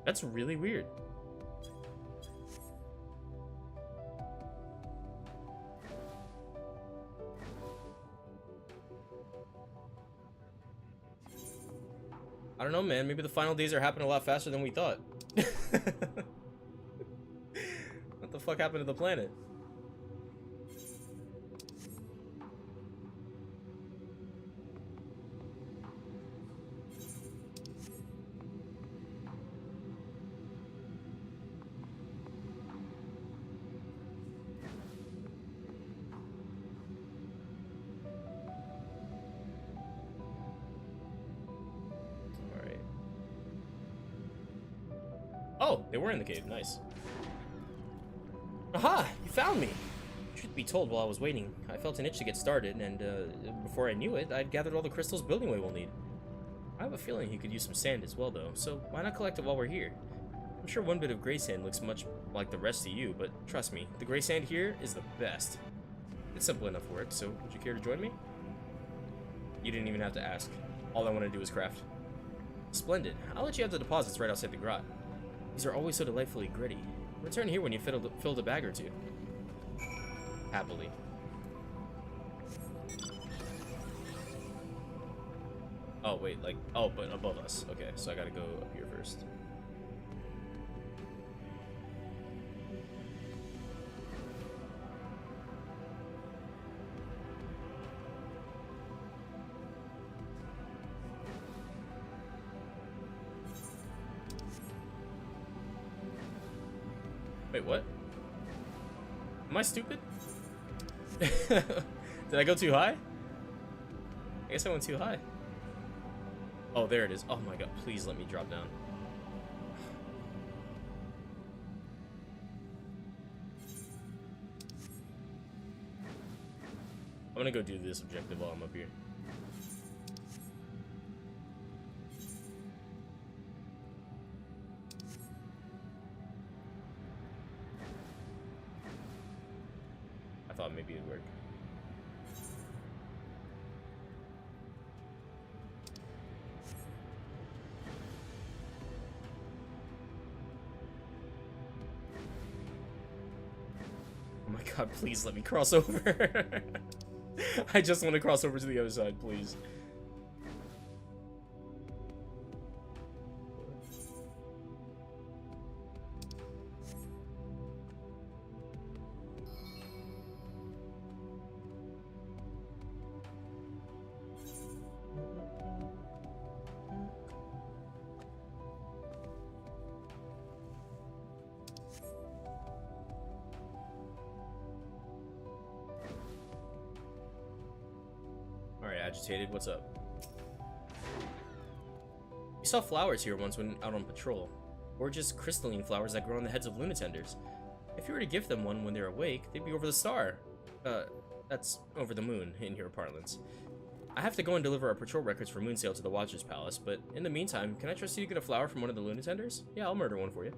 That's really weird. I don't know, man. Maybe the final days are happening a lot faster than we thought. What the fuck happened to the planet? Oh, they were in the cave. Nice. Aha! You found me! Truth be told, while I was waiting, I felt an itch to get started, and before I knew it, I'd gathered all the crystals building away we'll need. I have a feeling he could use some sand as well, though, so why not collect it while we're here? I'm sure one bit of gray sand looks much like the rest to you, but trust me, the gray sand here is the best. It's simple enough work, so would you care to join me? You didn't even have to ask. All I want to do is craft. Splendid. I'll let you have the deposits right outside the grot. These are always so delightfully gritty. Return here when you filled a bag or two. Happily. Oh, wait, like... Oh, but above us. Okay, so I gotta go up here first. Wait, what? Am I stupid? Did I go too high? I guess I went too high. Oh, there it is. Oh my god, please let me drop down. I'm gonna go do this objective while I'm up here. I thought maybe it'd work. Oh my god, please let me cross over. I just want to cross over to the other side, please. Agitated, what's up? We saw flowers here once when out on patrol. Gorgeous crystalline flowers that grow on the heads of lunatenders. If you were to give them one when they're awake, they'd be over the star. That's over the moon in your parlance. I have to go and deliver our patrol records for Moonsail to the Watcher's Palace, but in the meantime, can I trust you to get a flower from one of the Lunatenders? Yeah, I'll murder one for you.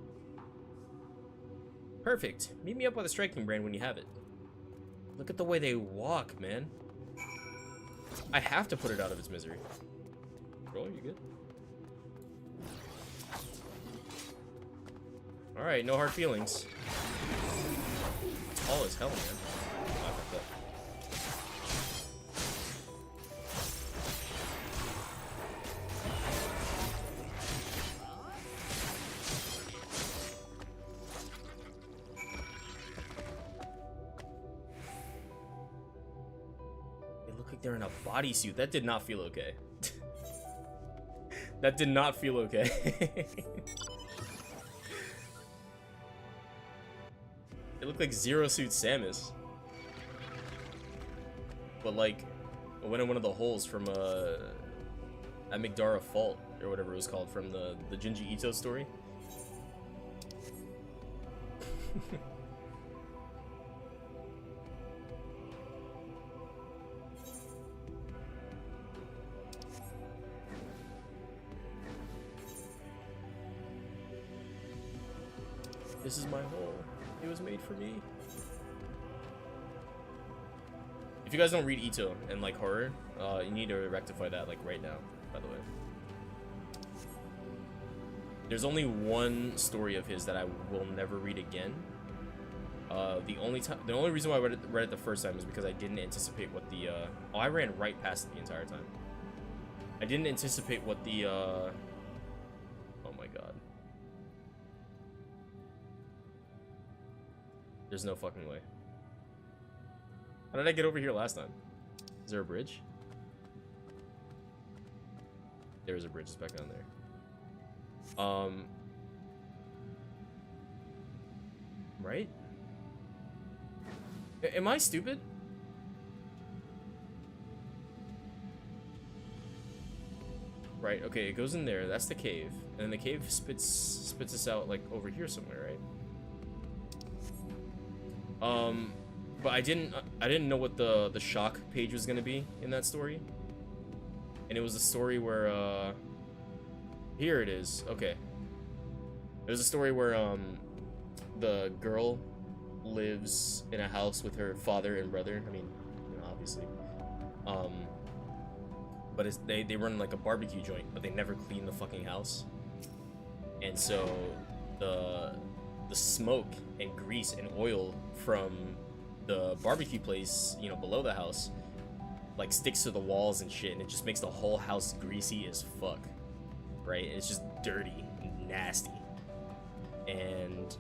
Perfect. Meet me up by the striking brand when you have it. Look at the way they walk, man. I have to put it out of its misery. Bro, you good? Alright, no hard feelings. Tall as hell, man. I fucked up. They look like they're in a bodysuit. That did not feel okay. That did not feel okay. It looked like Zero Suit Samus. But like, it went in one of the holes from Amygdala Fault, or whatever it was called, from the Junji Ito story. This is my hole. It was made for me. If you guys don't read Ito and like horror, you need to rectify that like right now, by the way. There's only one story of his that I will never read again. The only reason why I read it the first time is because I didn't anticipate what the oh, I ran right past it the entire time. I didn't anticipate what the oh my god. There's no fucking way. How did I get over here last time? Is there a bridge? There's a bridge, it's back down there. Right? Am I stupid? Right, okay, it goes in there, that's the cave. And then the cave spits us out like over here somewhere, right? But I didn't know what the shock page was gonna be in that story. And it was a story where here it is. Okay. It was a story where the girl lives in a house with her father and brother. I mean, you know, obviously. But they run like a barbecue joint, but they never clean the fucking house. And so the smoke and grease and oil from the barbecue place, you know, below the house, like sticks to the walls and shit, and it just makes the whole house greasy as fuck, right? And it's just dirty and nasty. And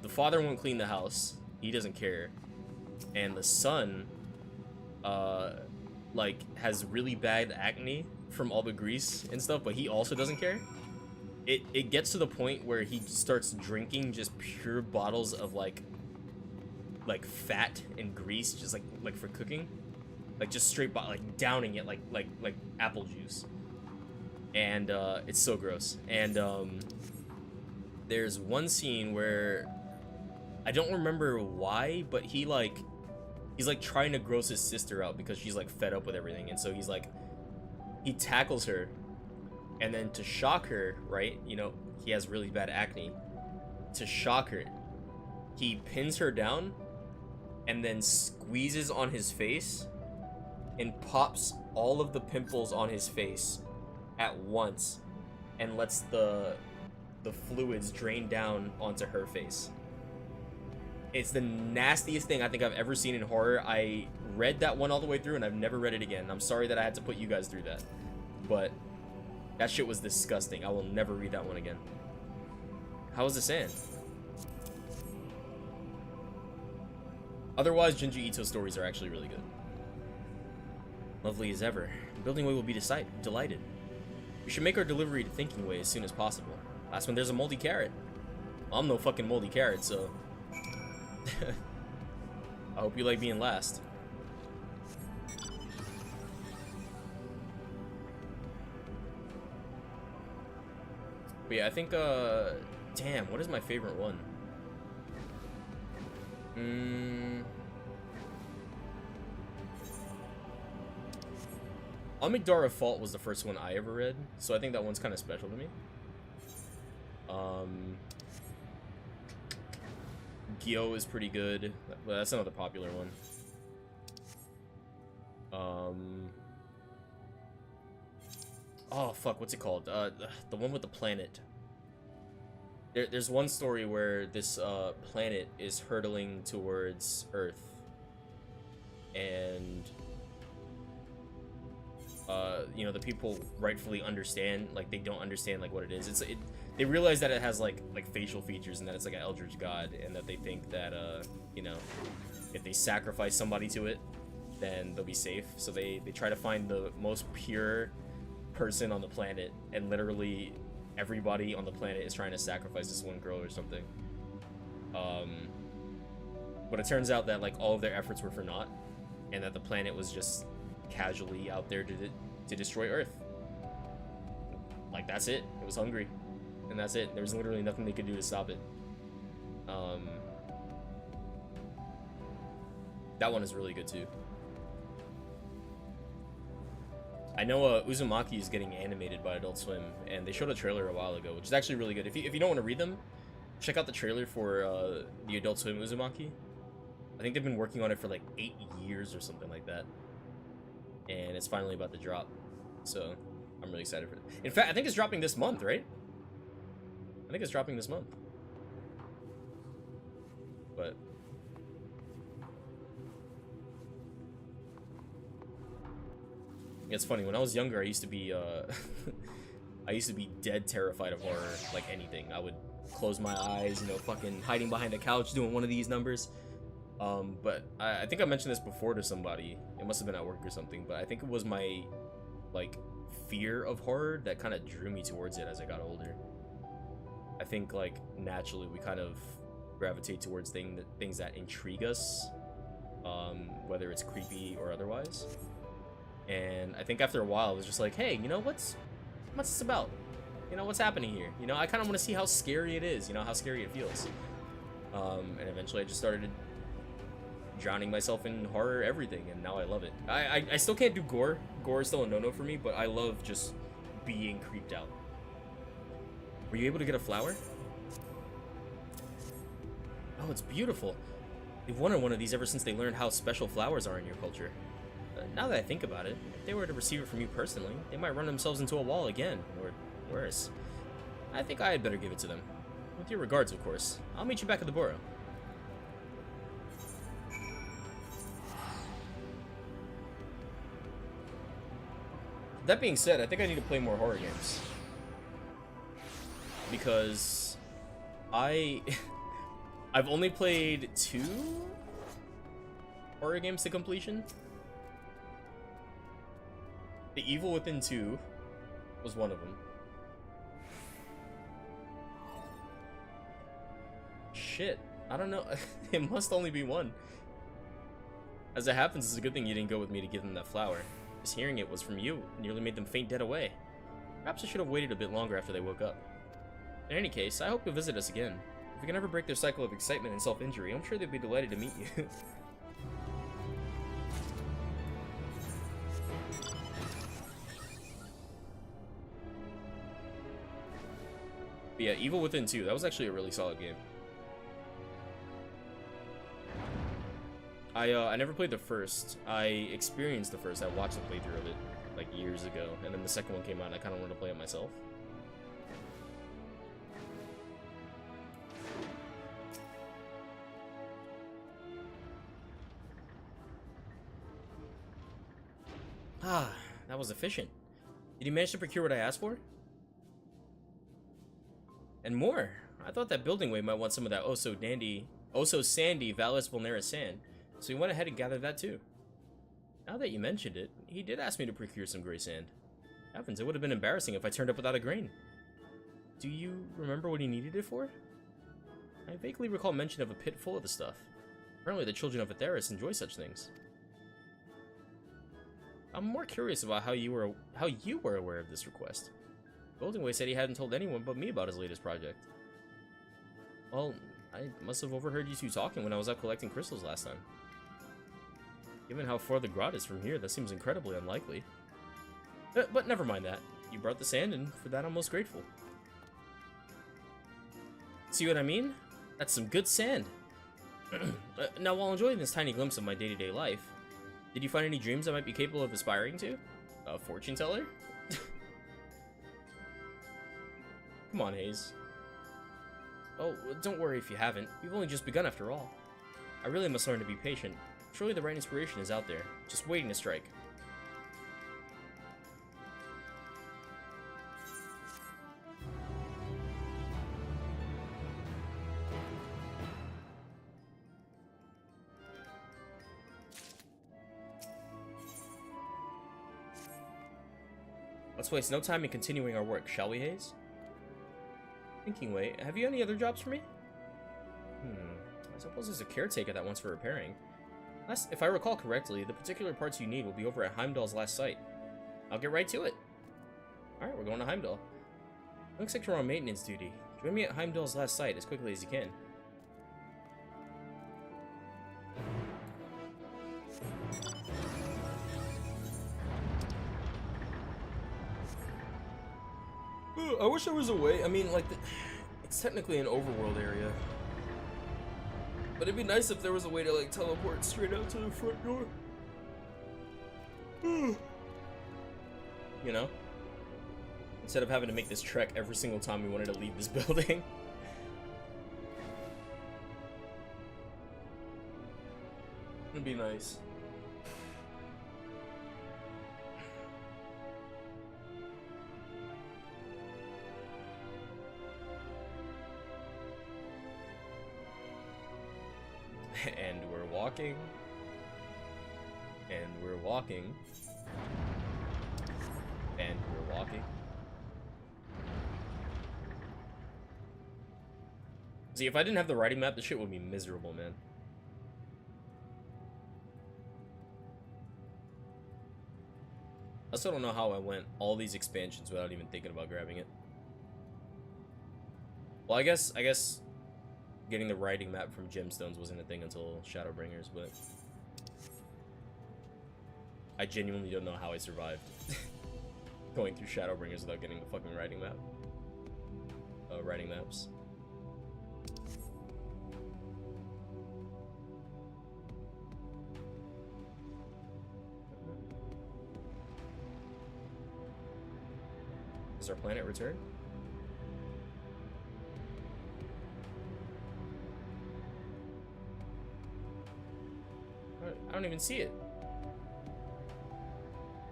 the father won't clean the house, he doesn't care, and the son like has really bad acne from all the grease and stuff, but he also doesn't care. It gets to the point where he starts drinking just pure bottles of like fat and grease, just like for cooking, like just straight like downing it like apple juice. And it's so gross. And there's one scene where I don't remember why, but he's like trying to gross his sister out because she's like fed up with everything, and so he tackles her. And then to shock her, right, you know, he has really bad acne. To shock her, he pins her down and then squeezes on his face and pops all of the pimples on his face at once and lets the fluids drain down onto her face. It's the nastiest thing I think I've ever seen in horror. I read that one all the way through and I've never read it again. I'm sorry that I had to put you guys through that, but that shit was disgusting. I will never read that one again. How was the sand? Otherwise, Junji Ito stories are actually really good. Lovely as ever. Building Way will be delighted. We should make our delivery to Thinking Way as soon as possible. Last one, there's a moldy carrot. Well, I'm no fucking moldy carrot, so... I hope you like being last. But yeah, I think, damn, what is my favorite one? Amygdala Fault was the first one I ever read, so I think that one's kind of special to me. Gyo is pretty good, but that's another popular one. Oh fuck, what's it called? The one with the planet. There's one story where this planet is hurtling towards Earth, and you know, the people rightfully understand, like, they don't understand like what it is. They realize that it has like facial features and that it's like an eldritch god, and that they think that you know, if they sacrifice somebody to it, then they'll be safe. So they try to find the most pure person on the planet, and literally everybody on the planet is trying to sacrifice this one girl or something. But it turns out that like all of their efforts were for naught, and that the planet was just casually out there to destroy Earth. Like, that's it. It was hungry, and that's it. There was literally nothing they could do to stop it. That one is really good too. I know Uzumaki is getting animated by Adult Swim, and they showed a trailer a while ago, which is actually really good. If you don't want to read them, check out the trailer for the Adult Swim Uzumaki. I think they've been working on it for like 8 years or something like that, and it's finally about to drop. So I'm really excited for it. In fact, I think it's dropping this month, right? I think it's dropping this month. But it's funny, when I was younger, I used to be dead terrified of horror, like anything. I would close my eyes, you know, fucking hiding behind a couch doing one of these numbers. But I think I mentioned this before to somebody. It must have been at work or something, but I think it was my like fear of horror that kind of drew me towards it as I got older. I think like naturally we kind of gravitate towards things that intrigue us, whether it's creepy or otherwise. And I think after a while, it was just like, hey, you know, what's this about? You know, what's happening here? You know, I kind of want to see how scary it is, you know, how scary it feels. And eventually I just started drowning myself in horror everything, and now I love it. I still can't do gore. Gore is still a no-no for me, but I love just being creeped out. Were you able to get a flower? Oh, it's beautiful. They've wanted one of these ever since they learned how special flowers are in your culture. Now that I think about it, if they were to receive it from you personally, they might run themselves into a wall again, or worse. I think I had better give it to them. With your regards, of course. I'll meet you back at the Borough. That being said, I think I need to play more horror games. Because I've only played 2 horror games to completion. The Evil Within 2 was one of them. Shit, I don't know. It must only be one. As it happens, it's a good thing you didn't go with me to give them that flower. Just hearing it was from you, nearly made them faint dead away. Perhaps I should have waited a bit longer after they woke up. In any case, I hope you'll visit us again. If we can ever break their cycle of excitement and self-injury, I'm sure they'd be delighted to meet you. But yeah, Evil Within 2, that was actually a really solid game. I never played the first. I experienced the first. I watched the playthrough of it like years ago, and then the second one came out and I kind of wanted to play it myself. Ah, that was efficient. Did you manage to procure what I asked for? And more. I thought that Buildingway might want some of that oh so sandy Valles Vulnera sand, so he went ahead and gathered that too. Now that you mentioned it, he did ask me to procure some gray sand. Heavens, it would have been embarrassing if I turned up without a grain. Do you remember what he needed it for? I vaguely recall mention of a pit full of the stuff. Apparently the children of Atheris enjoy such things. I'm more curious about how you were aware of this request. Goldingway said he hadn't told anyone but me about his latest project. Well, I must have overheard you two talking when I was out collecting crystals last time. Given how far the grot is from here, that seems incredibly unlikely. But never mind that. You brought the sand, and for that I'm most grateful. See what I mean? That's some good sand. Now, while enjoying this tiny glimpse of my day-to-day life, did you find any dreams I might be capable of aspiring to? A fortune teller? Come on, Hayes. Oh, don't worry if you haven't. We've only just begun after all. I really must learn to be patient. Surely the right inspiration is out there, just waiting to strike. Let's waste no time in continuing our work, shall we, Hayes? Thinking, wait, have you any other jobs for me? I suppose there's a caretaker that wants for repairing. If I recall correctly, the particular parts you need will be over at Heimdall's last site. I'll get right to it. Alright, we're going to Heimdall. Looks like you're on maintenance duty. Join me at Heimdall's last site as quickly as you can. I wish there was a way. I mean, like, it's technically an overworld area. But it'd be nice if there was a way to, like, teleport straight out to the front door. You know? Instead of having to make this trek every single time we wanted to leave this building. It'd be nice. And we're walking. And we're walking. And we're walking. See, if I didn't have the writing map, this shit would be miserable, man. I still don't know how I went all these expansions without even thinking about grabbing it. Well, I guess getting the writing map from Gemstones wasn't a thing until Shadowbringers, but I genuinely don't know how I survived going through Shadowbringers without getting the fucking writing map. Writing maps. Does our planet return? I don't even see it.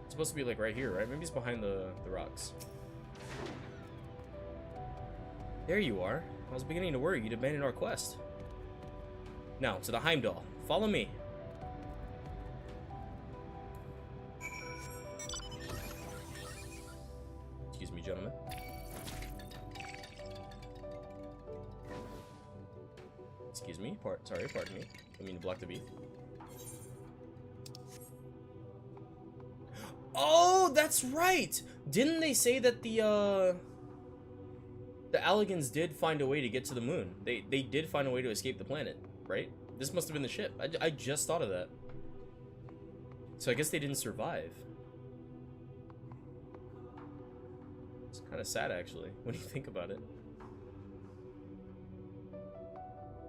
It's supposed to be like right here, right? Maybe it's behind the rocks. There you are. I was beginning to worry you'd abandoned our quest. Now, to the Heimdall. Follow me. Excuse me, gentlemen. Excuse me. Sorry, pardon me. I mean to block the beef. Oh, that's right! Didn't they say that the Alligans did find a way to get to the moon? They did find a way to escape the planet, right? This must have been the ship. I just thought of that. So I guess they didn't survive. It's kind of sad, actually, when you think about it.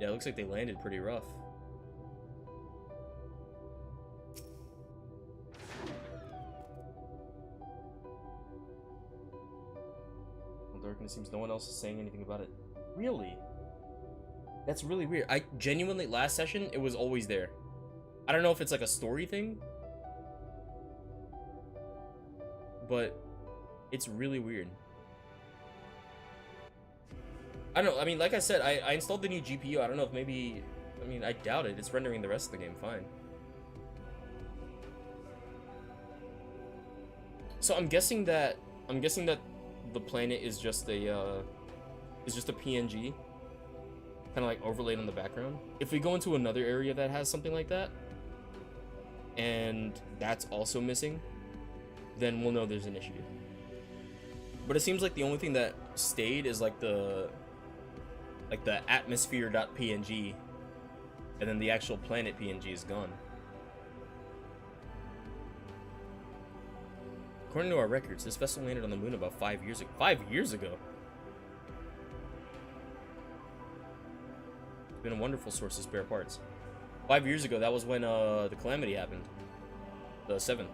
Yeah, it looks like they landed pretty rough. And it seems no one else is saying anything about it. Really? That's really weird. I genuinely, last session, it was always there. I don't know if it's like a story thing, but it's really weird. I don't know. I mean, like I said, I installed the new GPU. I don't know if maybe, I mean, I doubt it. It's rendering the rest of the game fine. So I'm guessing that the planet is just a PNG, kind of like overlaid on the background. If we go into another area that has something like that, and that's also missing, then we'll know there's an issue. But it seems like the only thing that stayed is like the atmosphere.png, and then the actual planet PNG is gone. According to our records, this vessel landed on the moon about 5 years ago. 5 years ago? It's been a wonderful source of spare parts. 5 years ago, that was when the calamity happened. The 7th.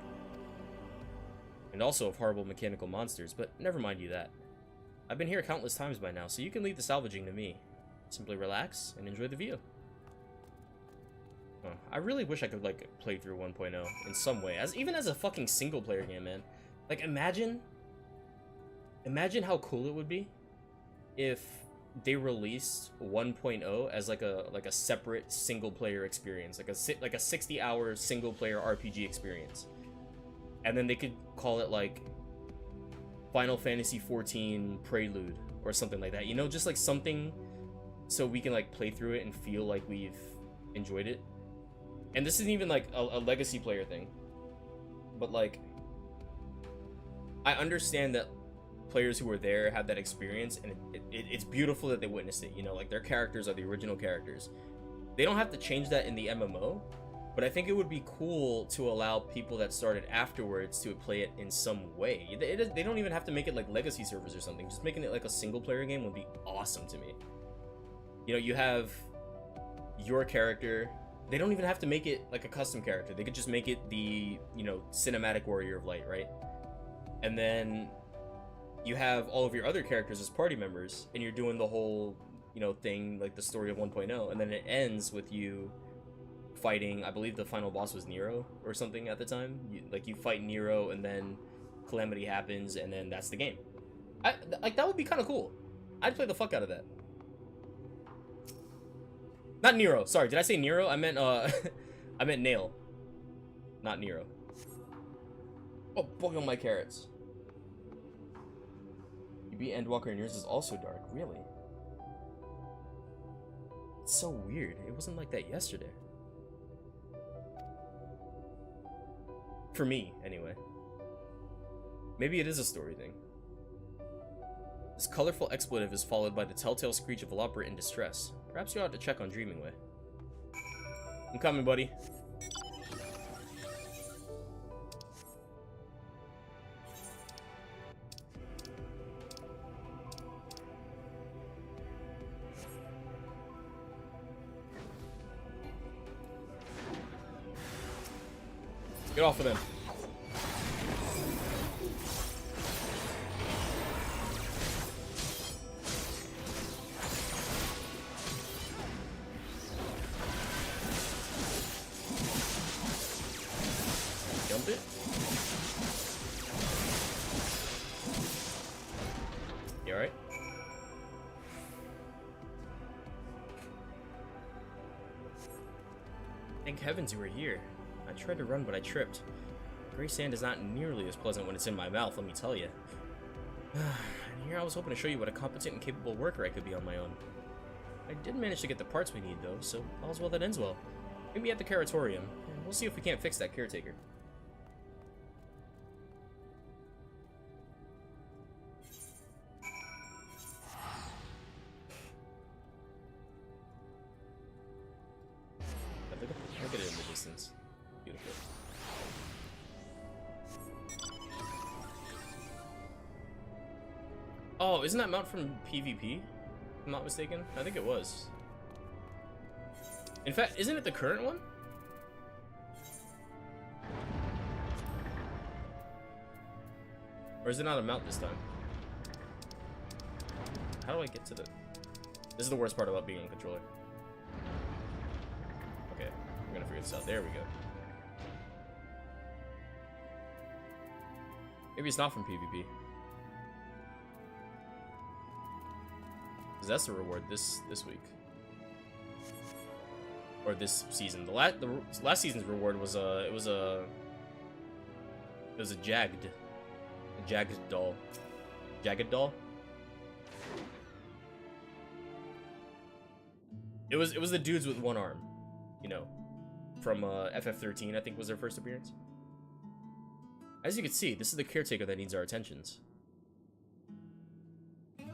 And also of horrible mechanical monsters, but never mind you that. I've been here countless times by now, so you can leave the salvaging to me. Simply relax and enjoy the view. Oh, I really wish I could, like, play through 1.0 in some way. Even as a fucking single-player game, man. Like, imagine how cool it would be if they released 1.0 as, like a separate single-player experience. Like a 60-hour single-player RPG experience. And then they could call it, like, Final Fantasy XIV Prelude or something like that. You know, just, like, something so we can, like, play through it and feel like we've enjoyed it. And this isn't even, like, a legacy player thing. But, like, I understand that players who were there had that experience, and it's beautiful that they witnessed it, you know? Like, their characters are the original characters. They don't have to change that in the MMO, but I think it would be cool to allow people that started afterwards to play it in some way. They don't even have to make it, like, legacy servers or something. Just making it, like, a single-player game would be awesome to me. You know, you have your character. They don't even have to make it like a custom character. They could just make it the, you know, cinematic warrior of light, right? And then you have all of your other characters as party members, and you're doing the whole, you know, thing, like the story of 1.0, and then it ends with you fighting, I believe the final boss was Nero or something at the time. You fight Nero, and then Calamity happens, and then that's the game. Like, that would be kind of cool. I'd play the fuck out of that. Not Nero. Sorry, did I say Nero? I meant I meant Nail. Not Nero. Oh boy, oh my carrots. You beat Endwalker and yours is also dark. Really? It's so weird. It wasn't like that yesterday. For me, anyway. Maybe it is a story thing. This colorful expletive is followed by the telltale screech of a Lopper in distress. Perhaps you ought to check on Dreamingway. I'm coming, buddy. Get off of them. Jump it. You alright? Thank heavens you were here. I tried to run, but I tripped. Gray sand is not nearly as pleasant when it's in my mouth, let me tell you. And here I was hoping to show you what a competent and capable worker I could be on my own. I did manage to get the parts we need, though, so all's well that ends well. Meet me at the Caratorium, and we'll see if we can't fix that caretaker. Look at it in the distance. Beautiful. Oh, isn't that mount from PvP? If I'm not mistaken. I think it was. In fact, isn't it the current one? Or is it not a mount this time? How do I get to the... This is the worst part about being on a controller. Okay, I'm gonna figure this out. There we go. Maybe it's not from PvP. Because that's the reward this week. Or this season. The last season's reward was it was a jagged doll. Jagged doll? It was the dudes with one arm, you know, from FF13, I think was their first appearance. As you can see, this is the caretaker that needs our attentions. The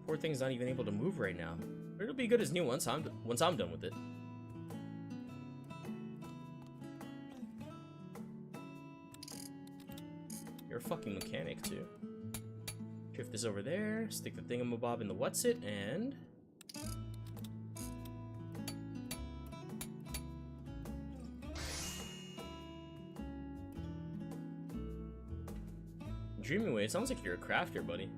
poor thing's not even able to move right now. But it'll be good as new once I'm done with it. fucking mechanic, too. Drift this over there, stick the thingamabob in the what's-it, and... Dreaming Way, it sounds like you're a crafter, buddy.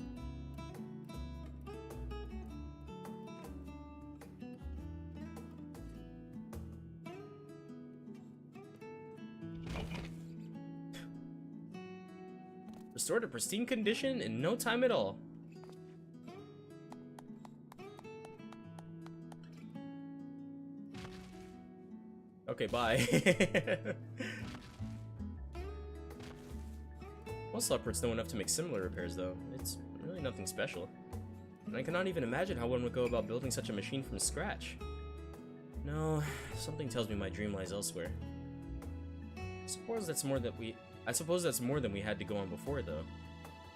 Restored to pristine condition in no time at all. Okay, bye. Most leopards know enough to make similar repairs, though. It's really nothing special. And I cannot even imagine how one would go about building such a machine from scratch. No, something tells me my dream lies elsewhere. I suppose that's more than we had to go on before, though.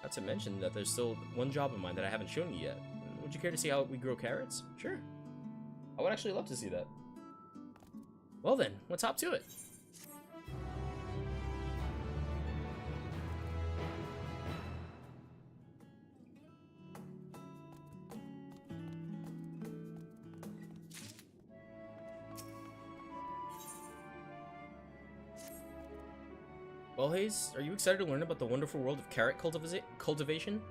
Not to mention that there's still one job of mine that I haven't shown you yet. Would you care to see how we grow carrots? Sure. I would actually love to see that. Well then, let's hop to it. Well, Hayes, are you excited to learn about the wonderful world of carrot cultivation?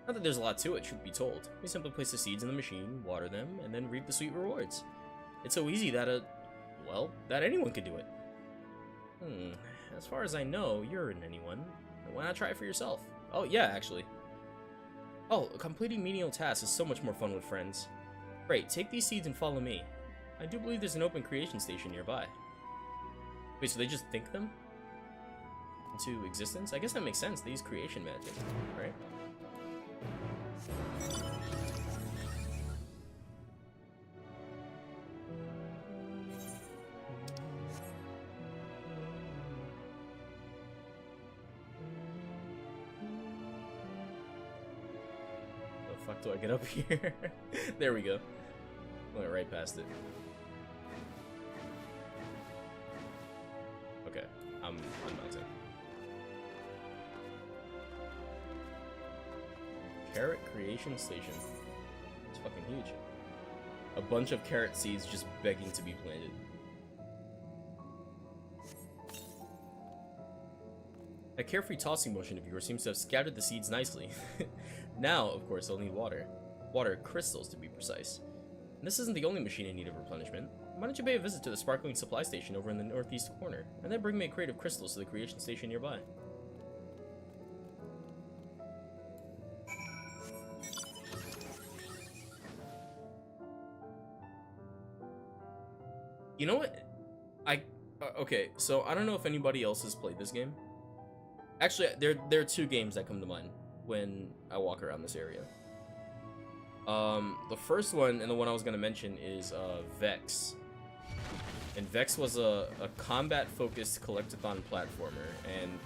Not that there's a lot to it, truth be told. We simply place the seeds in the machine, water them, and then reap the sweet rewards. It's so easy that that anyone could do it. As far as I know, you're an anyone. Why not try it for yourself? Oh, yeah, actually. Oh, completing menial tasks is so much more fun with friends. Great, take these seeds and follow me. I do believe there's an open creation station nearby. Wait, so they just think them into existence? I guess that makes sense. They use creation magic, right? The fuck do I get up here? There we go. Went right past it. Okay, I'm unmounting. Carrot creation station. It's fucking huge. A bunch of carrot seeds just begging to be planted. That carefree tossing motion of yours seems to have scattered the seeds nicely. Now, of course, they'll need water. Water crystals, to be precise. And this isn't the only machine in need of replenishment. Why don't you pay a visit to the sparkling supply station over in the northeast corner, and then bring me a crate of crystals to the creation station nearby. You know what? Okay, so I don't know if anybody else has played this game. Actually, there are two games that come to mind when I walk around this area. The first one, and the one I was going to mention, is Vex. And Vex was a combat-focused collectathon platformer, and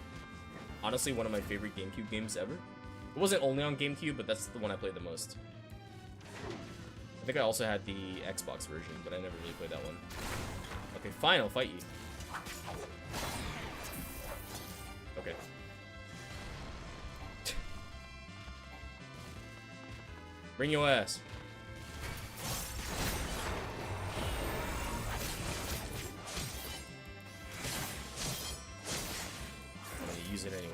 honestly one of my favorite GameCube games ever. It wasn't only on GameCube, but that's the one I played the most. I think I also had the Xbox version, but I never really played that one. Okay, fine, I'll fight you. Okay. Bring your ass. I'm gonna use it anyway.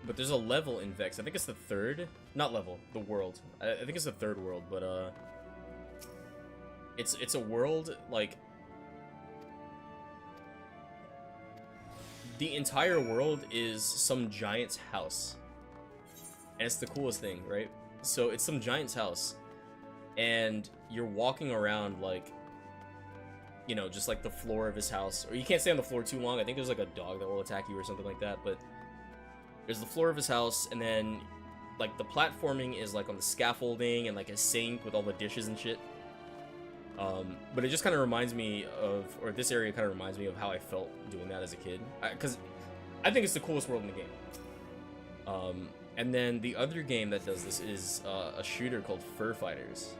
But there's a level in Vex. I think it's the third, not level, the world. I think it's the third world, but it's a world like the entire world is some giant's house, and it's the coolest thing, right? So it's some giant's house, and you're walking around like, you know, just like the floor of his house, or you can't stay on the floor too long. I think there's like a dog that will attack you or something like that, but there's the floor of his house, and then like the platforming is like on the scaffolding and like a sink with all the dishes and shit. But it just kind of reminds me of, or this area kind of reminds me of how I felt doing that as a kid, because I think it's the coolest world in the game. And then the other game that does this is a shooter called Fur Fighters.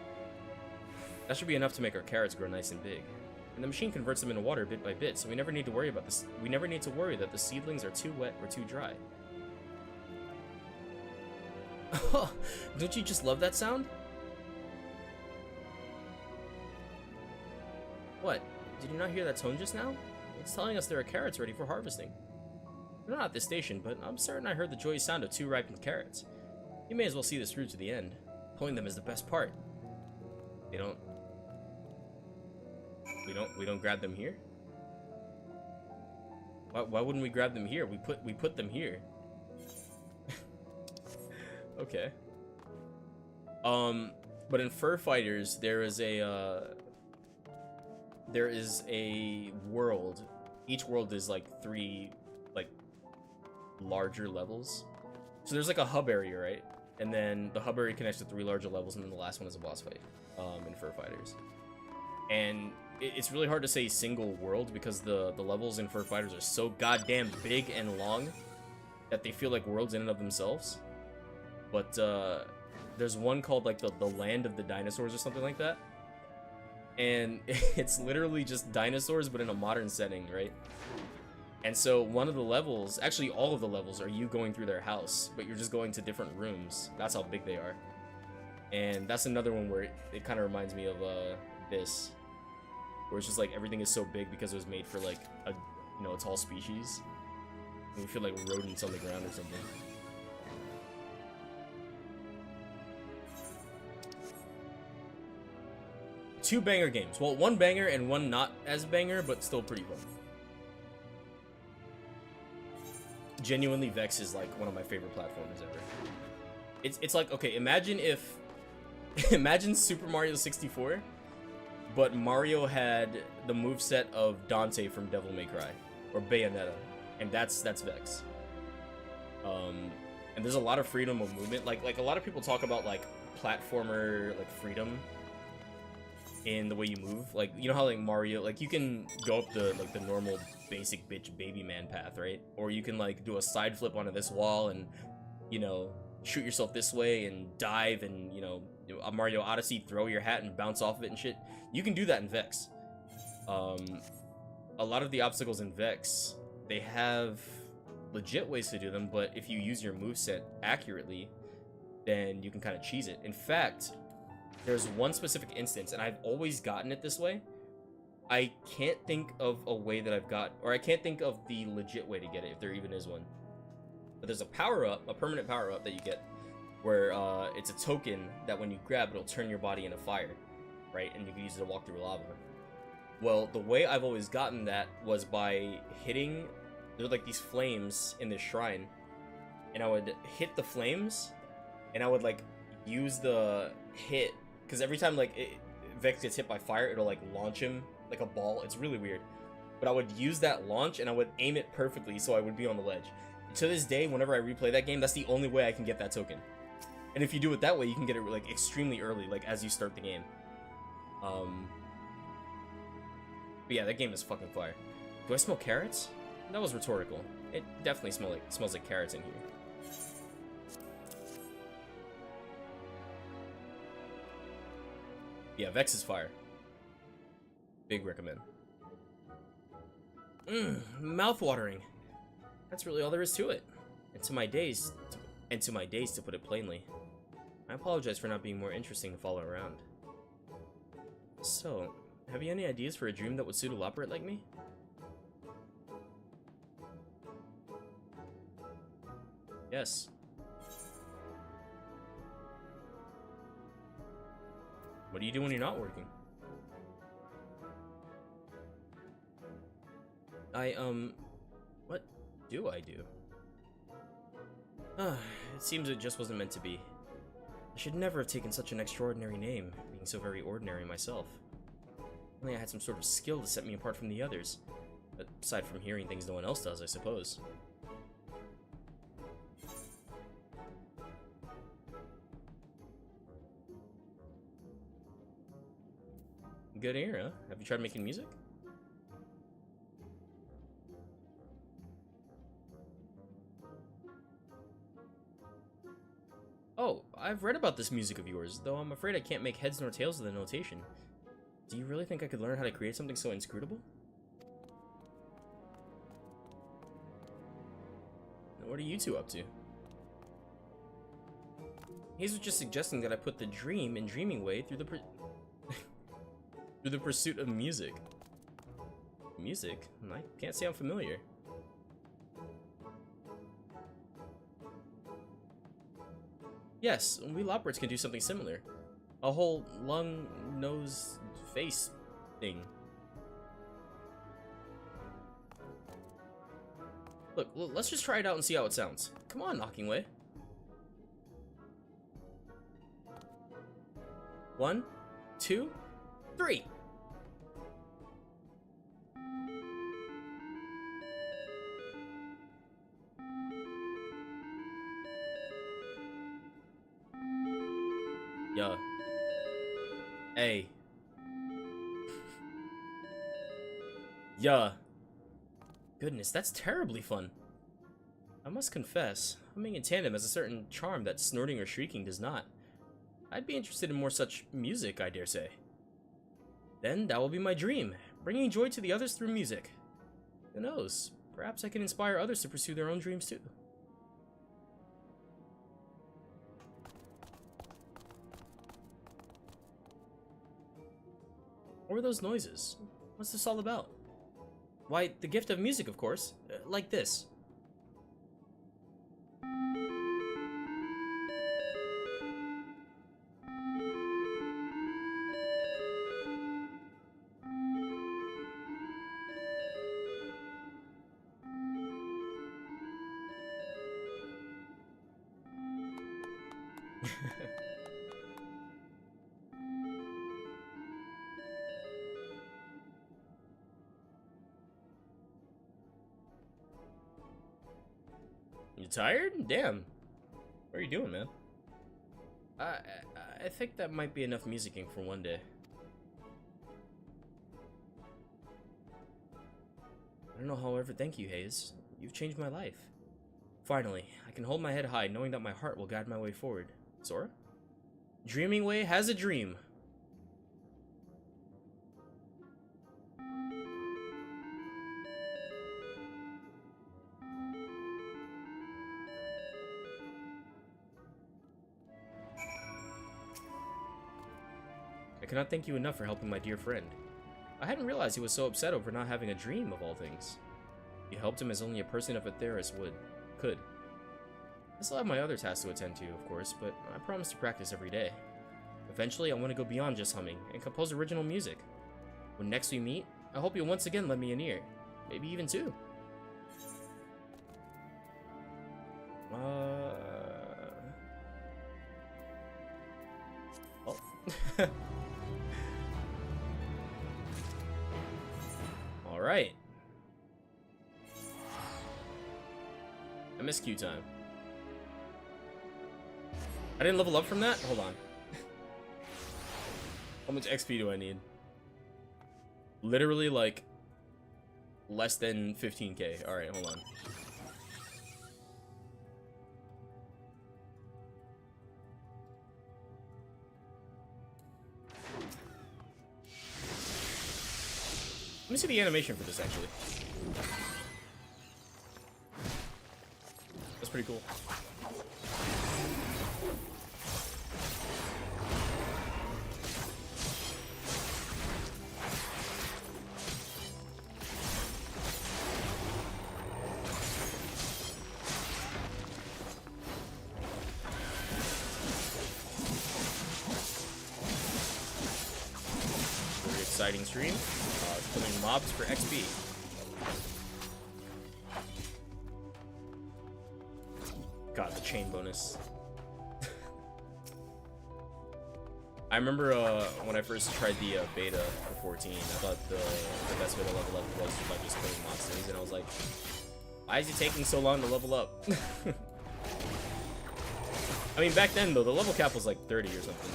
That should be enough to make our carrots grow nice and big. and the machine converts them into water bit by bit, so we never need to worry about this. We never need to worry that the seedlings are too wet or too dry. Don't you just love that sound? What? Did you not hear that tone just now? It's telling us there are carrots ready for harvesting. We're not at this station, but I'm certain I heard the joyous sound of 2 ripened carrots. You may as well see this through to the end. Pulling them is the best part. They don't... We don't grab them here? Why wouldn't we grab them here? We put them here. Okay. But in Fur Fighters, there is a world. Each world is like 3 like larger levels. So there's like a hub area, right? And then the hub area connects to 3 larger levels, and then the last one is a boss fight in Fur Fighters. And it's really hard to say single world because the levels in Fur Fighters are so goddamn big and long that they feel like worlds in and of themselves. But there's one called like the Land of the Dinosaurs or something like that. And it's literally just dinosaurs but in a modern setting, right? And so one of the levels, actually all of the levels, are you going through their house, but you're just going to different rooms. That's how big they are. And that's another one where it kind of reminds me of this, where it's just like everything is so big because it was made for like a tall species. And we feel like rodents on the ground or something. Two banger games. Well, one banger and one not as banger, but still pretty fun. Genuinely, Vex is like one of my favorite platformers ever. It's like, okay, imagine if imagine Super Mario 64, but Mario had the moveset of Dante from Devil May Cry or Bayonetta, and that's Vex. And there's a lot of freedom of movement. Like a lot of people talk about like platformer like freedom in the way you move. Like, you know how like Mario, like you can go up the like the normal basic bitch baby man path, right? Or you can like do a side flip onto this wall and, you know, shoot yourself this way and dive and, you know, a Mario Odyssey, throw your hat and bounce off of it and shit. You can do that in Vex. A lot of the obstacles in Vex, they have legit ways to do them, but if you use your moveset accurately, then you can kind of cheese it. In fact, there's one specific instance, and I've always gotten it this way. I can't think of a way that I've got, or I can't think of the legit way to get it, if there even is one. But there's a power-up, a permanent power-up that you get, where it's a token that when you grab, it'll turn your body into fire, right? And you can use it to walk through lava. Well, the way I've always gotten that was by hitting, there's like these flames in this shrine, and I would hit the flames, and I would like use the hit, because every time like Vex gets hit by fire, it'll like launch him like a ball. It's really weird. But I would use that launch and I would aim it perfectly so I would be on the ledge. To this day, whenever I replay that game, that's the only way I can get that token. And if you do it that way, you can get it like extremely early, like as you start the game. But yeah, that game is fucking fire. Do I smell carrots? That was rhetorical. It definitely smells like carrots in here. Yeah, Vex is fire. Big recommend. Mouth-watering. That's really all there is to it. And to my days, to put it plainly. I apologize for not being more interesting to follow around. So, have you any ideas for a dream that would suit a Loporrit like me? Yes. What do you do when you're not working? What do I do? It seems it just wasn't meant to be. I should never have taken such an extraordinary name, being so very ordinary myself. Only I had some sort of skill to set me apart from the others. But aside from hearing things no one else does, I suppose. Good ear, huh? Have you tried making music? Oh, I've read about this music of yours, though I'm afraid I can't make heads nor tails of the notation. do you really think I could learn how to create something so inscrutable? What are you two up to? Hayes was just suggesting that I put the dream in Dreaming Way through the through the pursuit of music. Music? I can't say I'm familiar. Yes, we Lockbirds can do something similar. A whole lung, nose, face thing. Look, let's just try it out and see how it sounds. Come on, Knocking Way. 1, 2, 3. Yeah. Hey. Yeah. Goodness, that's terribly fun. I must confess, humming in tandem has a certain charm that snorting or shrieking does not. I'd be interested in more such music, I dare say. Then that will be my dream, bringing joy to the others through music. Who knows? Perhaps I can inspire others to pursue their own dreams too. What were those noises? What's this all about? Why, the gift of music, of course. Like this. You tired? Damn. What are you doing, man? I think that might be enough musicking for one day. I don't know how I'll ever thank you, Hayes. You've changed my life. Finally, I can hold my head high knowing that my heart will guide my way forward. Sora? Dreaming Way has a dream. I cannot thank you enough for helping my dear friend. I hadn't realized he was so upset over not having a dream, of all things. You helped him as only a person of Atheris could. I still have my other tasks to attend to, of course, but I promise to practice every day. Eventually, I want to go beyond just humming and compose original music. When next we meet, I hope you'll once again lend me an ear. Maybe even two. Oh. Alright. MSQ time. I didn't level up from that? Hold on. How much XP do I need? Literally, like, less than 15k. Alright, hold on. Let me see the animation for this, actually. That's pretty cool. Very exciting stream. Killing mobs for XP. God, the chain bonus. I remember when I first tried the beta for 14, I thought the best way to level up was by just killing monsters, and I was like, why is it taking so long to level up? I mean, back then, though, the level cap was like 30 or something.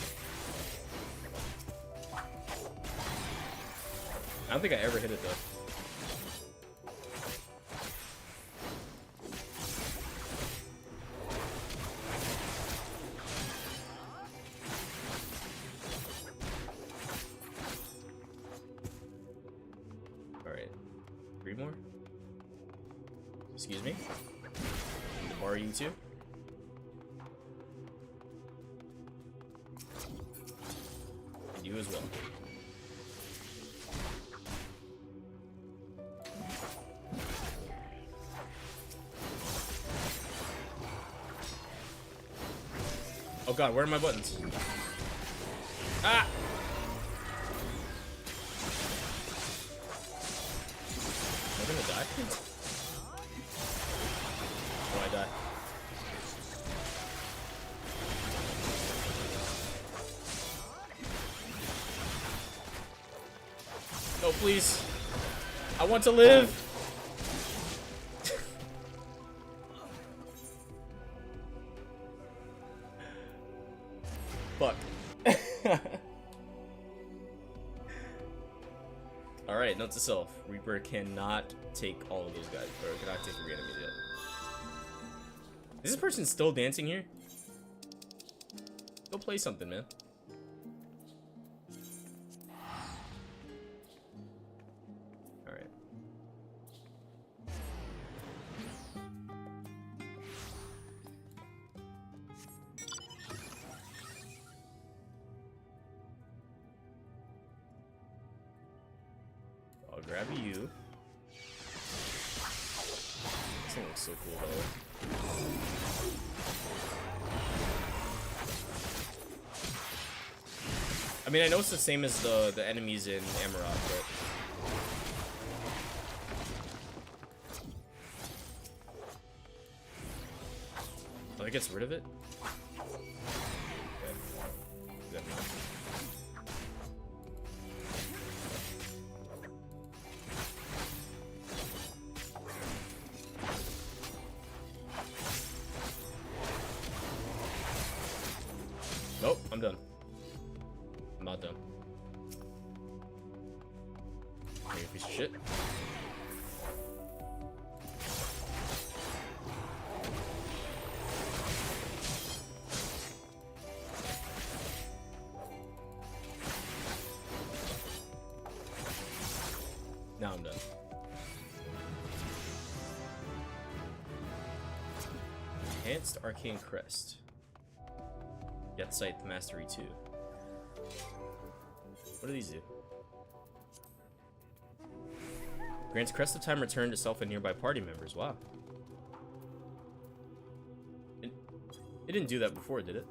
I don't think I ever hit it, though. Excuse me. Or you two? And you as well. Oh god, where are my buttons? Ah! Am I gonna die? Oh, I die. No, please. I want to live. Fuck. Alright, note to self. Reaper cannot take all of those guys, or cannot take 3 enemies yet. Is this person still dancing here? Go play something, man. Alright. I'll grab you. This thing looks so cool, though. I mean, I know it's the same as the enemies in Amarok, but... Oh, that gets rid of it? Okay. Definitely. Nope, I'm done. I'm not done. You piece of shit. Now I'm done. Enhanced Arcane Crest. Death Scythe Mastery 2. What do these do? Grants Crest of Time return to self and nearby party members. Wow. It didn't do that before, did it?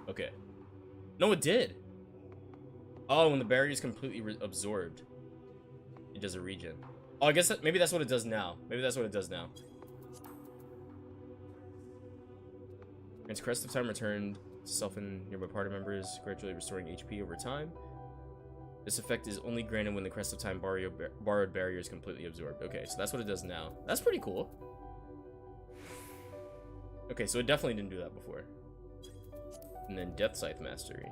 Okay. No, it did. Oh, when the barrier is completely absorbed, it does a regen. Oh, I guess maybe that's what it does now. Maybe that's what it does now. Grants Crest of Time returned to self and nearby party members, gradually restoring HP over time. This effect is only granted when the Crest of Time borrowed barrier is completely absorbed. Okay, so that's what it does now. That's pretty cool. Okay, so it definitely didn't do that before. And then Death Scythe Mastery.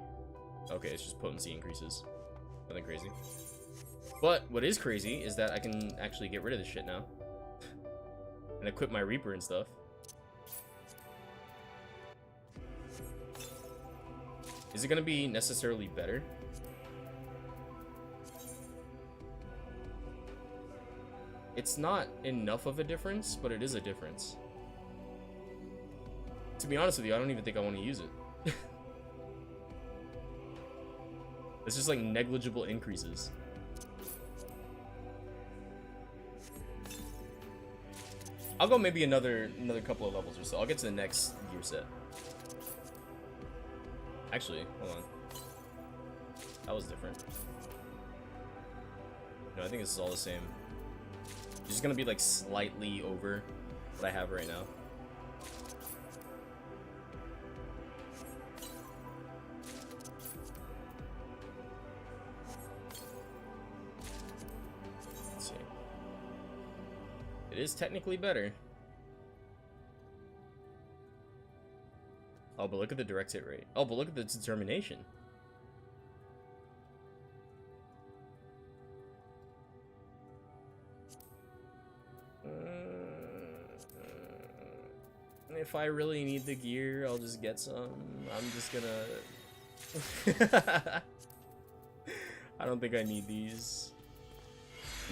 Okay, it's just potency increases. Nothing crazy. But what is crazy is that I can actually get rid of this shit now. And equip my Reaper and stuff. Is it going to be necessarily better? It's not enough of a difference, but it is a difference. To be honest with you, I don't even think I want to use it. It's just like negligible increases. I'll go maybe another couple of levels or so. I'll get to the next gear set. Actually, hold on. That was different. No, I think this is all the same. It's just gonna be like slightly over what I have right now. Let's see. It is technically better. Oh, but look at the direct hit rate. Oh, but look at the determination. If I really need the gear, I'll just get some. I'm just gonna... I don't think I need these.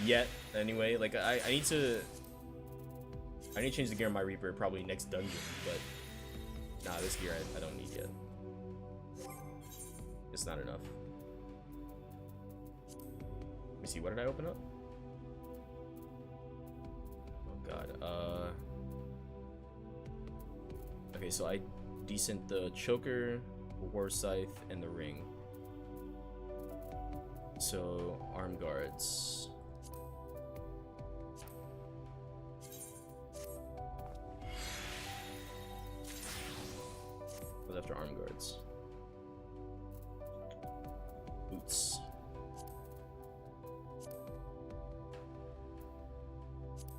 yet. Anyway, like I need to change the gear on my Reaper probably next dungeon, but nah, this gear I don't need yet. It's not enough. Let me see, what did I open up? Oh god. Okay, so I decent the choker, the war scythe, and the ring. So arm guards. What's after arm guards? Boots.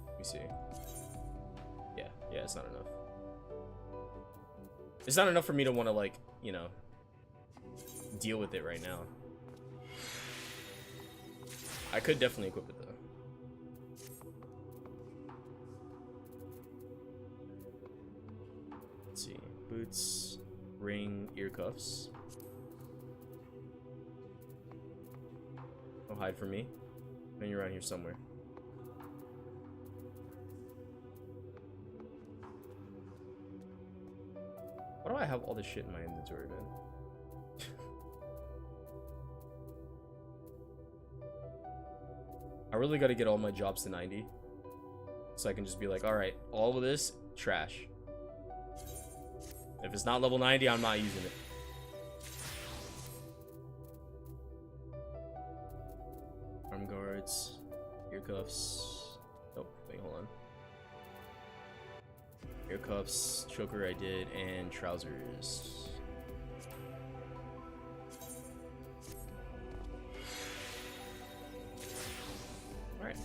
Let me see. Yeah, it's not enough. It's not enough for me to want to, like, you know, deal with it right now. I could definitely equip it though. Let's see. Boots, ring, ear cuffs. Don't hide from me. And you're around here somewhere. Why do I have all this shit in my inventory, man? I really gotta get all my jobs to 90. So I can just be like, alright, all of this, trash. If it's not level 90, I'm not using it. Arm guards, ear cuffs. Oh, wait, hold on. Ear cuffs, choker I did, and trousers. Alright.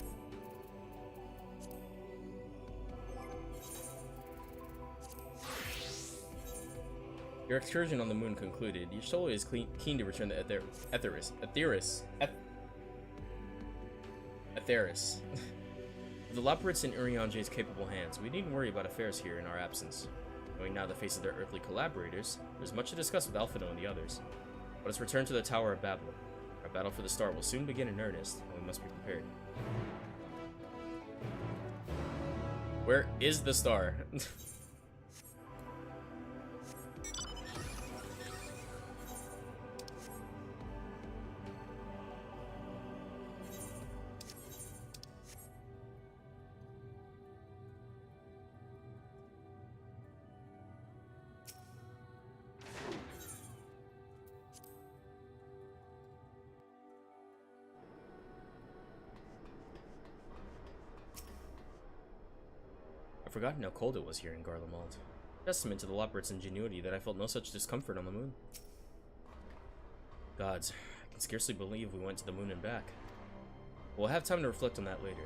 Your excursion on the moon concluded. Your soul is keen to return to Etheris. With the Loporrits in Urianje's capable hands, we needn't worry about affairs here in our absence. Knowing now the face of their earthly collaborators, there's much to discuss with Alphino and the others. Let us return to the Tower of Babel. Our battle for the star will soon begin in earnest, and we must be prepared. Where is the star? I've forgotten how cold it was here in Garlemald. Testament to the Loporrits' ingenuity that I felt no such discomfort on the moon. Gods, I can scarcely believe we went to the moon and back. We'll have time to reflect on that later.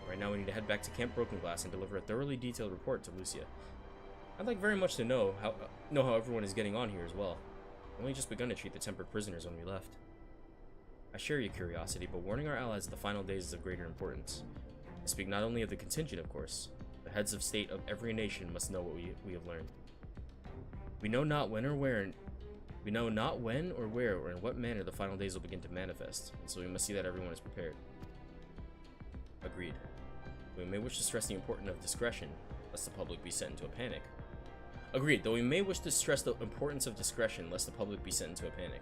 Right now we need to head back to Camp Broken Glass and deliver a thoroughly detailed report to Lucia. I'd like very much to know how everyone is getting on here as well. We've only just begun to treat the tempered prisoners when we left. I share your curiosity, but warning our allies of the final days is of greater importance. I speak not only of the contingent, of course. The heads of state of every nation must know what we have learned. We know not when or where, or in what manner the final days will begin to manifest, and so we must see that everyone is prepared. Agreed. We may wish to stress the importance of discretion, lest the public be sent into a panic. Agreed, though we may wish to stress the importance of discretion, lest the public be sent into a panic.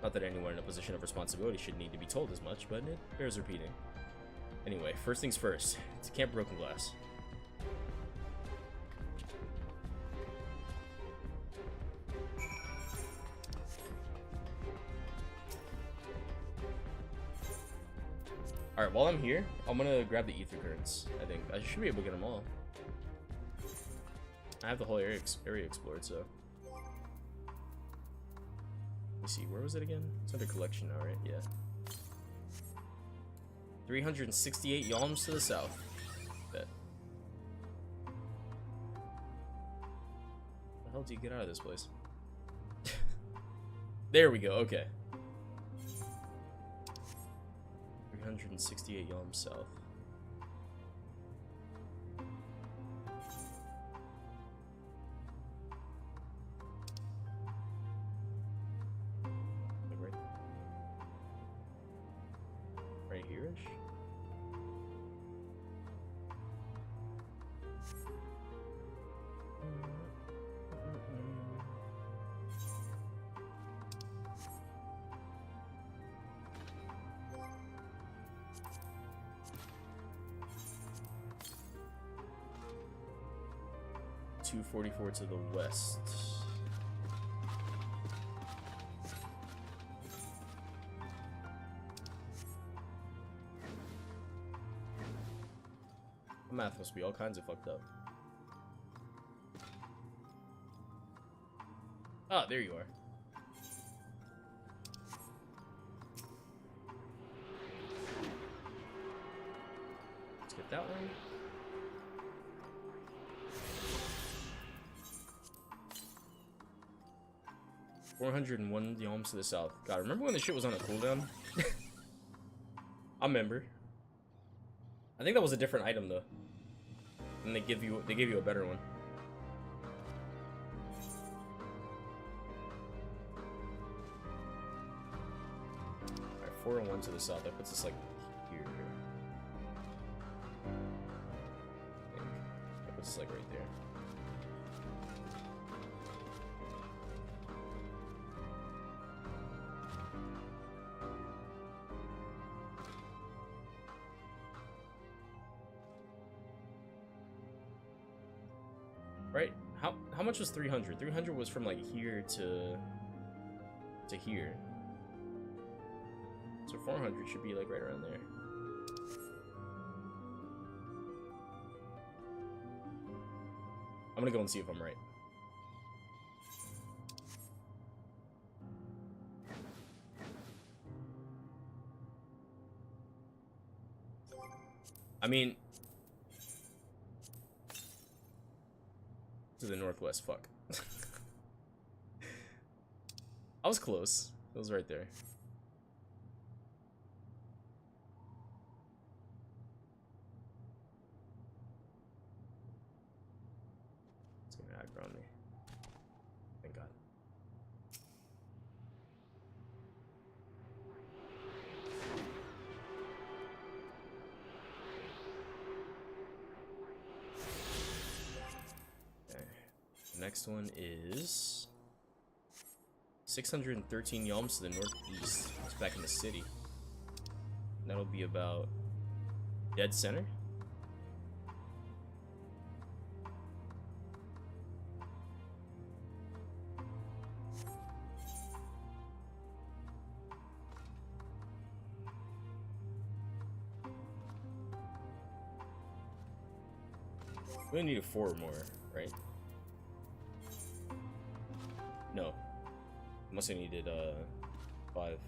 Not that anyone in a position of responsibility should need to be told as much, but it bears repeating. Anyway, first things first, to Camp Broken Glass. Alright, while I'm here, I'm gonna grab the ether currents. I think I should be able to get them all. I have the whole area explored, so. Let me see, where was it again? It's under collection now, right? Yeah. 368 yalms to the south. Bet. How the hell do you get out of this place? There we go, okay. 368 yalms south. Like right here-ish? 244 to the west. The math must be all kinds of fucked up. Ah, there you are. Let's get that one. $401 yalms to the south. God, remember when this shit was on a cooldown? I remember. I think that was a different item though. And they give you a better one. Alright, 401 to the south. That puts us like here. I think. That puts us like right there. Right? How much was 300? 300 was from like here to here. So 400 should be like right around there. I'm gonna go and see if I'm right. I mean, to the northwest, fuck. I was close. It was right there. It's gonna aggro on me. Thank God. Next one is 613 yalms to the northeast. It's back in the city. That'll be about dead center. We only need a 4 or more, right? No. Must have needed 5.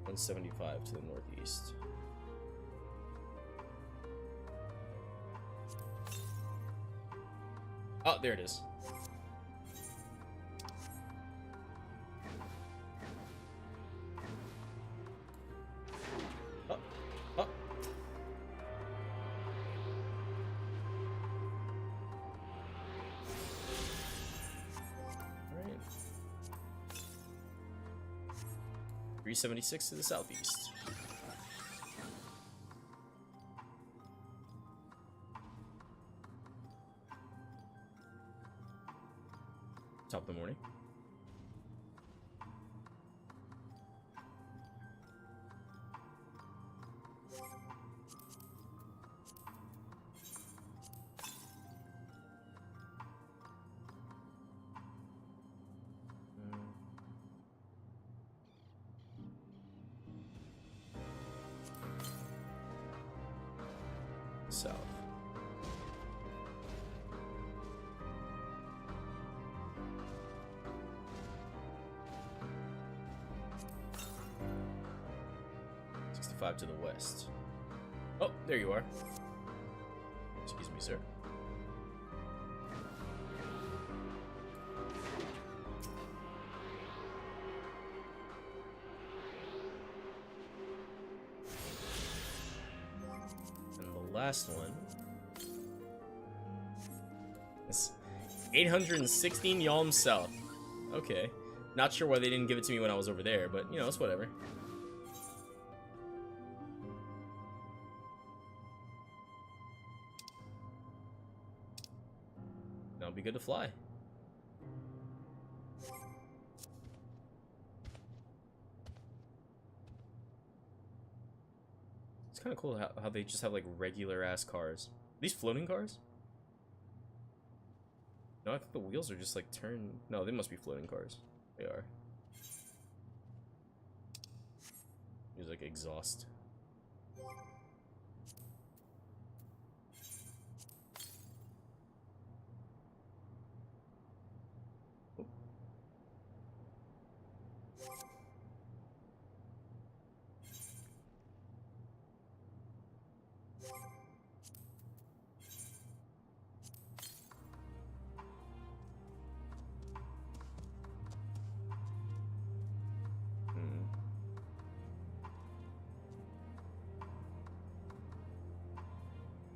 $175 to the northeast. Oh, there it is. Alright. 376 to the southeast. Top of the morning. South. To the west. Oh, there you are. Excuse me, sir. And the last one is 816 yalms south. Okay. Not sure why they didn't give it to me when I was over there, but you know, it's whatever. Be good to fly. It's kind of cool how they just have like regular ass cars. These floating cars? No, I think the wheels are just like turned. No, they must be floating cars. They are. There's like exhaust.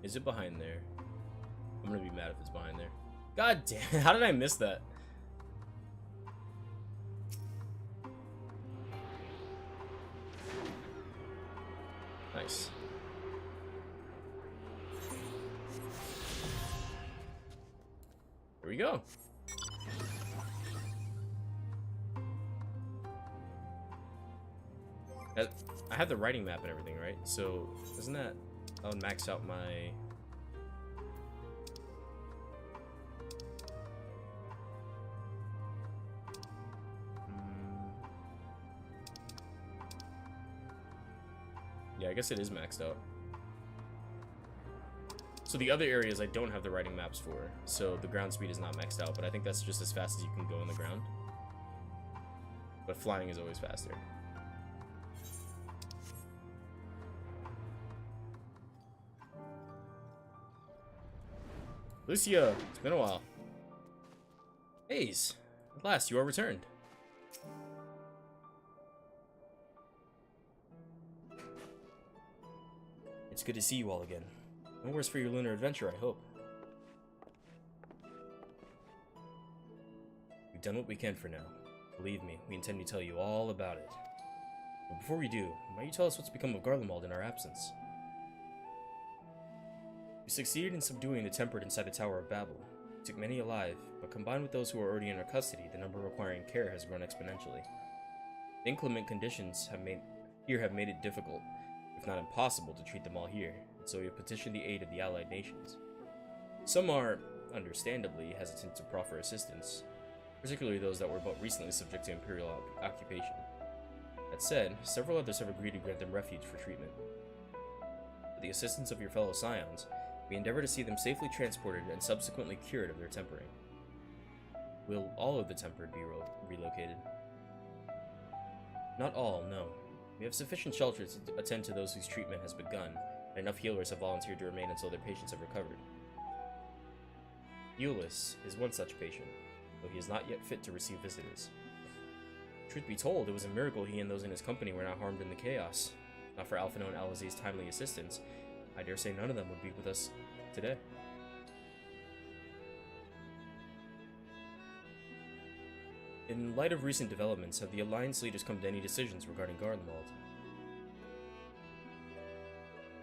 Is it behind there? I'm gonna be mad if it's behind there. God damn, how did I miss that? Nice. Here we go. I have the writing map and everything, right? So, isn't that... I'll max out my... Yeah, I guess it is maxed out. So the other areas I don't have the writing maps for, so the ground speed is not maxed out, but I think that's just as fast as you can go on the ground. But flying is always faster. Lucia, it's been a while. Hayes, at last you are returned. It's good to see you all again. No worse for your lunar adventure, I hope. We've done what we can for now. Believe me, we intend to tell you all about it. But before we do, might you tell us what's become of Garlemald in our absence? We succeeded in subduing the tempered inside the Tower of Babel. We took many alive, but combined with those who are already in our custody, the number requiring care has grown exponentially. The inclement conditions have made it difficult, if not impossible, to treat them all here, and so we have petitioned the aid of the allied nations. Some are, understandably, hesitant to proffer assistance, particularly those that were but recently subject to imperial occupation. That said, several others have agreed to grant them refuge for treatment. With the assistance of your fellow scions, we endeavor to see them safely transported and subsequently cured of their tempering. Will all of the tempered be relocated? Not all, no. We have sufficient shelters to attend to those whose treatment has begun, and enough healers have volunteered to remain until their patients have recovered. Euless is one such patient, though he is not yet fit to receive visitors. Truth be told, it was a miracle he and those in his company were not harmed in the chaos. Not for Alphino and Alizé's timely assistance, I dare say none of them would be with us today. In light of recent developments, have the Alliance leaders come to any decisions regarding Garlemald?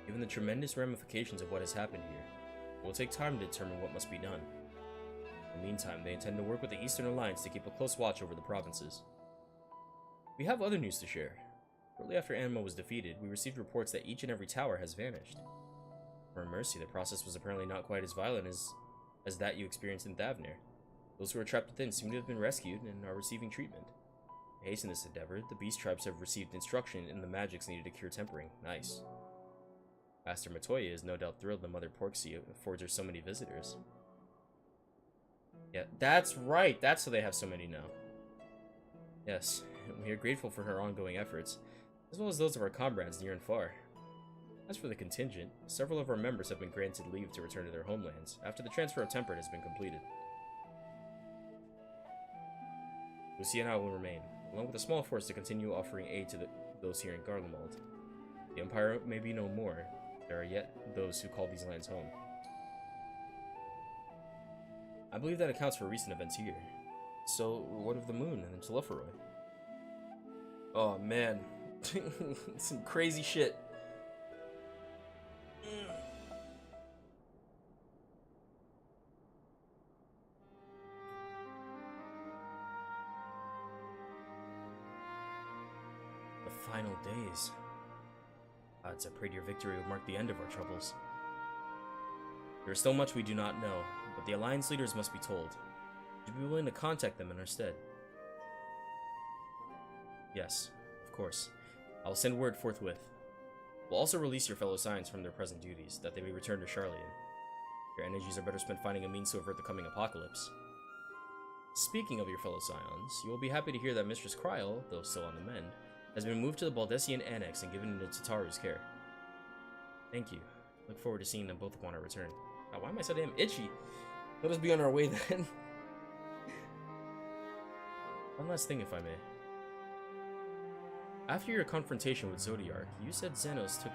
Given the tremendous ramifications of what has happened here, it will take time to determine what must be done. In the meantime, they intend to work with the Eastern Alliance to keep a close watch over the provinces. We have other news to share. Shortly after Anima was defeated, we received reports that each and every tower has vanished. For a mercy, the process was apparently not quite as violent as that you experienced in Thavnir. Those who are trapped within seem to have been rescued and are receiving treatment. To hasten this endeavor, the beast tribes have received instruction in the magics needed to cure tempering. Nice. Master Matoya is no doubt thrilled that Mother Porksea affords her so many visitors. Yeah, that's right! That's how they have so many now. Yes, we are grateful for her ongoing efforts, as well as those of our comrades near and far. As for the contingent, several of our members have been granted leave to return to their homelands after the transfer of Tempered has been completed. Lucia and I will remain, along with a small force to continue offering aid to those here in Garlemald. The Empire may be no more, there are yet those who call these lands home. I believe that accounts for recent events here. So, what of the moon and Telephoroi? Oh man, some crazy shit. The final days. Gods, I pray your victory will mark the end of our troubles. There is still much we do not know, but the Alliance leaders must be told. Would you be willing to contact them in our stead? Yes, of course. I will send word forthwith. We'll also release your fellow Scions from their present duties, that they may return to Charlian. Your energies are better spent finding a means to avert the coming apocalypse. Speaking of your fellow Scions, you will be happy to hear that Mistress Kryl, though still on the mend, has been moved to the Baldessian Annex and given into Tataru's care. Thank you. Look forward to seeing them both upon our return. God, why am I so damn itchy? Let us be on our way then. One last thing, if I may. After your confrontation with Zodiarch, you said Xenos took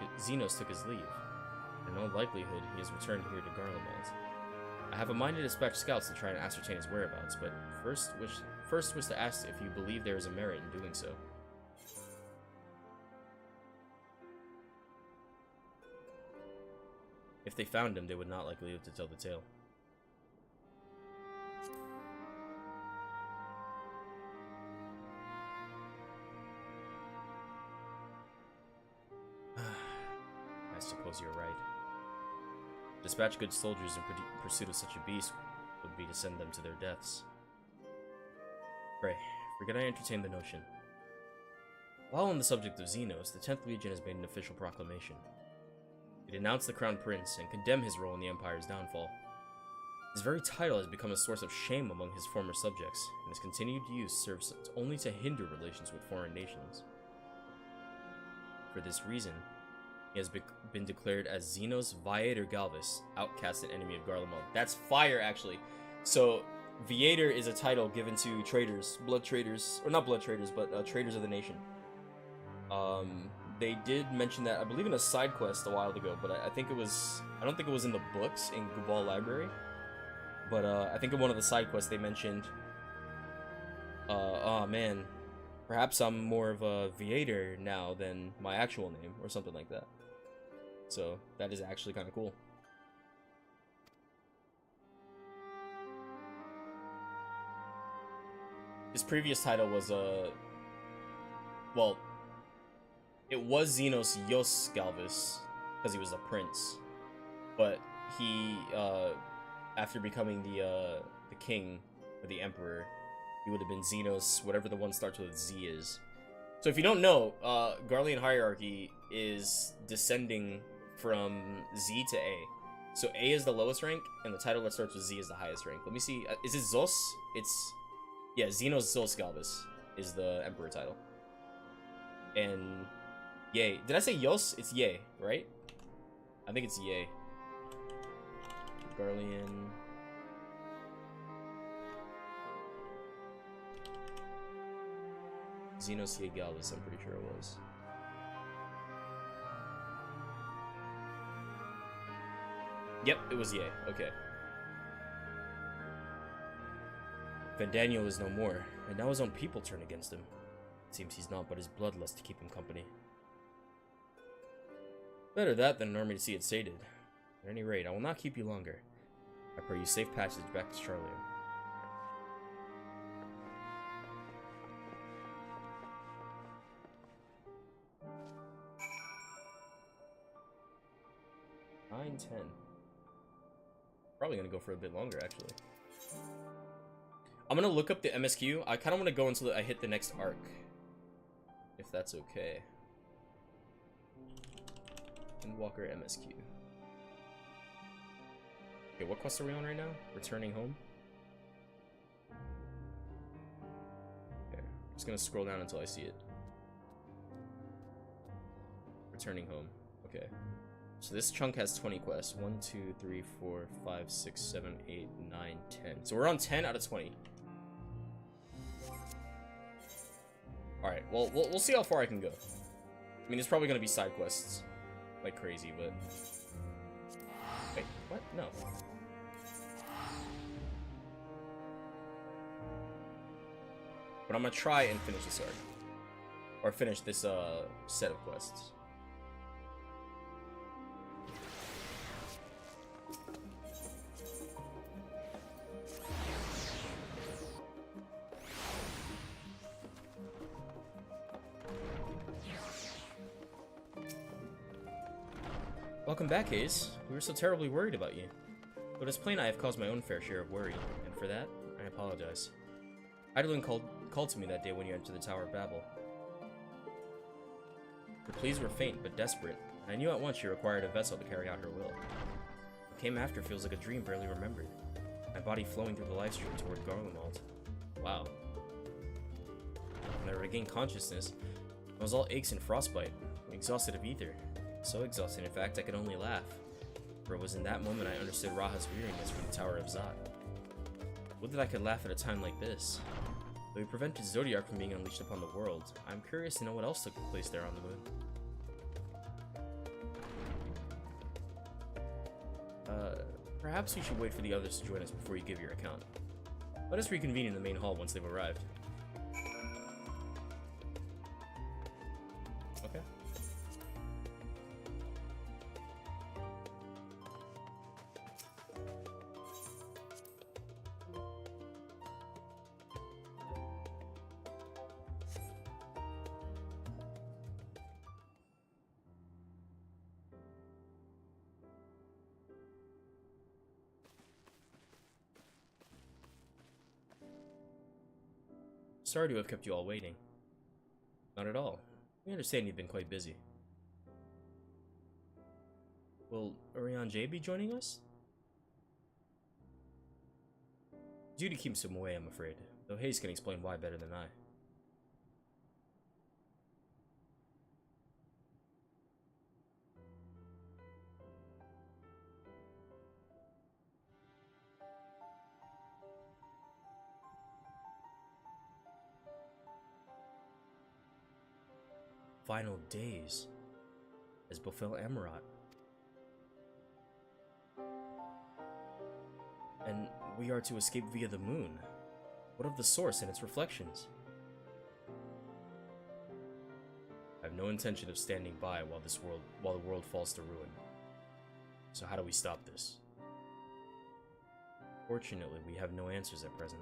his leave. In all likelihood, he has returned here to Garlemald. I have a mind to dispatch scouts to try and ascertain his whereabouts, but first was to ask if you believe there is a merit in doing so. If they found him, they would not likely live to tell the tale. I suppose you're right. Dispatch good soldiers in pursuit of such a beast would be to send them to their deaths. Pray, forget I entertained the notion. While on the subject of Xenos, the 10th Legion has made an official proclamation. It denounced the Crown Prince and condemned his role in the Empire's downfall. His very title has become a source of shame among his former subjects, and his continued use serves only to hinder relations with foreign nations. For this reason, he has been declared as Xenos Viator Galvis, outcast and enemy of Garlemald. That's fire, actually. So, Viator is a title given to traitors, blood traitors, or not blood traitors, but traitors of the nation. They did mention that, I believe, in a side quest a while ago, but I think it was, I don't think it was in the books in Gubal Library, but I think in one of the side quests they mentioned, oh man, perhaps I'm more of a Viator now than my actual name, or something like that. So, that is actually kind of cool. His previous title was, well, it was Xenos Yos Galvis, because he was a prince. But he, after becoming the king, or the emperor, he would have been Xenos, whatever the one starts with Z is. So if you don't know, Garlean hierarchy is descending from Z to A. So A is the lowest rank, and the title that starts with Z is the highest rank. Let me see, is it Zos? It's, yeah, Xenos Zos Galvis is the emperor title. And Yay. Did I say Yos? It's Yay, right? I think it's Yay. Garlean. Xenos Yay Galvis, I'm pretty sure it was. Yep, it was Yay. Okay. Vandaniel is no more, and now his own people turn against him. It seems he's not but his bloodlust to keep him company. Better that than an army to see it sated. At any rate, I will not keep you longer. I pray you safe passage back to Charlian. $9.10. Probably gonna go for a bit longer, actually. I'm gonna look up the MSQ. I kind of want to go until I hit the next arc, if that's okay. Endwalker MSQ. Okay, what quest are we on right now? Returning home? Okay, I'm just gonna scroll down until I see it. Returning home. Okay. So this chunk has 20 quests. 1, 2, 3, 4, 5, 6, 7, 8, 9, 10. So we're on 10 out of 20. Alright, well, we'll see how far I can go. I mean, it's probably gonna be side quests. Like crazy, but... Wait, what? No. But I'm gonna try and finish this arc. Or finish this, set of quests. Welcome back, Hayes. We were so terribly worried about you. But it's plain I have caused my own fair share of worry, and for that, I apologize. Idolin called to me that day when you entered the Tower of Babel. Her pleas were faint but desperate, and I knew at once she required a vessel to carry out her will. What came after feels like a dream barely remembered, my body flowing through the life stream toward Garlemald. Wow. When I regained consciousness, I was all aches and frostbite, exhausted of ether. So exhausted, in fact, I could only laugh. For it was in that moment I understood Raha's weariness from the Tower of Zot. Would that I could laugh at a time like this. Though we prevented Zodiac from being unleashed upon the world, I'm curious to know what else took place there on the moon. Perhaps you should wait for the others to join us before you give your account. Let us reconvene in the main hall once they've arrived. Okay. Sorry to have kept you all waiting. Not at all. We understand you've been quite busy. Will Orion J be joining us? Duty keeps him away, I'm afraid, though Hayes can explain why better than I. Final days, as befell Amarat. And we are to escape via the moon. What of the source and its reflections? I have no intention of standing by while the world falls to ruin. So how do we stop this? Fortunately, we have no answers at present.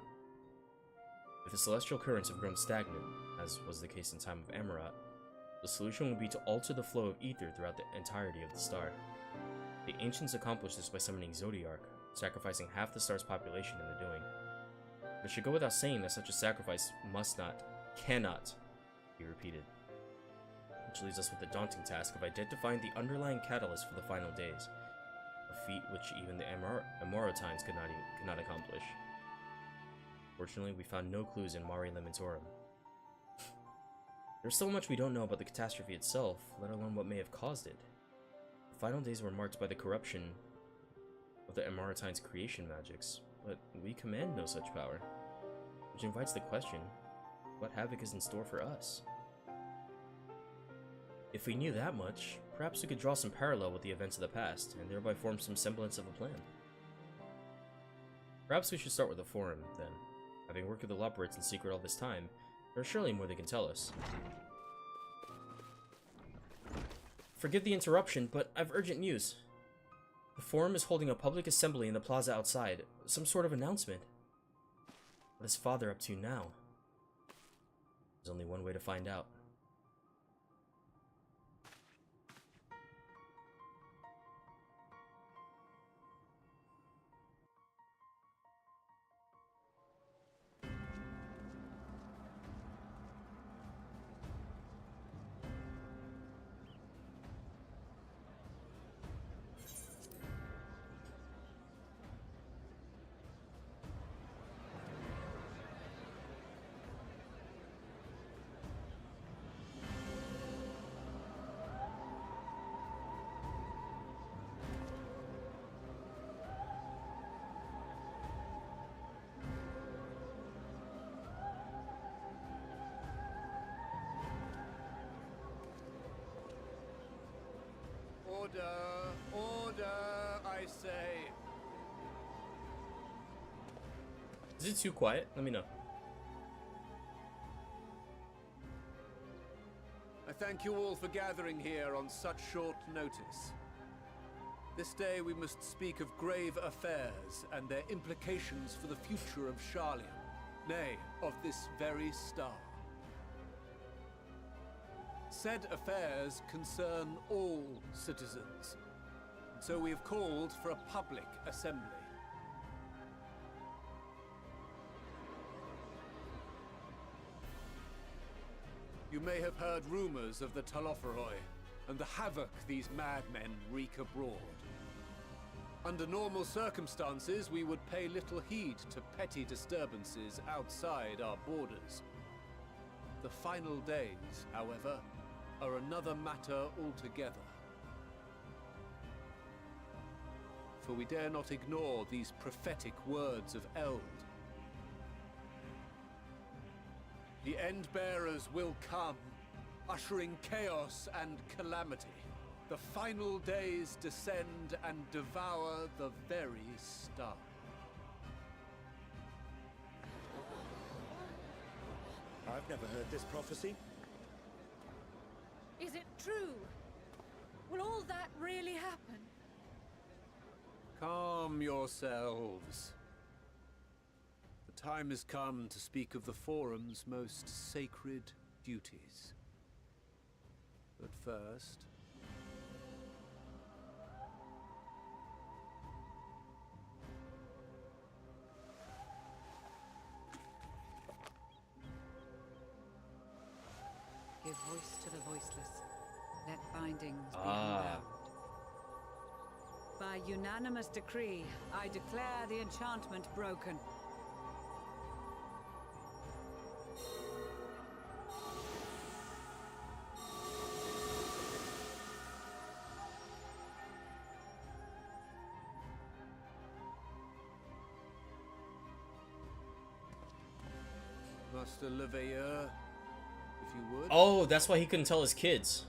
If the celestial currents have grown stagnant, as was the case in time of Amarat, the solution would be to alter the flow of ether throughout the entirety of the star. The ancients accomplished this by summoning Zodiark, sacrificing half the star's population in the doing. But it should go without saying that such a sacrifice cannot be repeated. Which leaves us with the daunting task of identifying the underlying catalyst for the final days, a feat which even the Amorotines could not accomplish. Fortunately, we found no clues in Mare Lamentorum. There's so much we don't know about the catastrophe itself, let alone what may have caused it. The final days were marked by the corruption of the Amorotines' creation magics, but we command no such power. Which invites the question, what havoc is in store for us? If we knew that much, perhaps we could draw some parallel with the events of the past, and thereby form some semblance of a plan. Perhaps we should start with the Forum, then. Having worked with the Loporrits in secret all this time, there's surely more they can tell us. Forgive the interruption, but I've urgent news. The Forum is holding a public assembly in the plaza outside. Some sort of announcement. What is Father up to now? There's only one way to find out.
Order! Order, I say!
Is it too quiet? Let me know.
I thank you all for gathering here on such short notice. This day we must speak of grave affairs and their implications for the future of Sharlayan, nay, of this very star. Said affairs concern all citizens, So we have called for a public assembly. You may have heard rumors of the Talopheroi and the havoc these madmen wreak abroad. Under normal circumstances, we would pay little heed to petty disturbances outside our borders. The final days, however, are another matter altogether. For we dare not ignore these prophetic words of Eld. The Endbearers will come, ushering chaos and calamity. The final days descend and devour the very star.
I've never heard this prophecy.
Is it true? Will all that really happen?
Calm yourselves. The time has come to speak of the Forum's most sacred duties. But first...
Give voice to the voiceless. Let bindings be
Ah.
unwound. By unanimous decree, I declare the enchantment broken.
Master Leveilleur, if you would.
Oh, that's why he couldn't tell his kids.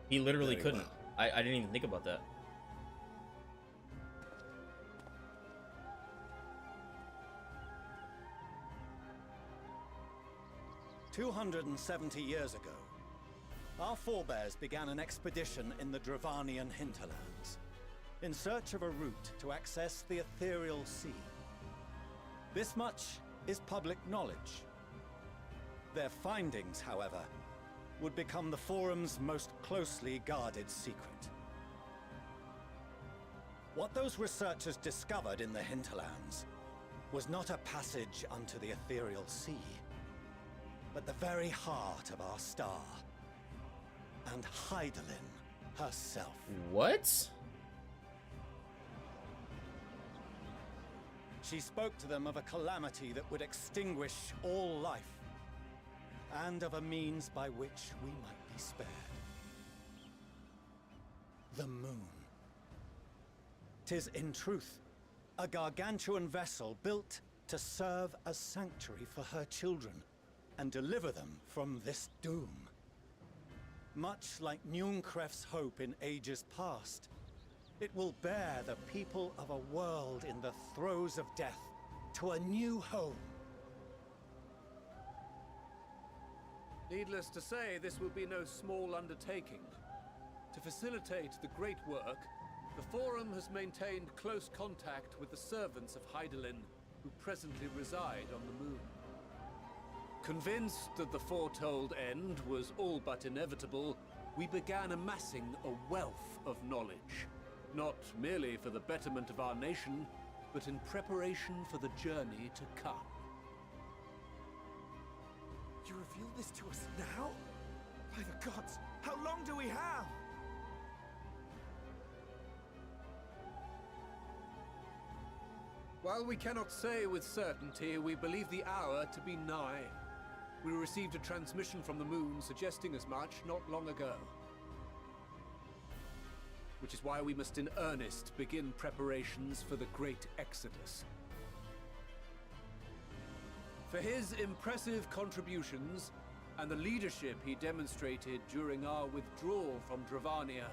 He literally
Very
couldn't.
well.
I didn't even think about that.
"270 years ago, our forebears began an expedition in the Dravanian hinterlands, in search of a route to access the ethereal sea. This much is public knowledge. Their findings, however, would become the Forum's most closely guarded secret. What those researchers discovered in the hinterlands was not a passage unto the ethereal sea, but the very heart of our star, and Hydaelyn herself.
What?
She spoke to them of a calamity that would extinguish all life, and of a means by which we might be spared. The moon. 'Tis in truth a gargantuan vessel built to serve as sanctuary for her children and deliver them from this doom. Much like Nunkref's hope in ages past, it will bear the people of a world in the throes of death to a new home.
Needless to say, this will be no small undertaking. To facilitate the great work, the Forum has maintained close contact with the servants of Hydaelyn, who presently reside on the moon. Convinced that the foretold end was all but inevitable, we began amassing a wealth of knowledge, not merely for the betterment of our nation, but in preparation for the journey to come.
You reveal this to us now? By the gods, how long do we have?
While we cannot say with certainty, we believe the hour to be nigh. We received a transmission from the moon suggesting as much not long ago. Which is why we must in earnest begin preparations for the Great Exodus. For his impressive contributions and the leadership he demonstrated during our withdrawal from Dravania,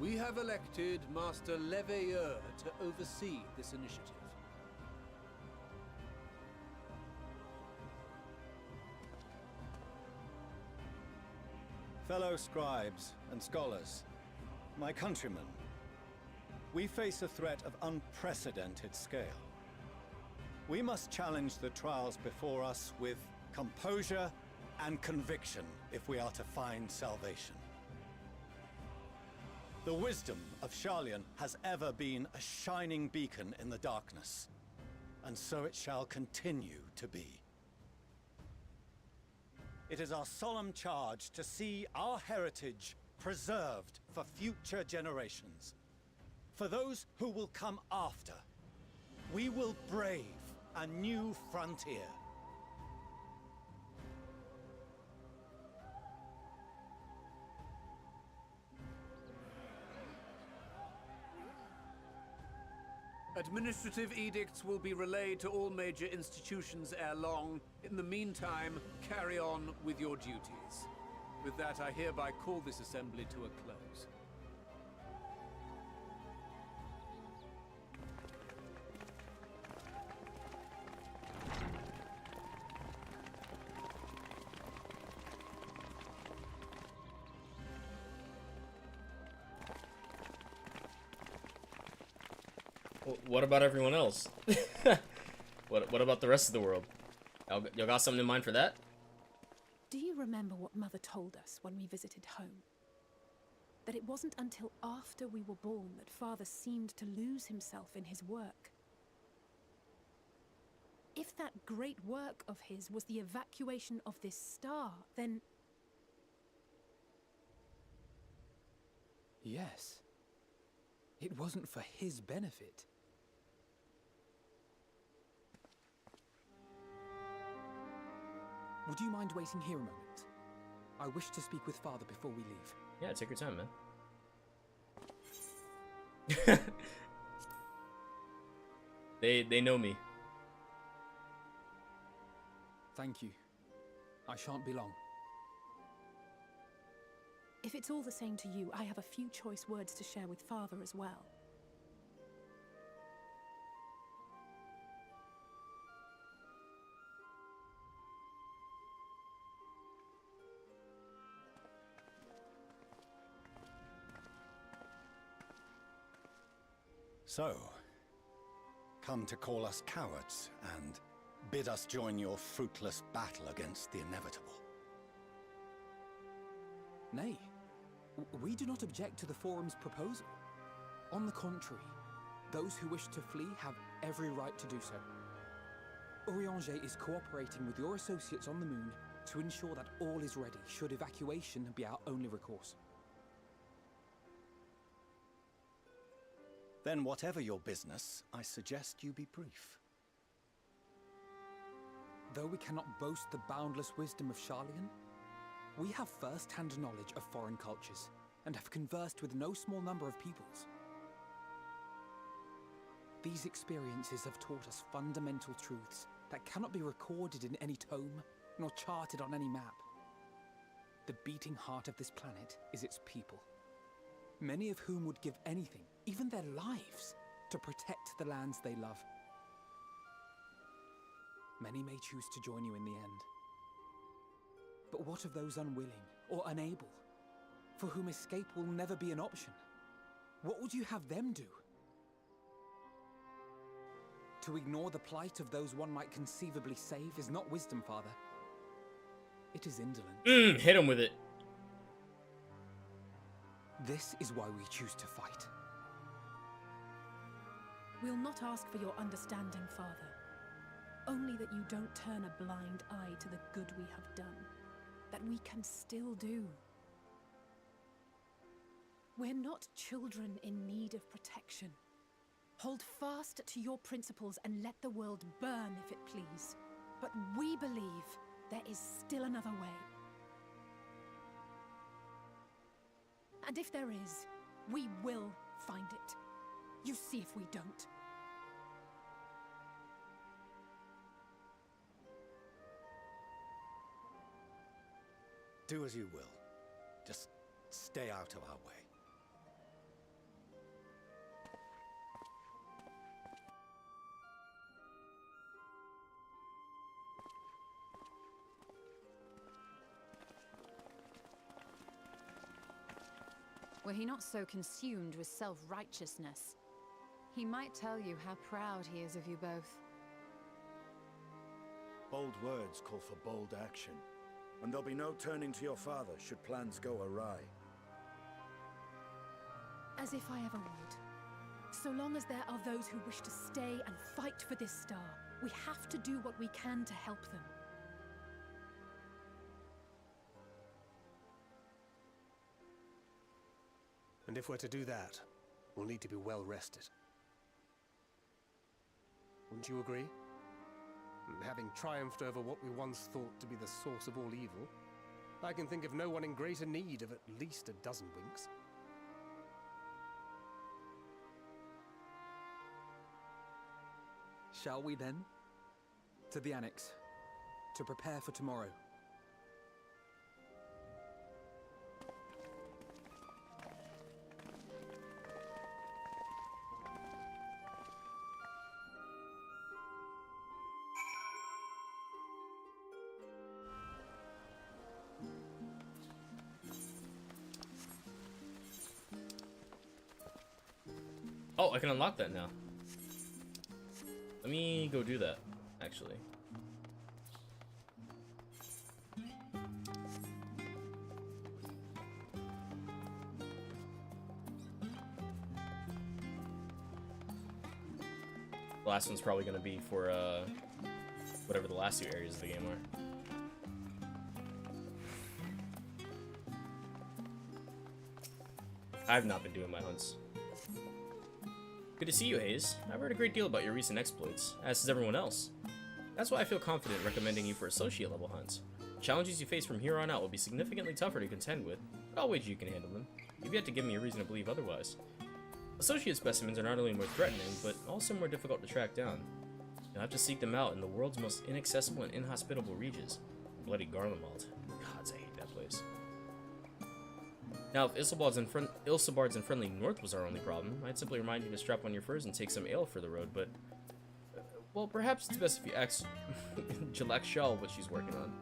we have elected Master Leveilleur to oversee this initiative.
Fellow scribes and scholars, my countrymen, we face a threat of unprecedented scale. We must challenge the trials before us with composure and conviction if we are to find salvation. The wisdom of Sharlayan has ever been a shining beacon in the darkness, and so it shall continue to be. It is our solemn charge to see our heritage preserved for future generations. For those who will come after, we will brave a new frontier.
Administrative edicts will be relayed to all major institutions ere long. In the meantime, carry on with your duties. With that, I hereby call this assembly to a close.
What about everyone else? What about the rest of the world? Y'all got something in mind for that?
Do you remember what Mother told us when we visited home? That it wasn't until after we were born that Father seemed to lose himself in his work. If that great work of his was the evacuation of this star, then...
Yes. It wasn't for his benefit. Would you mind waiting here a moment? I wish to speak with Father before we leave.
Yeah, take your time, man. They know me.
Thank you. I shan't be long.
If it's all the same to you, I have a few choice words to share with Father as well.
So, come to call us cowards and bid us join your fruitless battle against the inevitable.
Nay, we do not object to the Forum's proposal. On the contrary, those who wish to flee have every right to do so. Urianger is cooperating with your associates on the moon to ensure that all is ready should evacuation be our only recourse.
Then whatever your business, I suggest you be brief.
Though we cannot boast the boundless wisdom of Sharlayan, we have first-hand knowledge of foreign cultures, and have conversed with no small number of peoples. These experiences have taught us fundamental truths that cannot be recorded in any tome, nor charted on any map. The beating heart of this planet is its people, many of whom would give anything, even their lives, to protect the lands they love. Many may choose to join you in the end. But what of those unwilling or unable, for whom escape will never be an option? What would you have them do? To ignore the plight of those one might conceivably save is not wisdom, Father. It is indolence.
Hit him with it.
This is why we choose to fight.
We'll not ask for your understanding, Father. Only that you don't turn a blind eye to the good we have done. That we can still do. We're not children in need of protection. Hold fast to your principles and let the world burn if it please. But we believe there is still another way. And if there is, we will find it. You see if we don't.
Do as you will. Just stay out of our way.
Were he not so consumed with self-righteousness, he might tell you how proud he is of you both.
Bold words call for bold action, and there'll be no turning to your father should plans go awry.
As if I ever would. So long as there are those who wish to stay and fight for this star, we have to do what we can to help them.
And if we're to do that, we'll need to be well rested. Wouldn't you agree? And having triumphed over what we once thought to be the source of all evil, I can think of no one in greater need of at least a dozen winks.
Shall we then? To the Annex, to prepare for tomorrow.
Oh, I can unlock that now. Let me go do that, actually. The last one's probably going to be for whatever the last two areas of the game are. I've not been doing my hunts. Good to see you, Hayes. I've heard a great deal about your recent exploits, as has everyone else. That's why I feel confident recommending you for associate level hunts. The challenges you face from here on out will be significantly tougher to contend with, but I'll wager you can handle them. You've yet to give me a reason to believe otherwise. Associate specimens are not only more threatening, but also more difficult to track down. You'll have to seek them out in the world's most inaccessible and inhospitable regions. Bloody Garlemald. Gods, I hate that place. Now, if Ilsabard's and Friendly North was our only problem, I'd simply remind you to strap on your furs and take some ale for the road, but... well, perhaps it's best if you ask Jalak Shell what she's working on.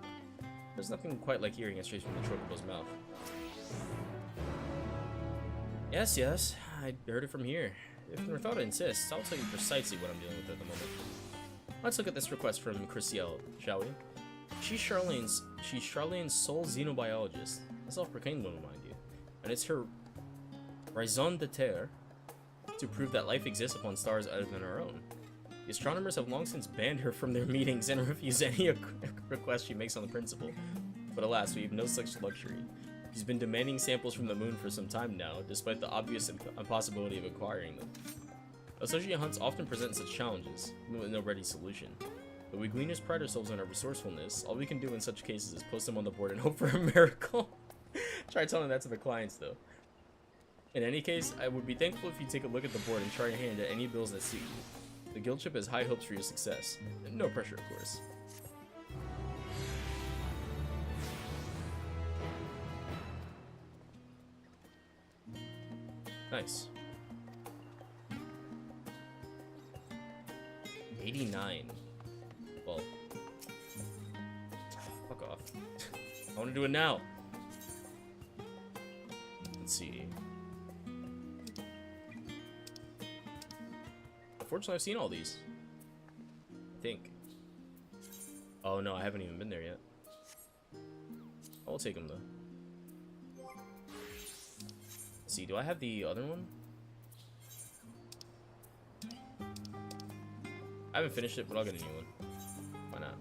There's nothing quite like hearing it straight from the Tropico's mouth. Yes, I heard it from here. If Northota insists, I'll tell you precisely what I'm dealing with at the moment. Let's look at this request from Chrysiel, shall we? She's Charlene's sole xenobiologist, a self-proclaimed one, mind you. And it's her raison d'etre to prove that life exists upon stars other than our own. The astronomers have long since banned her from their meetings and refuse any request she makes on the principle. But alas, we have no such luxury. She's been demanding samples from the moon for some time now, despite the obvious impossibility of acquiring them. Associate hunts often present such challenges, with no ready solution. But we Gleaners pride ourselves on our resourcefulness. All we can do in such cases is post them on the board and hope for a miracle. Try telling that to the clients, though. In any case, I would be thankful if you take a look at the board and try your hand at any bills that suit you. The guildship has high hopes for your success. No pressure, of course. Nice. 89. Well, fuck off. I want to do it now. Let's see. Unfortunately, I've seen all these. I think. Oh no, I haven't even been there yet. I'll take them though. Let's see, do I have the other one? I haven't finished it, but I'll get a new one. Why not?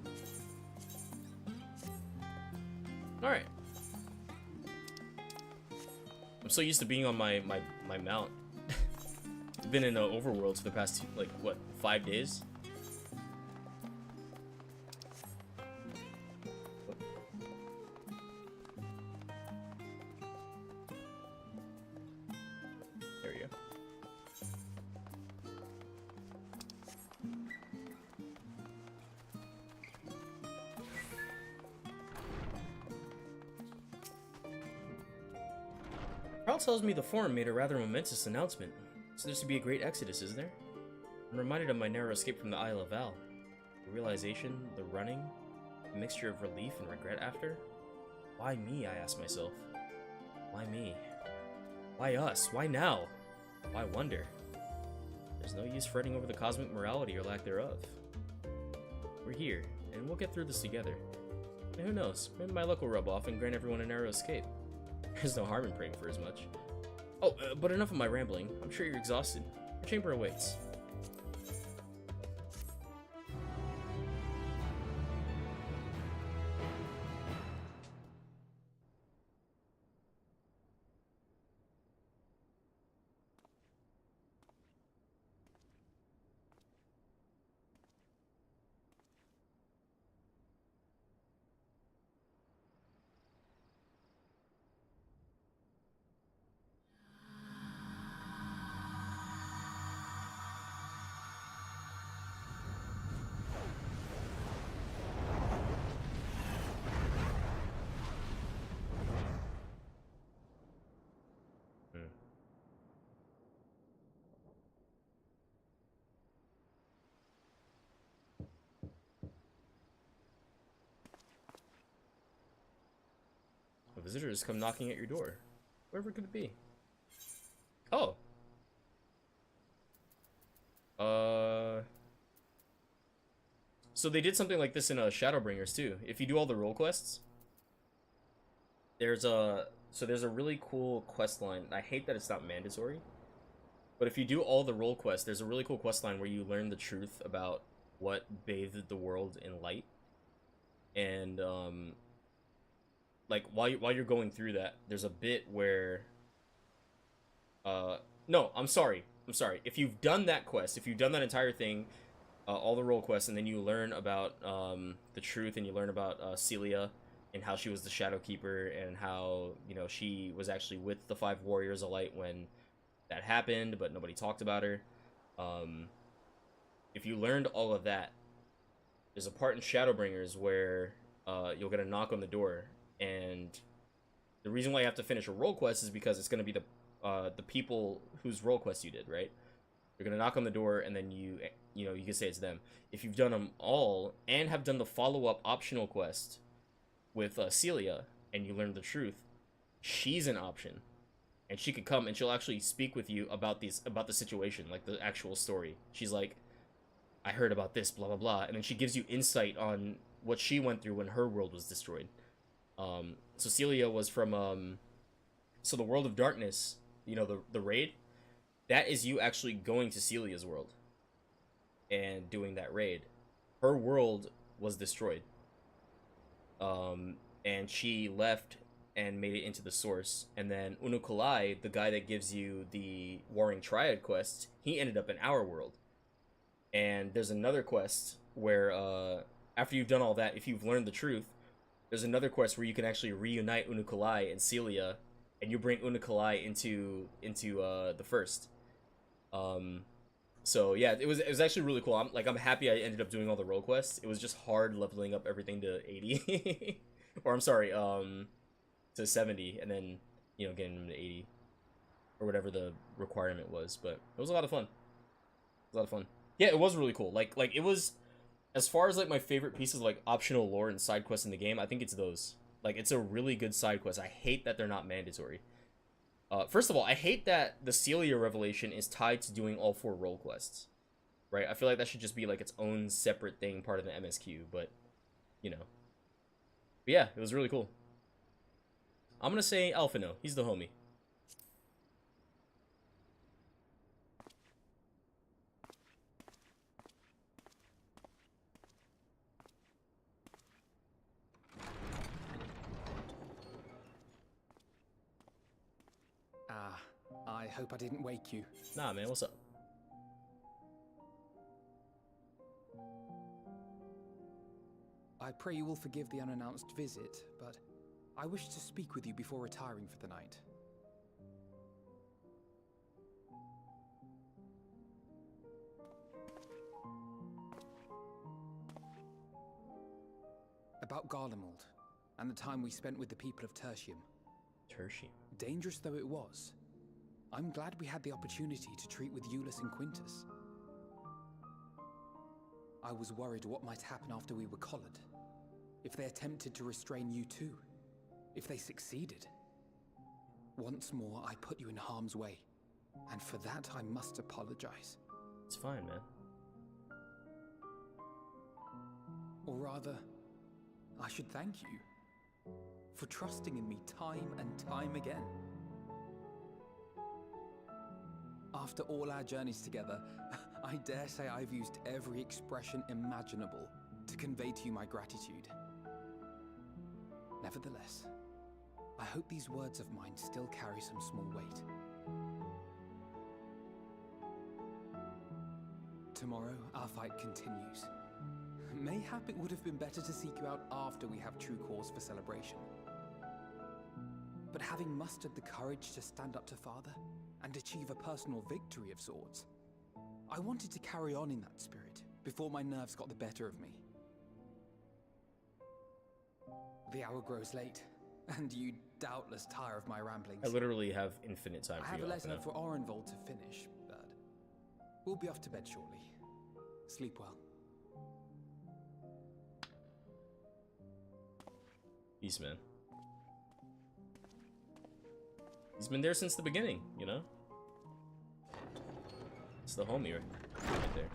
Alright. I'm so used to being on my mount. I've been in Overworld for the past, like, what, 5 days? There we go. Carl tells me the Forum made a rather momentous announcement. So there's to be a great exodus, is there? I'm reminded of my narrow escape from the Isle of Val. The realization, the running, a mixture of relief and regret after. Why me, I ask myself. Why me? Why us? Why now? Why wonder? There's no use fretting over the cosmic morality or lack thereof. We're here, and we'll get through this together. And who knows, maybe my luck will rub off and grant everyone a narrow escape. There's no harm in praying for as much. Oh, but enough of my rambling. I'm sure you're exhausted. Your chamber awaits. A visitor has come knocking at your door. Whoever could it be? Oh. So they did something like this in Shadowbringers too. If you do all the role quests, there's a really cool quest line. I hate that it's not mandatory, but if you do all the role quests, there's a really cool quest line where you learn the truth about what bathed the world in light. And like while you're going through that, there's a bit where no, I'm sorry. If you've done that quest, if you've done that entire thing, all the role quests, and then you learn about the truth, and you learn about Celia and how she was the Shadow Keeper, and how, you know, she was actually with the 5 Warriors of Light when that happened, but nobody talked about her. If you learned all of that, there's a part in Shadowbringers where you'll get a knock on the door, and the reason why you have to finish a role quest is because it's going to be the people whose role quest you did, right? You're gonna knock on the door, and then you can say it's them. If you've done them all and have done the follow-up optional quest with Celia, and you learn the truth, she's an option, and she could come and she'll actually speak with you about the situation, like the actual story. She's like, I heard about this, blah blah blah, and then she gives you insight on what she went through when her world was destroyed. So Celia was from so the World of Darkness, you know, the raid. That is you actually going to Celia's world and doing that raid. Her world was destroyed. And she left and made it into the source. And then Unukalai, the guy that gives you the Warring Triad quest, he ended up in our world. And there's another quest where, after you've done all that, if you've learned the truth, there's another quest where you can actually reunite Unukalai and Celia, and you bring Unukalai into the first. So yeah, it was actually really cool. I'm happy I ended up doing all the role quests. It was just hard leveling up everything to 80, or I'm sorry, to 70, and then, you know, getting them to 80, or whatever the requirement was. But it was a lot of fun. It was a lot of fun. Yeah, it was really cool. Like it was, as far as like my favorite pieces of like optional lore and side quests in the game, I think it's those. Like, it's a really good side quest. I hate that they're not mandatory. First of all, I hate that the Celia revelation is tied to doing all 4 role quests, right? I feel like that should just be like its own separate thing, part of the MSQ, but, you know. But yeah, it was really cool. I'm gonna say Alphino. He's the homie.
I hope I didn't wake you.
Nah, man, what's up?
I pray you will forgive the unannounced visit, but I wish to speak with you before retiring for the night. About Garlemald, and the time we spent with the people of Tertium.
Tertium?
Dangerous though it was, I'm glad we had the opportunity to treat with Euless and Quintus. I was worried what might happen after we were collared. If they attempted to restrain you too. If they succeeded. Once more, I put you in harm's way. And for that, I must apologize.
It's fine, man.
Or rather, I should thank you for trusting in me time and time again. After all our journeys together, I dare say I've used every expression imaginable to convey to you my gratitude. Nevertheless, I hope these words of mine still carry some small weight. Tomorrow, our fight continues. Mayhap it would have been better to seek you out after we have true cause for celebration. But having mustered the courage to stand up to Father and achieve a personal victory of sorts, I wanted to carry on in that spirit before my nerves got the better of me. The hour grows late, and you doubtless tire of my ramblings.
I literally have infinite time
I
for
have
you.
a letter
Alpha.
for Orenvold to finish, but we'll be off to bed shortly. Sleep well.
Peace, man. He's been there since the beginning, you know? It's the homie right there.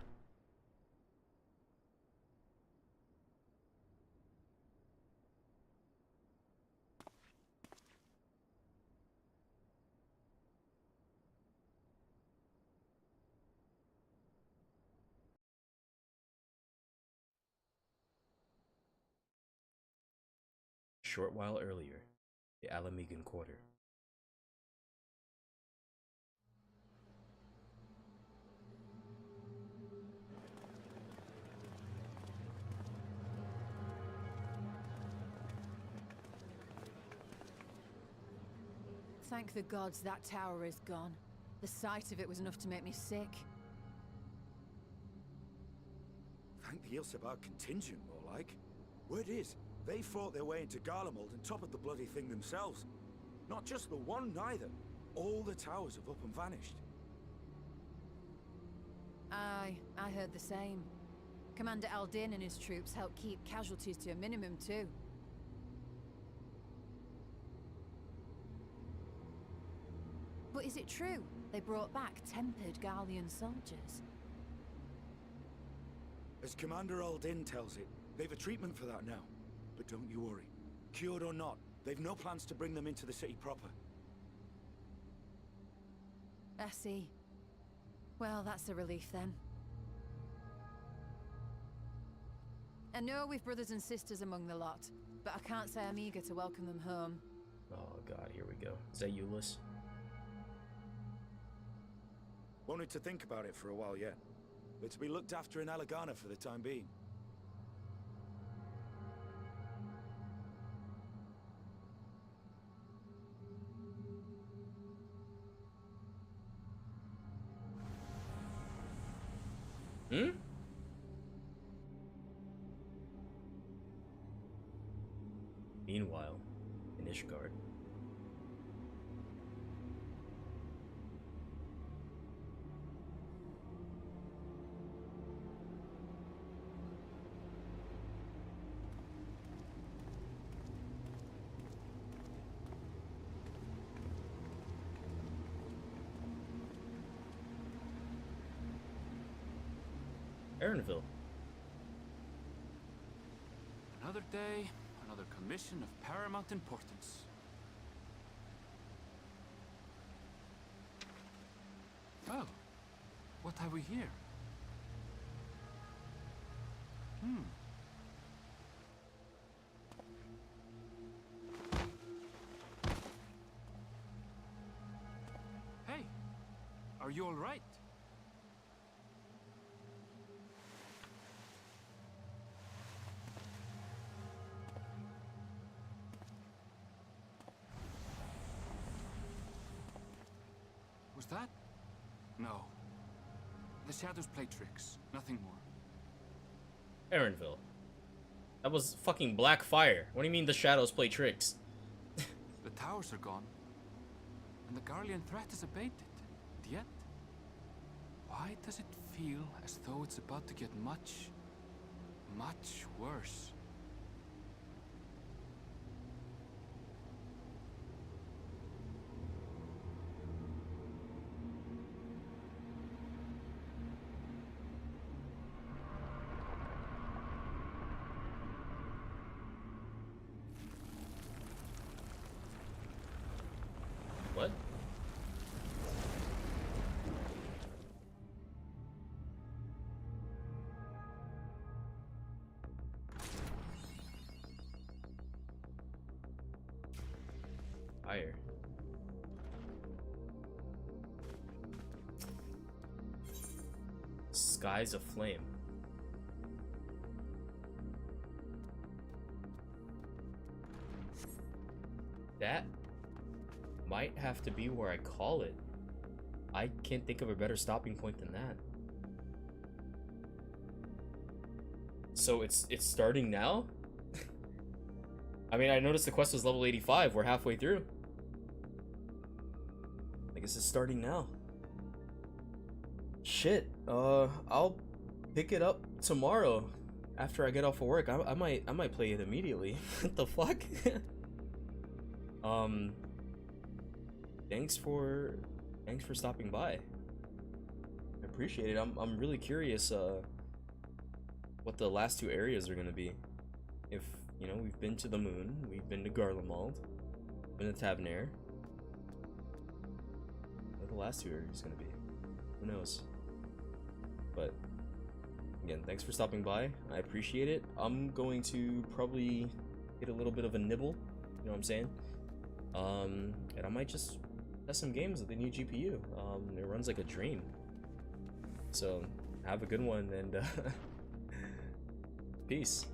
A short while earlier, the Alamegan Quarter.
Thank the gods that tower is gone. The sight of it was enough to make me sick.
Thank the Ilsebar contingent, more like. Word is, they fought their way into Garlemald and toppled the bloody thing themselves. Not just the one, neither. All the towers have up and vanished.
Aye, I heard the same. Commander Aldin and his troops helped keep casualties to a minimum, too. But is it true they brought back tempered Garlean soldiers?
As Commander Aldin tells it, they've a treatment for that now. But don't you worry. Cured or not, they've no plans to bring them into the city proper.
I see. Well, that's a relief then. I know we've brothers and sisters among the lot, but I can't say I'm eager to welcome them home.
Oh god, here we go. Is that Euless?
Wanted to think about it for a while yet. They're to be looked after in Alagana for the time being.
Hmm? Meanwhile, in Ishgard. Erinville.
Another day, another commission of paramount importance. Oh, what have we here? Hey, are you all right? Was that? No. The shadows play tricks, nothing more.
Erinville. That was fucking black fire. What do you mean the shadows play tricks?
The towers are gone, and the Garlean threat is abated. And yet, why does it feel as though it's about to get much, much worse?
What? Fire. Skies aflame. That might have to be where I call it. I can't think of a better stopping point than that. So it's starting now? I mean, I noticed the quest was level 85. We're halfway through. I guess it's starting now. Shit. I'll pick it up tomorrow after I get off of work. I might play it immediately. What the fuck? Thanks for stopping by. I appreciate it. I'm really curious what the last two areas are gonna be. If you know, we've been to the moon, we've been to Garlemald, been to Tavernaire. What the last two areas gonna be? Who knows? But again, thanks for stopping by. I appreciate it. I'm going to probably get a little bit of a nibble. You know what I'm saying? And I might just test some games with the new GPU. It runs like a dream. So have a good one, and peace.